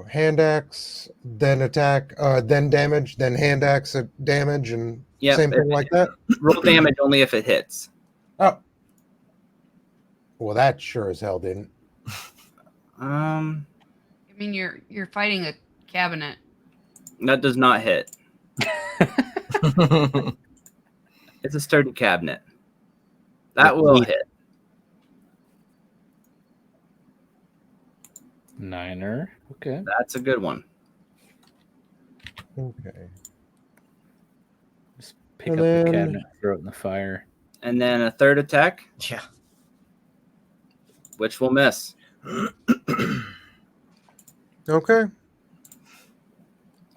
hand axe, then attack, then damage, then hand axe damage, and same thing like that. Roll damage only if it hits. Oh. Well, that sure as hell didn't. I mean, you're fighting a cabinet. That does not hit. It's a sturdy cabinet. That will hit. 9er. Okay. That's a good one. Okay. Just pick up the cabinet, throw it in the fire. And then a 3rd attack. Yeah. Which will miss. Okay.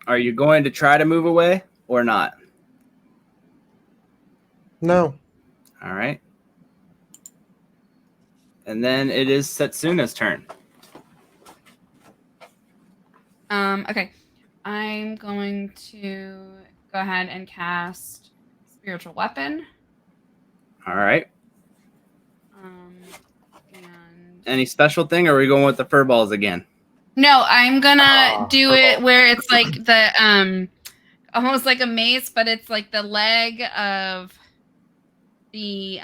Are you going to try to move away or not? No. All right. And then it is Setsuna's turn. Okay. I'm going to go ahead and cast Spiritual Weapon. All right. And Any special thing, or are we going with the fur balls again? no, I'm gonna do it where it's like the almost like a mace, but it's like the leg of the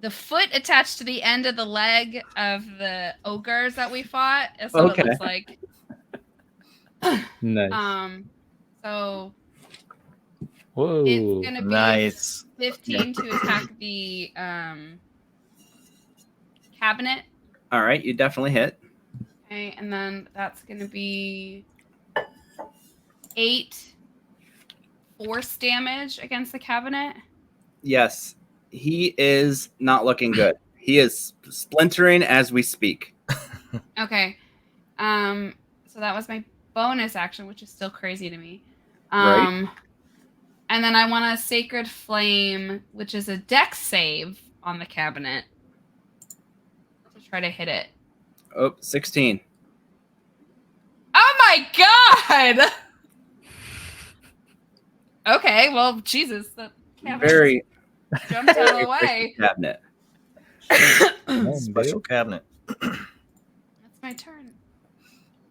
foot attached to the end of the leg of the ogres that we fought. That's what it looks like. Nice. So Whoa. it's gonna be Nice. 15 to attack the cabinet. All right, you definitely hit. Okay, and then that's gonna be 8 force damage against the cabinet. Yes, he is not looking good. He is splintering as we speak. Okay. So that was my bonus action, which is still crazy to me. Right. And then I want a Sacred Flame, which is a dex save on the cabinet to try to hit it. Oh, 16. Oh my god! Okay, well, Jesus, the cabinet Very jumped out of the way. cabinet. Special cabinet. That's my turn.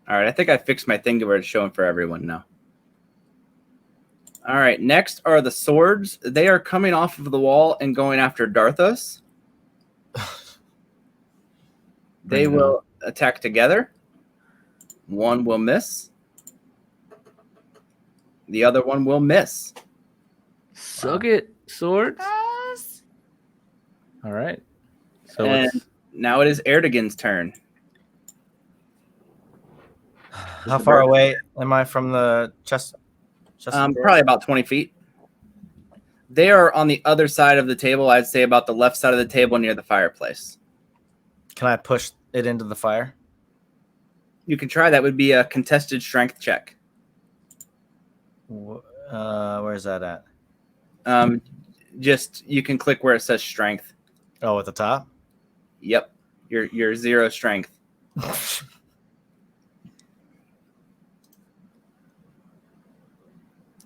All right, I think I fixed my thing to where it's showing for everyone now. All right, next are the swords. They are coming off of the wall and going after Dharthos. They will attack together. One will miss. The other one will miss. Suck it, swords. Guys. All right. So And now it is Aerdogyn's turn. How far away am I from the chest? Probably about 20 feet. They are on the other side of the table. I'd say about the left side of the table near the fireplace. Can I push it into the fire? You can try. That would be a contested strength check. Where's that at? Just you can click where it says strength. Oh, at the top? Yep. Your 0 strength.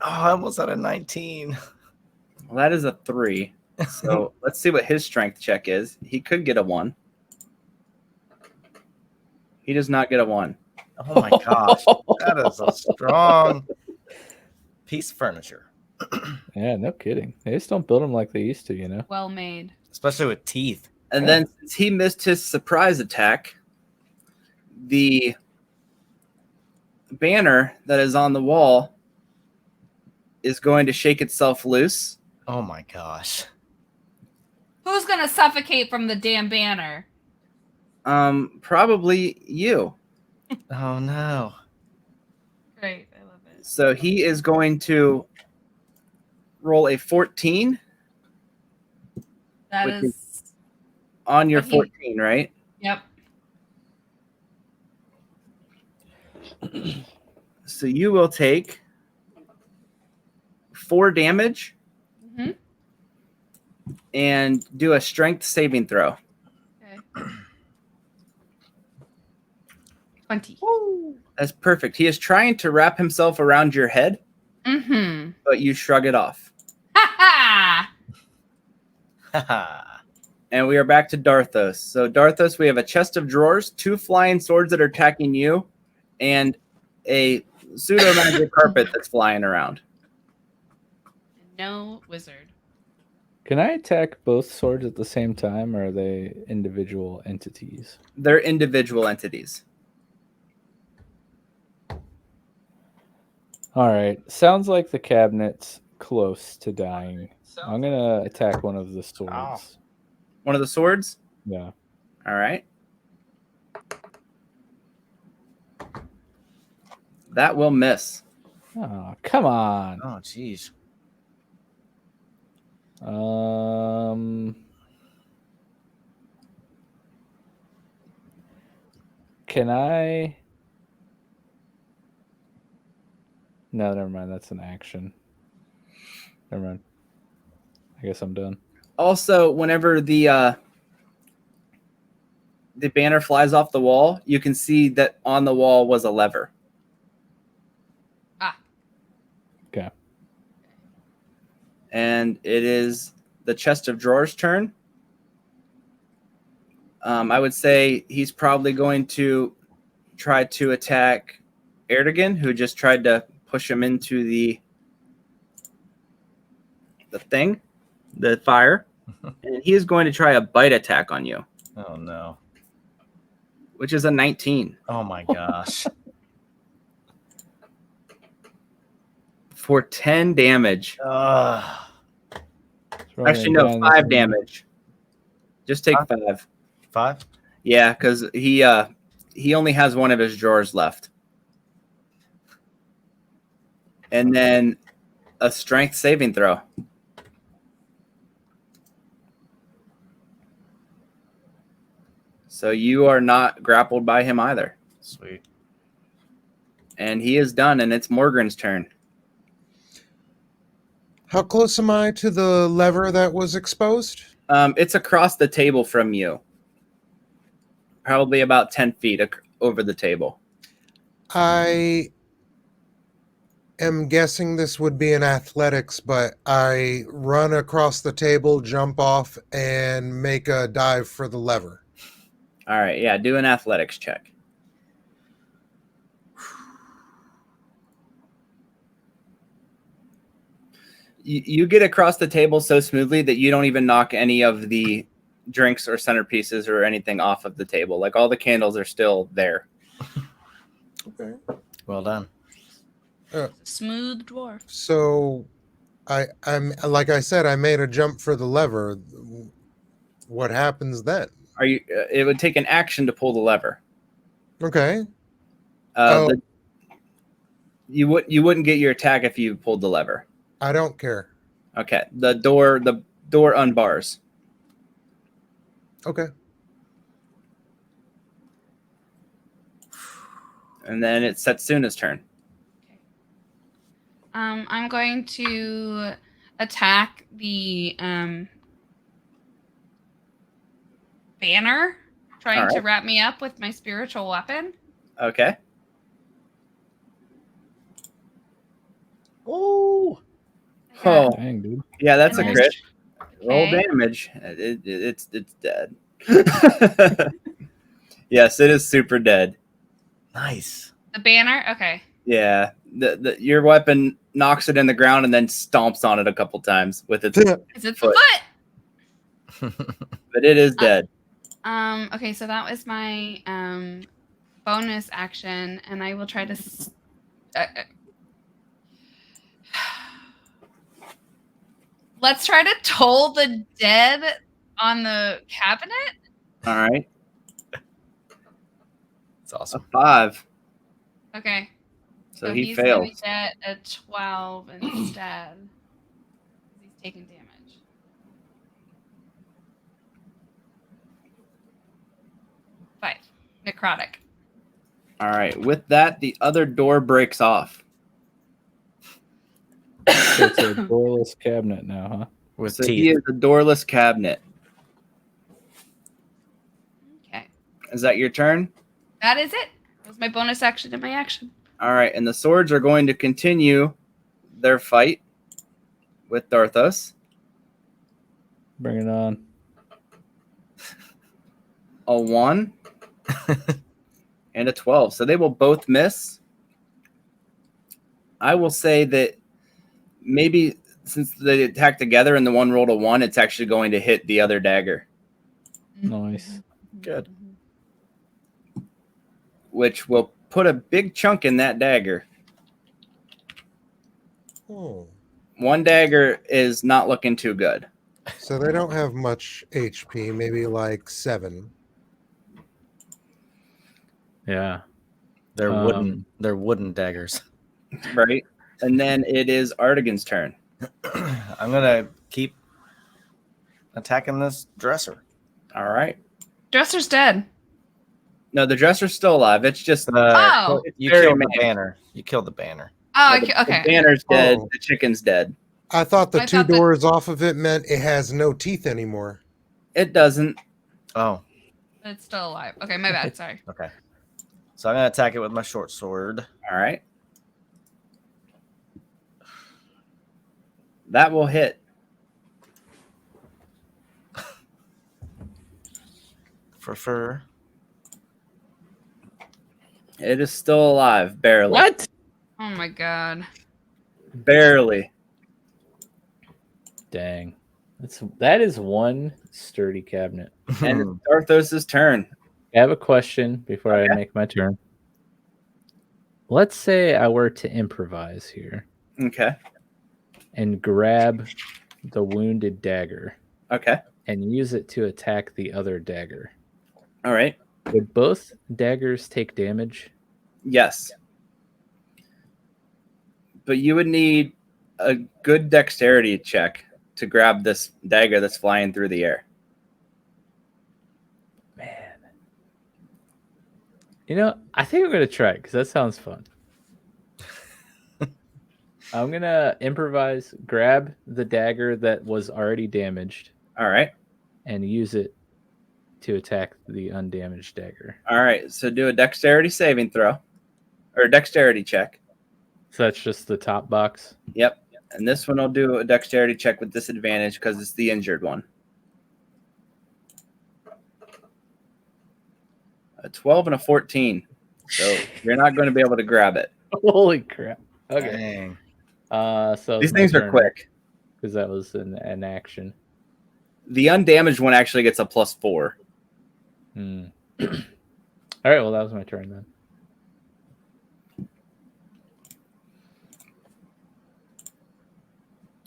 Oh, I almost had a 19. Well, that is a 3. So let's see what his strength check is. He could get a 1. He does not get a 1. Oh my gosh. That is a strong piece of furniture. Yeah, no kidding. They just don't build them like they used to, you know. Well made. Especially with teeth. And then since he missed his surprise attack, the banner that is on the wall is going to shake itself loose. Oh my gosh. Who's gonna suffocate from the damn banner? Probably you. Oh no. Great, I love it. So he is going to roll a 14 That Which is. on your Okay. 14, right? Yep. So you will take 4 damage Mm-hmm. and do a strength saving throw. Okay. 20. That's perfect. He is trying to wrap himself around your head, Mm-hmm. but you shrug it off. Ha ha! Haha. And we are back to Dharthos. So Dharthos, we have a chest of drawers, 2 flying swords that are attacking you, and a pseudo magic carpet that's flying around. No wizard. Can I attack both swords at the same time, or are they individual entities? They're individual entities. All right. Sounds like the cabinet's close to dying. I'm gonna attack one of the swords. Ow. One of the swords? Yeah. All right. That will miss. Oh, come on. Oh jeez. Can I? No, never mind. That's an action. Never mind. I guess I'm done. Also, whenever the banner flies off the wall, you can see that on the wall was a lever. Ah. Okay. And it is the chest of drawers' turn. I would say he's probably going to try to attack Aerdogyn, who just tried to push him into the thing, the fire. And he is going to try a bite attack on you, Oh no. which is a 19 Oh my gosh. for 10 damage. Ugh. Actually, no, 5 damage. Just take 5. 5? Yeah, because he only has one of his drawers left. And then a strength saving throw. So you are not grappled by him either. Sweet. And he is done, and it's Morgran's turn. How close am I to the lever that was exposed? It's across the table from you. Probably about 10 feet over the table. I am guessing this would be in athletics, but I run across the table, jump off, and make a dive for the lever. All right, yeah, do an athletics check. You get across the table so smoothly that you don't even knock any of the drinks or centerpieces or anything off of the table. Like all the candles are still there. Okay. Well done. Smooth dwarf. So, I'm like I said, I made a jump for the lever. What happens then? Are you? It would take an action to pull the lever. Okay. You wouldn't get your attack if you pulled the lever. I don't care. Okay. The door unbars. Okay. And then it's Setsuna's turn. I'm going to attack the banner, trying to wrap me up with my spiritual weapon. Okay. Oh. Oh, Dang, dude. yeah, that's a And crit. Roll Okay. damage. It's dead. Yes, it is super dead. Nice. The banner? Okay. Yeah. Your weapon knocks it in the ground and then stomps on it a couple times with its Is it the foot? but it is dead. Okay, so that was my bonus action, and I will try to Let's try to toll the dead on the cabinet. All right. It's awesome. A 5. Okay. So he he's fails. gonna get a 12 instead. He's taking damage. Five. Necrotic. All right. With that, the other door breaks off. So it's a doorless cabinet now, huh? With So teeth. he is a doorless cabinet. Okay. Is that your turn? That is it. That was my bonus action and my action. All right. And the swords are going to continue their fight with Dharthos. Bring it on. A 1 and a 12. So they will both miss. I will say that maybe since they attack together and the one rolled a 1, it's actually going to hit the other dagger, Nice. Good. which will put a big chunk in that dagger. Oh. One dagger is not looking too good. So they don't have much HP, maybe like 7. Yeah. They're wooden daggers. Right? And then it is Aerdogyn's turn. I'm gonna keep attacking this dresser. All right. Dresser's dead. No, the dresser's still alive. It's just Oh. You very killed the mad. banner. You killed the banner. Oh, the okay. banner's dead. Oh. The chicken's dead. I thought the I 2 thought that- doors off of it meant it has no teeth anymore. It doesn't. Oh, It's still alive. Okay, my bad. Sorry. okay. So I'm gonna attack it with my short sword. All right. That will hit. For fur. It is still alive, barely. What? Oh my god. Barely. Dang. That is one sturdy cabinet. And it's Dharthos' turn. I have a question before I make my turn. Let's say I were to improvise here Okay. and grab the wounded dagger Okay. and use it to attack the other dagger. All right. Would both daggers take damage? Yes. But you would need a good dexterity check to grab this dagger that's flying through the air. Man. You know, I think I'm going to try it because that sounds fun. I'm going to improvise, grab the dagger that was already damaged, All right. and use it to attack the undamaged dagger. All right. So do a dexterity saving throw or a dexterity check. So that's just the top box. Yep. And this one will do a dexterity check with disadvantage because it's the injured one. A 12 and a 14. So you're not going to be able to grab it. Holy crap. Okay. Dang. So These things are quick. because that was an action. The undamaged one actually gets a +4. Hmm. All right. Well, that was my turn then.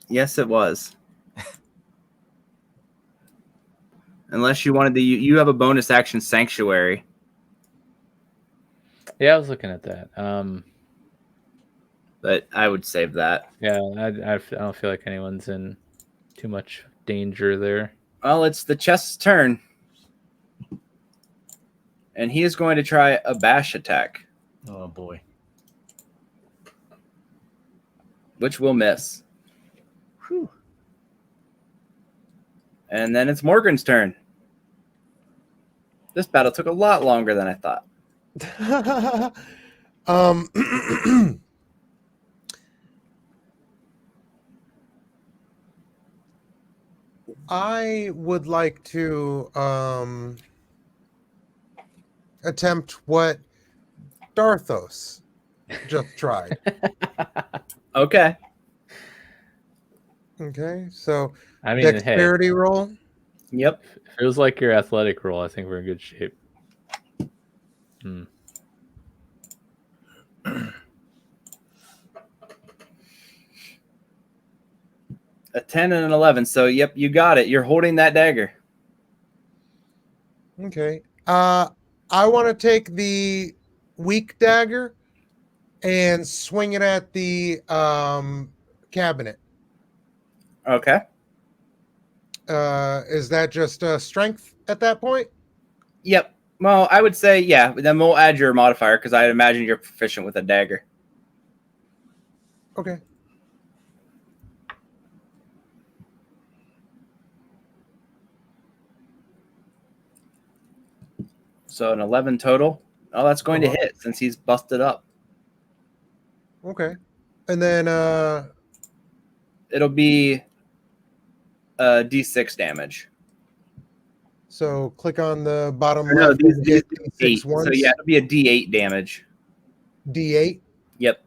Yes, it was. Unless you wanted to, you have a bonus action sanctuary. Yeah, I was looking at that. But I would save that. Yeah, I don't feel like anyone's in too much danger there. Well, it's the chest's turn. And he is going to try a bash attack, Oh boy. which will miss. Whew. And then it's Morgran's turn. This battle took a lot longer than I thought. I would like to attempt what Dharthos just tried. Okay. Okay, so I mean, hey, dexterity roll. Yep. if it was like your athletic roll, I think we're in good shape. Hmm. A 10 and an 11. So, yep, you got it. You're holding that dagger. Okay. I want to take the weak dagger and swing it at the cabinet. Okay. Is that just strength at that point? Yep. Well, I would say, yeah. Then we'll add your modifier because I imagine you're proficient with a dagger. Okay. So an 11 total. Oh, that's going to hit since he's busted up. Okay. And then It'll be D6 damage. so click on the bottom Or no, left these and hit eight. D6 once. So yeah, it'll be a D8 damage. D8 Yep.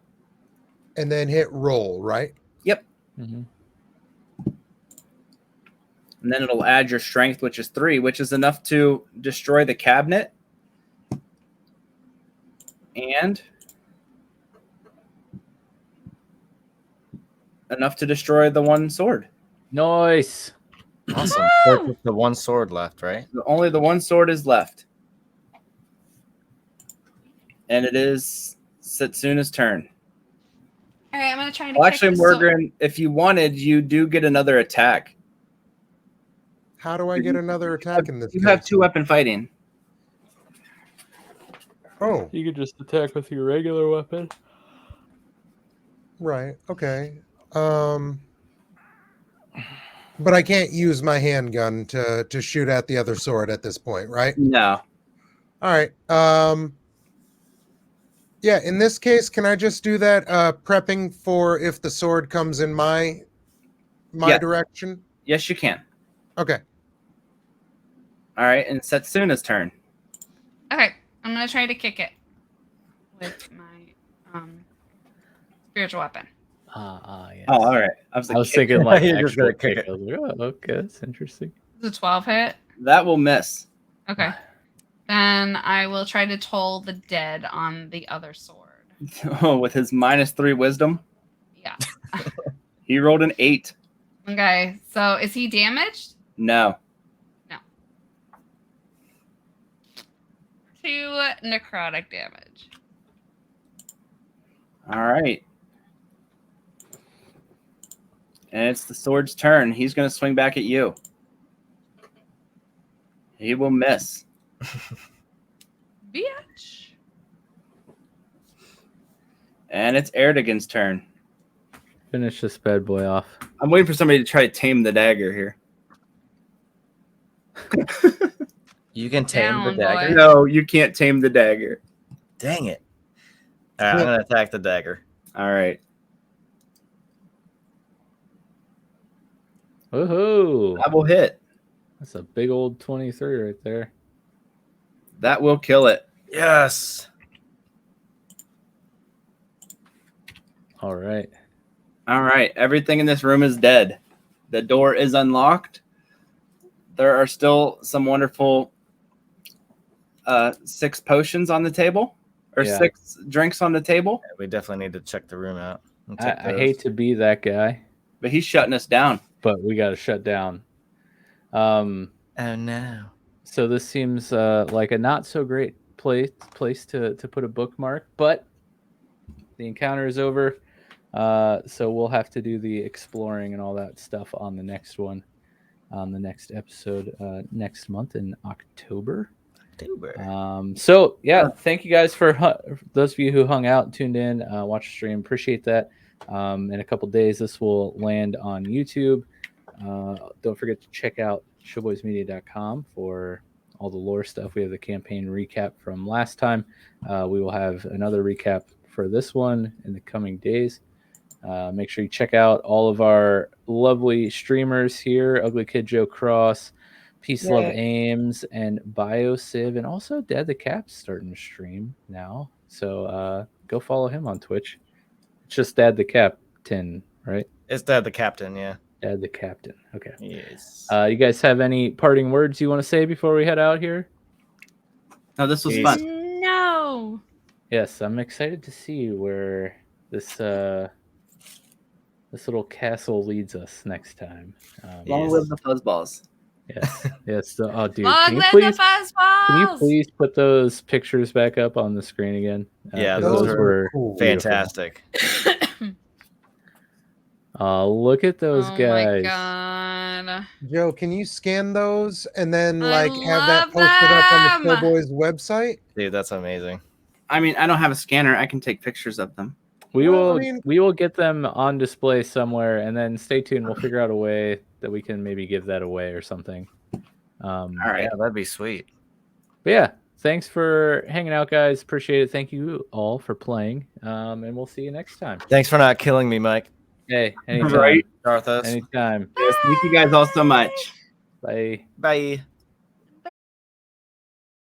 and then hit roll, right? Yep. Mm-hmm. And then it'll add your strength, which is 3, which is enough to destroy the cabinet. And enough to destroy the one sword. Nice. Awesome. There's just the one sword left, right? Only the one sword is left. And it is Setsuna's turn. All right, I'm gonna try to. Well, kick actually, the sword. Morgran, if you wanted, you do get another attack. How do I get another attack in this You case? have 2-weapon fighting. Oh, You could just attack with your regular weapon. right. Okay. But I can't use my handgun to shoot at the other sword at this point, right? No. All right. Yeah, in this case, can I just do that prepping for if the sword comes in my Yeah. direction? Yes, you can. Okay. All right, and Setsuna's turn. Okay, I'm gonna try to kick it with my spiritual weapon. Yes. Oh, all right. I was I like, was thinking like You're just actual gonna kick kick. I was like, oh, okay, that's interesting. The 12 hit. that will miss. Okay. Then I will try to toll the dead on the other sword. Oh, with his -3 wisdom, Yeah. he rolled an 8. Okay. So is he damaged? No. 2 necrotic damage. All right. And it's the sword's turn. He's going to swing back at you. He will miss. Bitch. And it's Aerdogyn's turn. Finish this bad boy off. I'm waiting for somebody to try to tame the dagger here. You can tame the Down, dagger? boy. No, you can't tame the dagger. Dang it. All right, I'm going to attack the dagger. All right. Woohoo! That will hit. That's a big old 23 right there. That will kill it. Yes. All right. All right. Everything in this room is dead. The door is unlocked. There are still some wonderful 6 potions on the table, or Yeah. 6 drinks on the table. We definitely need to check the room out. and I take those. hate to be that guy, But he's shutting us down. but we got to shut down. Oh, no. So this seems like a not so great place to put a bookmark, but the encounter is over. So we'll have to do the exploring and all that stuff on the next one, on the next episode next month in October. So yeah, thank you guys for those of you who hung out and tuned in, watched the stream. Appreciate that. In a couple days, this will land on YouTube. Don't forget to check out showboysmedia.com for all the lore stuff. We have the campaign recap from last time. We will have another recap for this one in the coming days. Make sure you check out all of our lovely streamers here: UglyKidJoeCross, Peaceloveames, and BioSiv, and also dadthecap's starting to stream now. So go follow him on Twitch. It's just dadthecap10, right? It's Dad the Captain, yeah. Dad the Captain. Okay. Yes. You guys have any parting words you want to say before we head out here? No, this was Peace. fun. No. Yes, I'm excited to see where this this little castle leads us next time. Long Yes. live the fuzzballs. Yes, yes. Oh, dude, Long can you live please? the Can you fuzzballs! please put those pictures back up on the screen again? Yeah, 'cause those are were cool. beautiful. Fantastic. Look at those Oh guys. my god. Joe, can you scan those and then I like have that love posted up on the them! Showboys website? Dude, that's amazing. I mean, I don't have a scanner. I can take pictures of them. We Well, I will mean- we will get them on display somewhere, and then stay tuned. We'll figure out a way that we can maybe give that away or something. All right. Yeah, that'd be sweet. But yeah, thanks for hanging out, guys. Appreciate it. Thank you all for playing, and we'll see you next time. Thanks for not killing me, Mike. Hey, anytime. Right. Dharthos. Anytime. Yes, thank you guys all so much. Bye. Bye.